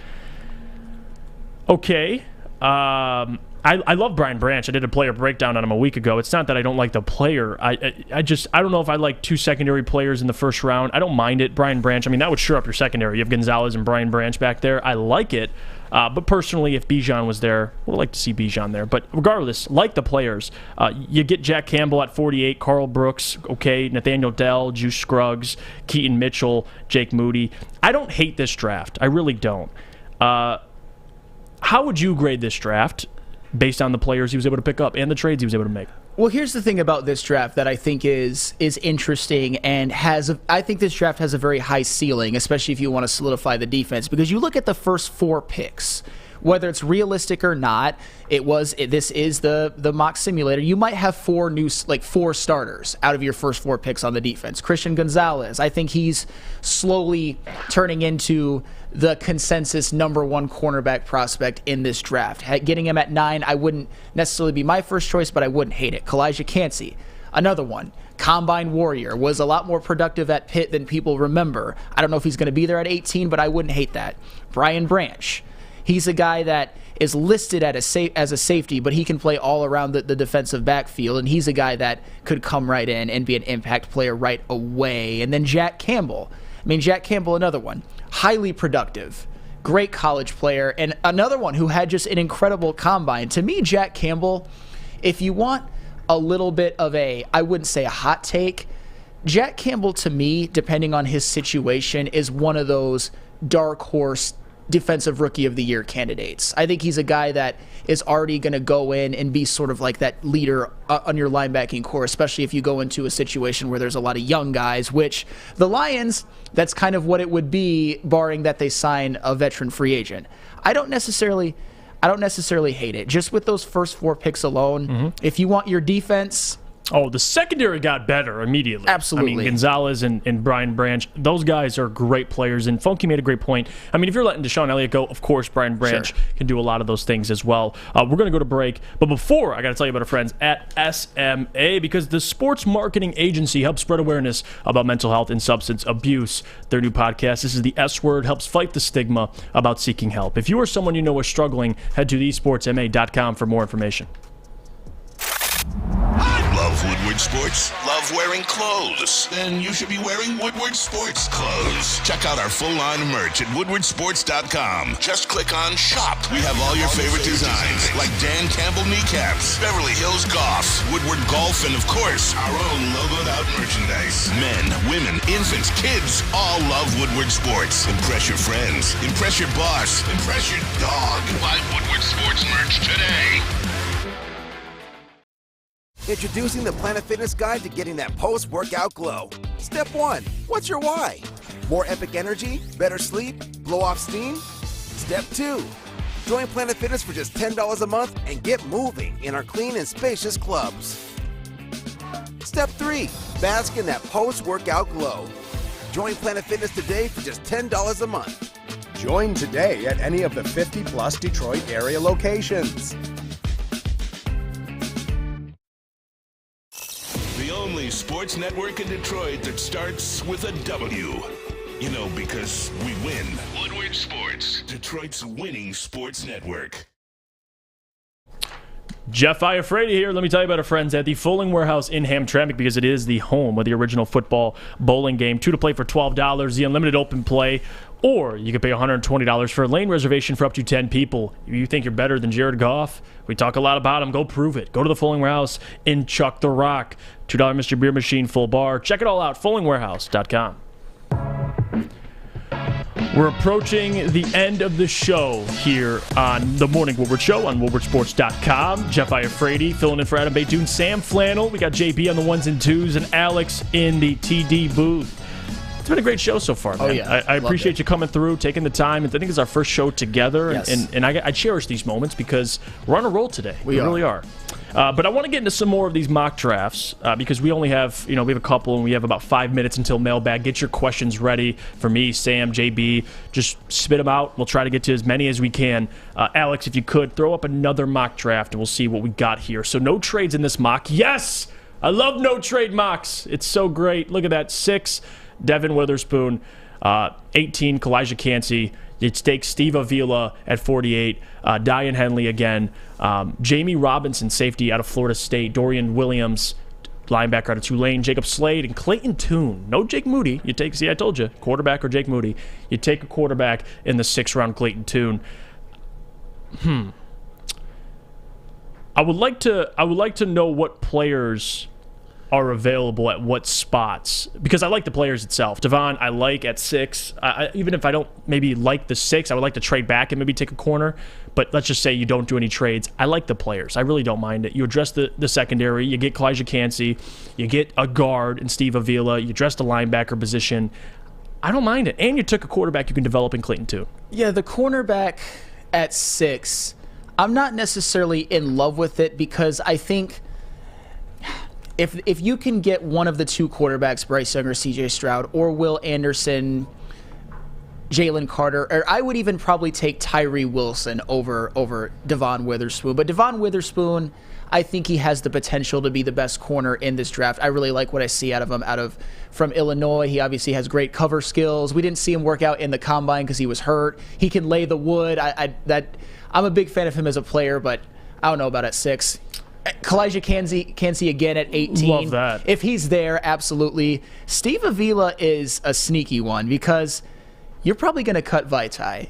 Speaker 2: Okay. I love Brian Branch. I did a player breakdown on him a week ago. It's not that I don't like the player. I don't know if I like 2 secondary players in the first round. I don't mind it. Brian Branch, I mean, that would sure up your secondary. You have Gonzalez and Brian Branch back there. I like it. But personally, if Beydoun was there, I would like to see Beydoun there. But regardless, like the players, you get Jack Campbell at 48, Carl Brooks, okay, Nathaniel Dell, Juice Scruggs, Keaton Mitchell, Jake Moody. I don't hate this draft. I really don't. How would you grade this draft based on the players he was able to pick up and the trades he was able to make?
Speaker 3: Well, here's the thing about this draft that I think is interesting and I think this draft has a very high ceiling, especially if you want to solidify the defense, because you look at the first 4 picks, whether it's realistic or not. This is the mock simulator. You might have 4 starters out of your first 4 picks on the defense. Christian Gonzalez, I think he's slowly turning into the consensus number 1 cornerback prospect in this draft. Getting him at 9, I wouldn't necessarily be my first choice, but I wouldn't hate it. Kalijah Cansey, another one. Combine Warrior, was a lot more productive at Pitt than people remember. I don't know if he's going to be there at 18, but I wouldn't hate that. Brian Branch, he's a guy that is listed as a safety, but he can play all around the defensive backfield, and he's a guy that could come right in and be an impact player right away. And then Jack Campbell. I mean, Jack Campbell, another one. Highly productive, great college player, and another one who had just an incredible combine. To me, Jack Campbell, if you want a little bit of I wouldn't say a hot take, Jack Campbell, to me, depending on his situation, is one of those dark horse defensive rookie of the year candidates. I think he's a guy that is already going to go in and be sort of like that leader on your linebacking core, especially if you go into a situation where there's a lot of young guys, which the Lions, that's kind of what it would be, barring that they sign a veteran free agent. I don't necessarily hate it. Just with those first 4 picks alone, if you want your defense,
Speaker 2: Oh, the secondary got better immediately.
Speaker 3: Absolutely.
Speaker 2: I mean, Gonzalez and Brian Branch, those guys are great players. And Funky made a great point. I mean, if you're letting Deshaun Elliott go, of course, Brian Branch can do a lot of those things as well. We're going to go to break. But before, I got to tell you about our friends at SMA, because the sports marketing agency helps spread awareness about mental health and substance abuse. Their new podcast, This is the S Word, helps fight the stigma about seeking help. If you or someone you know is struggling, head to thesportsma.com for more information.
Speaker 1: Love Woodward Sports? Love wearing clothes? Then you should be wearing Woodward Sports clothes. Check out our full line of merch at woodwardsports.com. Just click on Shop. We have all your favorite designs, like Dan Campbell kneecaps, Beverly Hills Golf, Woodward Golf, and of course, our own logoed out merchandise. Men, women, infants, kids all love Woodward Sports. Impress your friends. Impress your boss. Impress your dog. Buy Woodward Sports merch today.
Speaker 8: Introducing the Planet Fitness Guide to getting that post-workout glow. Step 1. What's your why? More epic energy? Better sleep? Blow off steam? Step 2. Join Planet Fitness for just $10 a month and get moving in our clean and spacious clubs. Step 3. Bask in that post-workout glow. Join Planet Fitness today for just $10 a month.
Speaker 9: Join today at any of the 50-plus Detroit area locations.
Speaker 1: The only sports network in Detroit that starts with a W. You know, because we win. Woodward Sports, Detroit's winning sports network.
Speaker 2: Jeff Iafrate here. Let me tell you about our friends at the Fulling Warehouse in Hamtramck, because it is the home of the original football bowling game. 2 to play for $12. The unlimited open play Or you could pay $120 for a lane reservation for up to 10 people. If you think you're better than Jared Goff, we talk a lot about him. Go prove it. Go to the Fulling Warehouse in Chuck the Rock. $2 Mr. Beer Machine, full bar. Check it all out, fullingwarehouse.com. We're approaching the end of the show here on the Morning Woodward Show on woodwardsports.com. Jeff Iafrate filling in for Adam Beydoun, Sam Flannel. We got JB on the ones and twos and Alex in the TD booth. It's been a great show so far, man.
Speaker 3: Oh, yeah.
Speaker 2: I appreciate you coming through, taking the time. I think it's our first show together,
Speaker 3: Yes.
Speaker 2: and I cherish these moments because we're on a roll today. We really are. But I want to get into some more of these mock drafts because we only have, we have a couple, and we have about 5 minutes until mailbag. Get your questions ready for me, Sam, JB. Just spit them out. We'll try to get to as many as we can. Alex, if you could, throw up another mock draft, and we'll see what we got here. So no trades in this mock. Yes! I love no trade mocks. It's so great. Look at that. 6, Devin Witherspoon. 18, Kalijah Cansey. It takes Steve Avila at 48. Diane Henley again. Jamie Robinson, safety out of Florida State. Dorian Williams, linebacker out of Tulane. Jacob Slade and Clayton Tune. No Jake Moody. You take, see, I told you, quarterback or Jake Moody. You take a quarterback in the 6th round, Clayton Tune. I would like to know what players are available at what spots, because I like the players itself. Devon, I like at 6. Even if I don't maybe like the 6, I would like to trade back and maybe take a corner. But let's just say you don't do any trades. I like the players. I really don't mind it. You address the secondary. You get Kalijah Cansey. You get a guard in Steve Avila. You address the linebacker position. I don't mind it. And you took a quarterback you can develop in Clayton too.
Speaker 3: Yeah, the cornerback at 6, I'm not necessarily in love with it because I think if you can get one of the 2 quarterbacks, Bryce Young or C.J. Stroud, or Will Anderson, Jalen Carter, or I would even probably take Tyree Wilson over Devon Witherspoon. But Devon Witherspoon, I think he has the potential to be the best corner in this draft. I really like what I see out of him from Illinois. He obviously has great cover skills. We didn't see him work out in the combine because he was hurt. He can lay the wood. I'm a big fan of him as a player, but I don't know about at 6. Kalijah Cansey again at 18.
Speaker 2: Love that.
Speaker 3: If he's there, absolutely. Steve Avila is a sneaky one because you're probably going to cut Vitae,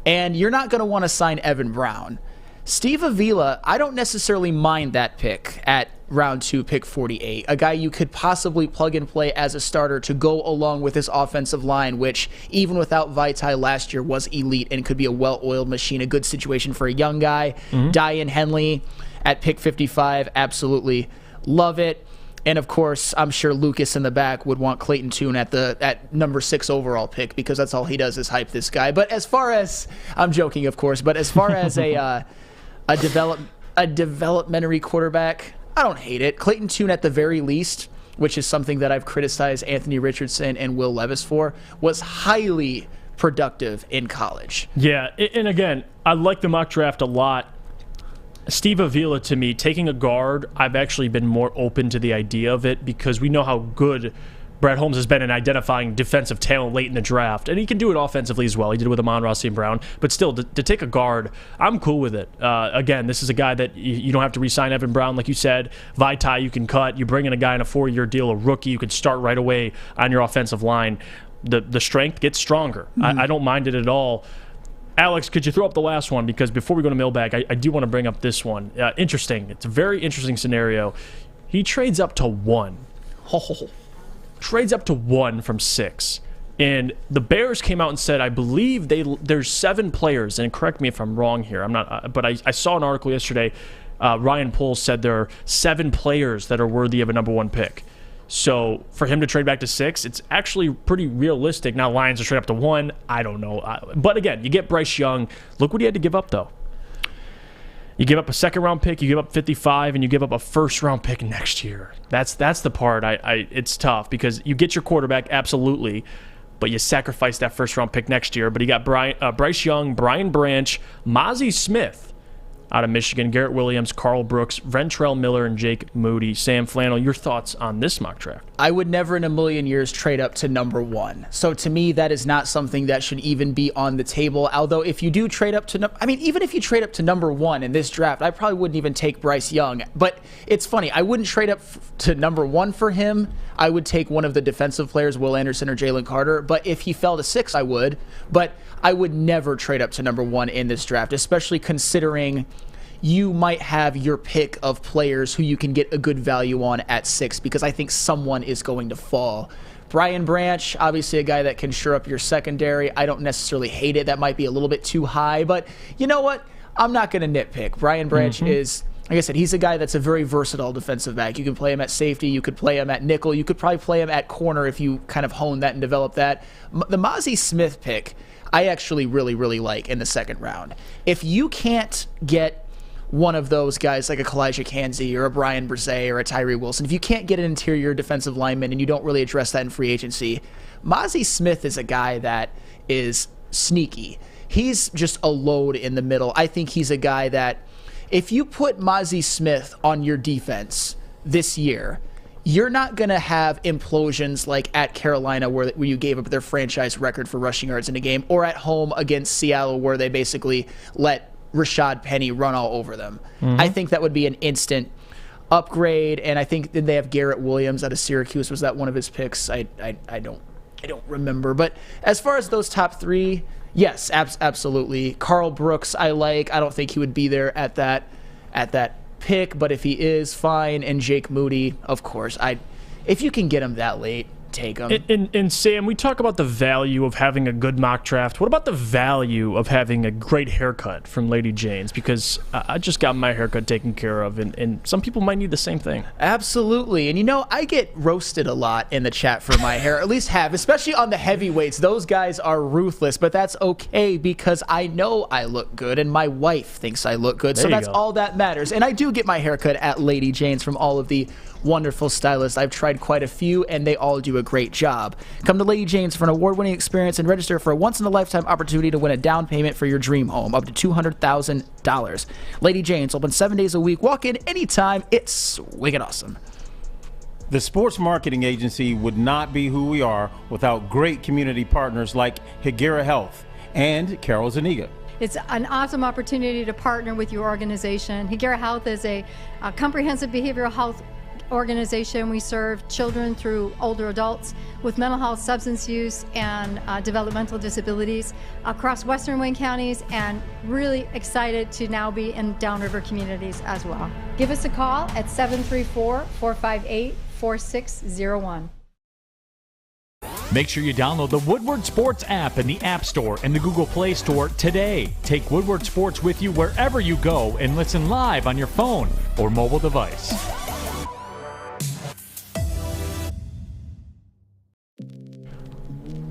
Speaker 3: and you're not going to want to sign Evan Brown. Steve Avila, I don't necessarily mind that pick at round 2, pick 48. A guy you could possibly plug and play as a starter to go along with this offensive line, which even without Vitae last year was elite and could be a well-oiled machine, a good situation for a young guy. Diane Henley at pick 55, absolutely love it. And of course, I'm sure Lucas in the back would want Clayton Tune at number 6 overall pick because that's all he does is hype this guy. But as far as, I'm joking, of course, but as far as a developmentary quarterback, I don't hate it. Clayton Tune at the very least, which is something that I've criticized Anthony Richardson and Will Levis for, was highly productive in college.
Speaker 2: Yeah, and again, I like the mock draft a lot. Steve Avila, to me, taking a guard, I've actually been more open to the idea of it because we know how good Brad Holmes has been in identifying defensive talent late in the draft. And he can do it offensively as well. He did it with Amon-Ra St. Brown. But still, to take a guard, I'm cool with it. Again, this is a guy that you don't have to re-sign Evan Brown, like you said. Vitae, you can cut. You bring in a guy in a 4-year deal, a rookie. You can start right away on your offensive line. The strength gets stronger. I don't mind it at all. Alex, could you throw up the last one? Because before we go to mailbag, I do want to bring up this one. Interesting. It's a very interesting scenario. He trades up to 1. Trades up to 1 from 6. And the Bears came out and said, I believe there's 7 players, and correct me if I'm wrong here. I'm not, but I saw an article yesterday. Ryan Poles said there are 7 players that are worthy of a number 1 pick. So for him to trade back to 6, it's actually pretty realistic. Now Lions are straight up to 1. I don't know. But again, you get Bryce Young. Look what he had to give up, though. You give up a 2nd-round pick, you give up 55, and you give up a 1st-round pick next year. That's the part. It's tough because you get your quarterback, absolutely, but you sacrifice that 1st-round pick next year. But you got Bryce Young, Brian Branch, Mozzie Smith, out of Michigan, Garrett Williams, Carl Brooks, Ventrell Miller, and Jake Moody. Sam Flannel, your thoughts on this mock draft?
Speaker 3: I would never in a million years trade up to number 1. So to me, that is not something that should even be on the table. Although if you do trade up to, even if you trade up to number 1 in this draft, I probably wouldn't even take Bryce Young. But it's funny, I wouldn't trade up to number 1 for him. I would take one of the defensive players, Will Anderson or Jalen Carter. But if he fell to 6, I would. But I would never trade up to number 1 in this draft, especially considering you might have your pick of players who you can get a good value on at 6, because I think someone is going to fall. Brian Branch, obviously a guy that can shore up your secondary. I don't necessarily hate it. That might be a little bit too high, but you know what? I'm not going to nitpick. Brian Branch is, like I said, he's a guy that's a very versatile defensive back. You can play him at safety. You could play him at nickel. You could probably play him at corner if you kind of hone that and develop that. The Mazi Smith pick, I actually really, really like in the second round. If you can't get one of those guys like a Kalijah Kanzi or a Brian Brzee or a Tyree Wilson, if you can't get an interior defensive lineman and you don't really address that in free agency, Mazi Smith is a guy that is sneaky. He's just a load in the middle. I think he's a guy that if you put Mazi Smith on your defense this year, you're not going to have implosions like at Carolina where you gave up their franchise record for rushing yards in a game, or at home against Seattle where they basically let Rashad Penny run all over them. I think that would be an instant upgrade, and I think that they have Garrett Williams out of Syracuse. Was that one of his picks? I don't remember. But as far as those top 3, yes, absolutely. Carl Brooks I like. I don't think he would be there at that pick, but if he is, fine. And Jake Moody, of course. If you can get him that late, take him.
Speaker 2: And Sam, we talk about the value of having a good mock draft. What about the value of having a great haircut from Lady Jane's? Because I just got my haircut taken care of, and some people might need the same thing.
Speaker 3: Absolutely. And I get roasted a lot in the chat for my hair, at least have, especially on the heavyweights. Those guys are ruthless, but that's okay because I know I look good and my wife thinks I look good. So that's all that matters. And I do get my haircut at Lady Jane's from all of the wonderful stylists. I've tried quite a few, and they all do a great job. Come to Lady Jane's for an award-winning experience and register for a once-in-a-lifetime opportunity to win a down payment for your dream home, up to $200,000. Lady Jane's, open 7 days a week. Walk in anytime. It's wicked awesome.
Speaker 21: The Sports Marketing Agency would not be who we are without great community partners like Higuera Health and Carol Zuniga.
Speaker 22: It's an awesome opportunity to partner with your organization. Higuera Health is a comprehensive behavioral health organization. We serve children through older adults with mental health, substance use, and developmental disabilities across Western Wayne counties, and really excited to now be in downriver communities as well. Give us a call at 734-458-4601.
Speaker 23: Make sure you download the Woodward Sports app in the App Store and the Google Play Store today. Take Woodward Sports with you wherever you go and listen live on your phone or mobile device.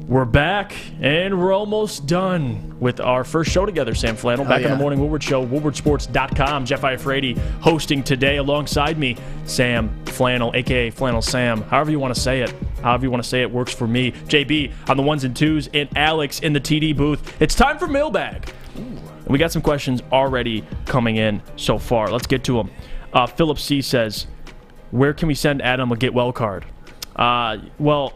Speaker 2: We're back, and we're almost done with our first show together, Sam Flannel. Back in the Morning Woodward Show, woodwardsports.com. Jeff Iafrate hosting today alongside me, Sam Flannel, a.k.a. Flannel Sam. However you want to say it. However you want to say it works for me. JB on the ones and twos, and Alex in the TD booth. It's time for Mailbag. We got some questions already coming in so far. Let's get to them. Philip C. says, where can we send Adam a get well card? Well,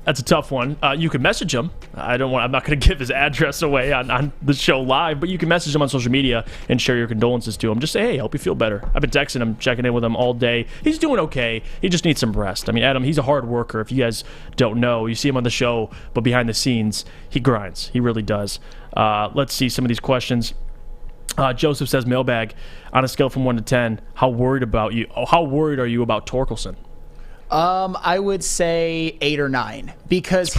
Speaker 2: that's a tough one. You can message him. I'm not going to give his address away on the show live, but you can message him on social media and share your condolences to him. Just say, hey, I hope you feel better. I've been texting him, checking in with him all day. He's doing okay. He just needs some rest. I mean, Adam, he's a hard worker. If you guys don't know, you see him on the show, but behind the scenes, he grinds. He really does. Let's see some of these questions. Joseph says, Mailbag, on a scale from 1 to 10, how worried are you about Torkelson?
Speaker 3: I would say 8 or 9 because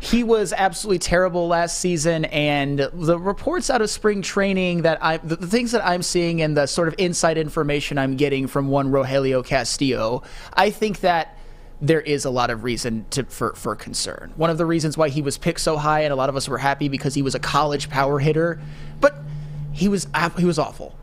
Speaker 3: he was absolutely terrible last season, and the reports out of spring training that the things that I'm seeing and the sort of inside information I'm getting from one Rogelio Castillo, I think that there is a lot of reason for concern. One of the reasons why he was picked so high, and a lot of us were happy because he was a college power hitter, but he was awful.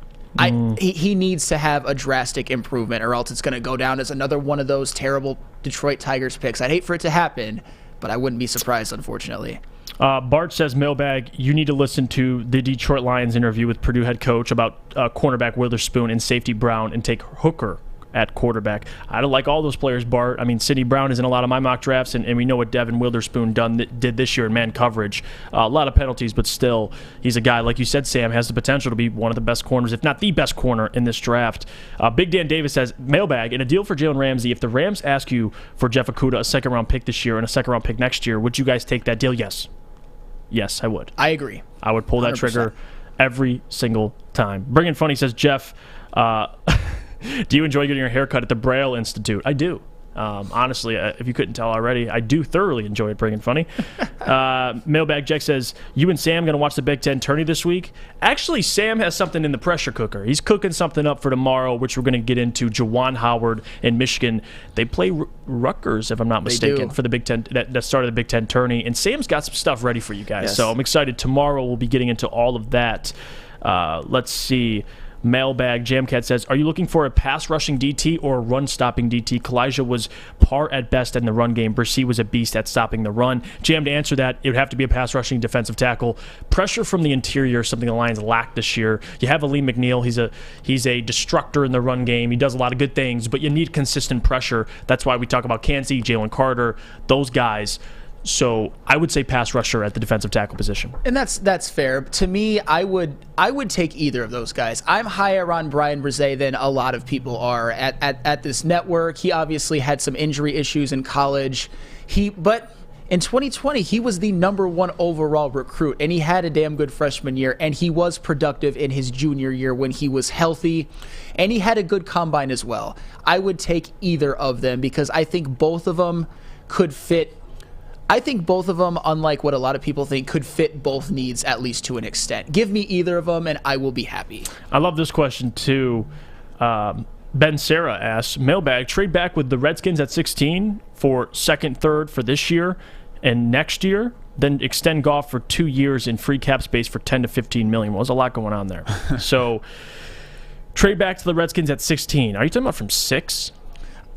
Speaker 3: He needs to have a drastic improvement, or else it's going to go down as another one of those terrible Detroit Tigers picks. I'd hate for it to happen, but I wouldn't be surprised, unfortunately.
Speaker 2: Bart says, Mailbag, you need to listen to the Detroit Lions interview with Purdue head coach about cornerback Witherspoon and safety Brown and take Hooker at quarterback. I don't like all those players, Bart. I mean, Sidney Brown is in a lot of my mock drafts, and we know what Devin Witherspoon did this year in man coverage. A lot of penalties, but still, he's a guy, like you said, Sam, has the potential to be one of the best corners, if not the best corner in this draft. Big Dan Davis says, Mailbag, in a deal for Jalen Ramsey, if the Rams ask you for Jeff Okudah, a second-round pick this year and a second-round pick next year, would you guys take that deal? Yes. Yes, I would.
Speaker 3: I agree.
Speaker 2: I would pull that 100%. Trigger every single time. Bringing Funny says, Jeff, do you enjoy getting your haircut at the Braille Institute? I do. Honestly, if you couldn't tell already, I do thoroughly enjoy it, Bringing Funny. Mailbag Jack says, you and Sam going to watch the Big Ten tourney this week? Actually, Sam has something in the pressure cooker. He's cooking something up for tomorrow, which we're going to get into. Juwan Howard and Michigan. They play Rutgers, if I'm not mistaken, for the Big Ten, that started the Big Ten tourney. And Sam's got some stuff ready for you guys. Yes. So I'm excited. Tomorrow we'll be getting into all of that. Let's see. Mailbag Jamcat says, are you looking for a pass-rushing DT or a run-stopping DT? Kalijah was par at best in the run game. Brissett was a beast at stopping the run. Jam, to answer that, it would have to be a pass-rushing defensive tackle. Pressure from the interior, something the Lions lacked this year. You have Aleem McNeil. He's a destructor in the run game. He does a lot of good things, but you need consistent pressure. That's why we talk about Kancey, Jalen Carter, those guys. So I would say pass rusher at the defensive tackle position.
Speaker 3: And that's fair. To me, I would take either of those guys. I'm higher on Brian Brzee than a lot of people are at this network. He obviously had some injury issues in college. But in 2020, he was the #1 overall recruit, and he had a damn good freshman year, and he was productive in his junior year when he was healthy, and he had a good combine as well. I would take either of them because I think both of them could fit. I think both of them, unlike what a lot of people think, could fit both needs at least to an extent. Give me either of them, and I will be happy.
Speaker 2: I love this question, too. Ben Sarah asks, Mailbag, trade back with the Redskins at 16 for second, third for this year and next year, then extend Goff for 2 years in free cap space for $10 to $15 million. Well, there's a lot going on there. So, trade back to the Redskins at 16. Are you talking about from 6?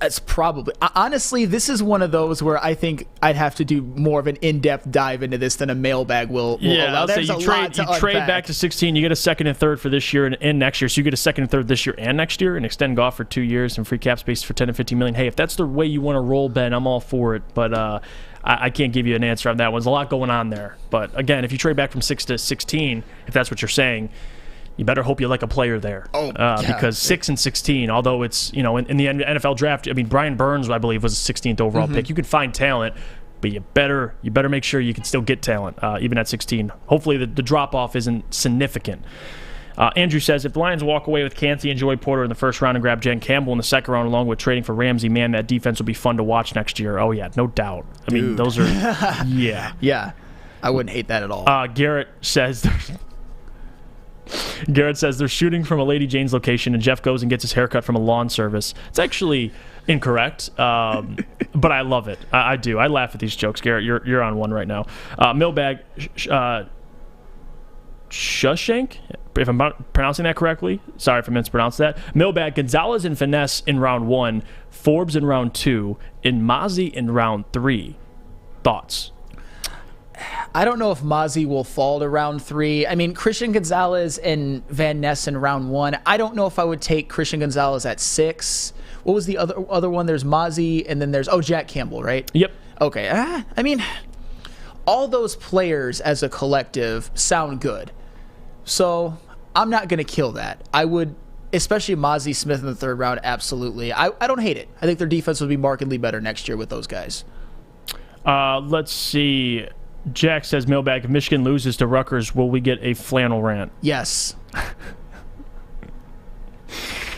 Speaker 3: It's probably. Honestly, this is one of those where I think I'd have to do more of an in-depth dive into this than a mailbag will allow.
Speaker 2: I'll say you trade back to 16, you get a second and third for this year and next year. So you get a second and third this year and next year and extend Goff for 2 years and free cap space for $10 to $15 million. Hey, if that's the way you want to roll, Ben, I'm all for it. But I can't give you an answer on that one. There's a lot going on there. But again, if you trade back from 6 to 16, if that's what you're saying, you better hope you like a player there. Because 6 and 16, although it's, in the NFL draft, I mean, Brian Burns, I believe, was the 16th overall pick. You can find talent, but you better make sure you can still get talent, even at 16. Hopefully the drop-off isn't significant. Andrew says, if the Lions walk away with Kancey and Joey Porter in the first round and grab Jen Campbell in the second round along with trading for Ramsey, man, that defense will be fun to watch next year. Oh, yeah, no doubt. I mean, those are, yeah.
Speaker 3: Yeah, I wouldn't hate that at all.
Speaker 2: Garrett says they're shooting from a Lady Jane's location, and Jeff goes and gets his haircut from a lawn service. It's actually incorrect, but I love it. I do. I laugh at these jokes. Garrett, you're on one right now. Mailbag Shushank, if I'm pronouncing that correctly. Sorry if I mispronounced that. Mailbag, Gonzalez and Finesse in round 1, Forbes in round 2, and Mozzie in round 3. Thoughts?
Speaker 3: I don't know if Mozzie will fall to round 3. I mean, Christian Gonzalez and Van Ness in round 1. I don't know if I would take Christian Gonzalez at 6. What was the other one? There's Mozzie, and then there's Jack Campbell, right?
Speaker 2: Yep.
Speaker 3: Okay. I mean, all those players as a collective sound good. So I'm not going to kill that. I would, especially Mozzie Smith in the 3rd round, absolutely. I don't hate it. I think their defense will be markedly better next year with those guys.
Speaker 2: Let's see. Jack says, Mailbag, if Michigan loses to Rutgers, will we get a flannel rant?
Speaker 3: Yes.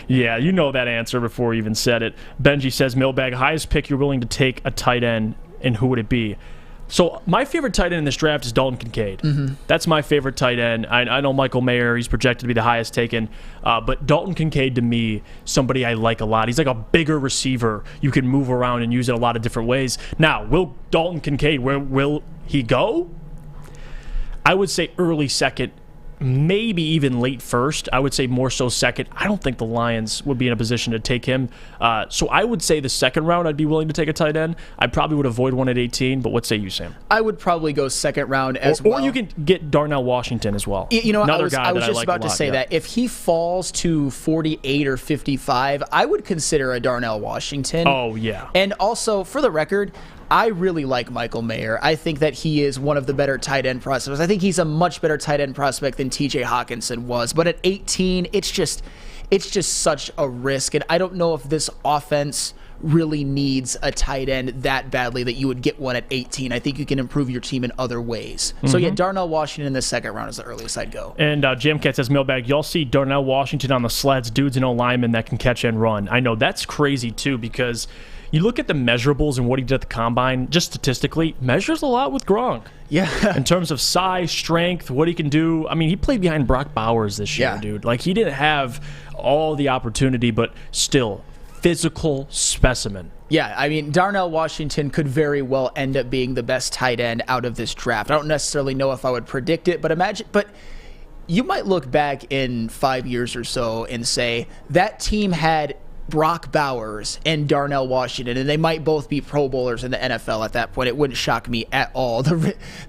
Speaker 2: Yeah, you know that answer before we even said it. Benji says, Mailbag, highest pick you're willing to take a tight end, and who would it be? So my favorite tight end in this draft is Dalton Kincaid. Mm-hmm. That's my favorite tight end. I know Michael Mayer, he's projected to be the highest taken. But Dalton Kincaid, to me, somebody I like a lot. He's like a bigger receiver. You can move around and use it a lot of different ways. Now, will Dalton Kincaid, where will he go? I would say early second, maybe even late first. I would say more so second. I don't think the Lions would be in a position to take him. So I would say the second round I'd be willing to take a tight end. I probably would avoid one at 18, but what say you, Sam?
Speaker 3: I would probably go second round as well.
Speaker 2: Or you can get Darnell Washington as well.
Speaker 3: You know,
Speaker 2: another
Speaker 3: I was just about to say that. If he falls to 48 or 55, I would consider a Darnell Washington.
Speaker 2: Oh, yeah.
Speaker 3: And also, for the record, I really like Michael Mayer. I think that he is one of the better tight end prospects. I think he's a much better tight end prospect than TJ Hawkinson was. But at 18, it's just such a risk. And I don't know if this offense really needs a tight end that badly that you would get one at 18. I think you can improve your team in other ways. So, yeah, Darnell Washington in the second round is the earliest I'd go.
Speaker 2: And Jamcat says, Mailbag, y'all see Darnell Washington on the sleds, dudes and linemen that can catch and run. I know that's crazy, too, because you look at the measurables and what he did at the combine, just statistically, measures a lot with Gronk.
Speaker 3: Yeah.
Speaker 2: In terms of size, strength, what he can do. I mean, he played behind Brock Bowers this year, dude. Like, he didn't have all the opportunity, but still, physical specimen.
Speaker 3: Yeah, I mean, Darnell Washington could very well end up being the best tight end out of this draft. I don't necessarily know if I would predict it, but you might look back in 5 years or so and say that team had Brock Bowers and Darnell Washington, and they might both be Pro Bowlers in the NFL at that point. It wouldn't shock me at all.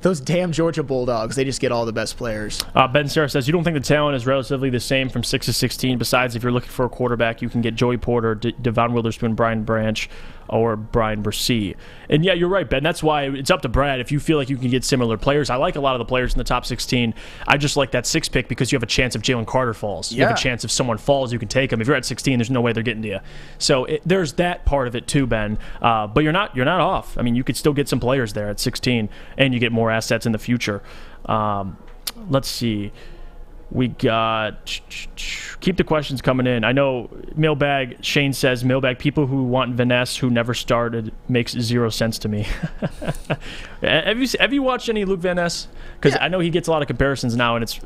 Speaker 3: Those damn Georgia Bulldogs, they just get all the best players.
Speaker 2: Ben Sarah says, you don't think the talent is relatively the same from 6 to 16? Besides, if you're looking for a quarterback, you can get Joey Porter, Devon Witherspoon, Brian Branch, or Brian Bursey. And yeah, you're right, Ben. That's why it's up to Brad if you feel like you can get similar players. I like a lot of the players in the top 16. I just like that 6 pick because you have a chance if Jalen Carter falls. You have a chance if someone falls, you can take him. If you're at 16, there's no way they're getting to you. So there's that part of it too, Ben. But you're not off. I mean, you could still get some players there at 16, and you get more assets in the future. Let's see. We got keep the questions coming in. I know Mailbag, Shane says, Mailbag, people who want Vaness who never started makes 0 sense to me. Have you watched any Luke Vaness? Because I know he gets a lot of comparisons now, and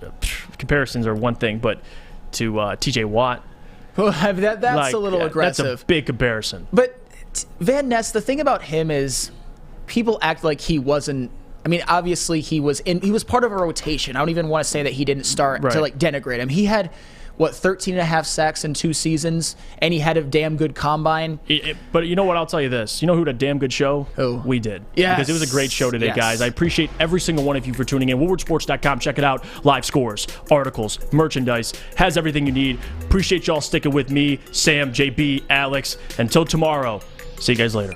Speaker 2: comparisons are one thing, but to TJ Watt.
Speaker 3: That's a little aggressive.
Speaker 2: That's a big comparison.
Speaker 3: But Van Ness, the thing about him is people act like he wasn't. I mean, obviously he was part of a rotation. I don't even want to say that he didn't start to like denigrate him. He had 13.5 sacks in 2 seasons, and he had a damn good combine.
Speaker 2: But you know what? I'll tell you this. You know who had a damn good show?
Speaker 3: Who?
Speaker 2: We did.
Speaker 3: Yes.
Speaker 2: Because it was a great show today, guys. I appreciate every single one of you for tuning in. WoodwardSports.com. Check it out. Live scores, articles, merchandise. Has everything you need. Appreciate y'all sticking with me, Sam, JB, Alex. Until tomorrow. See you guys later.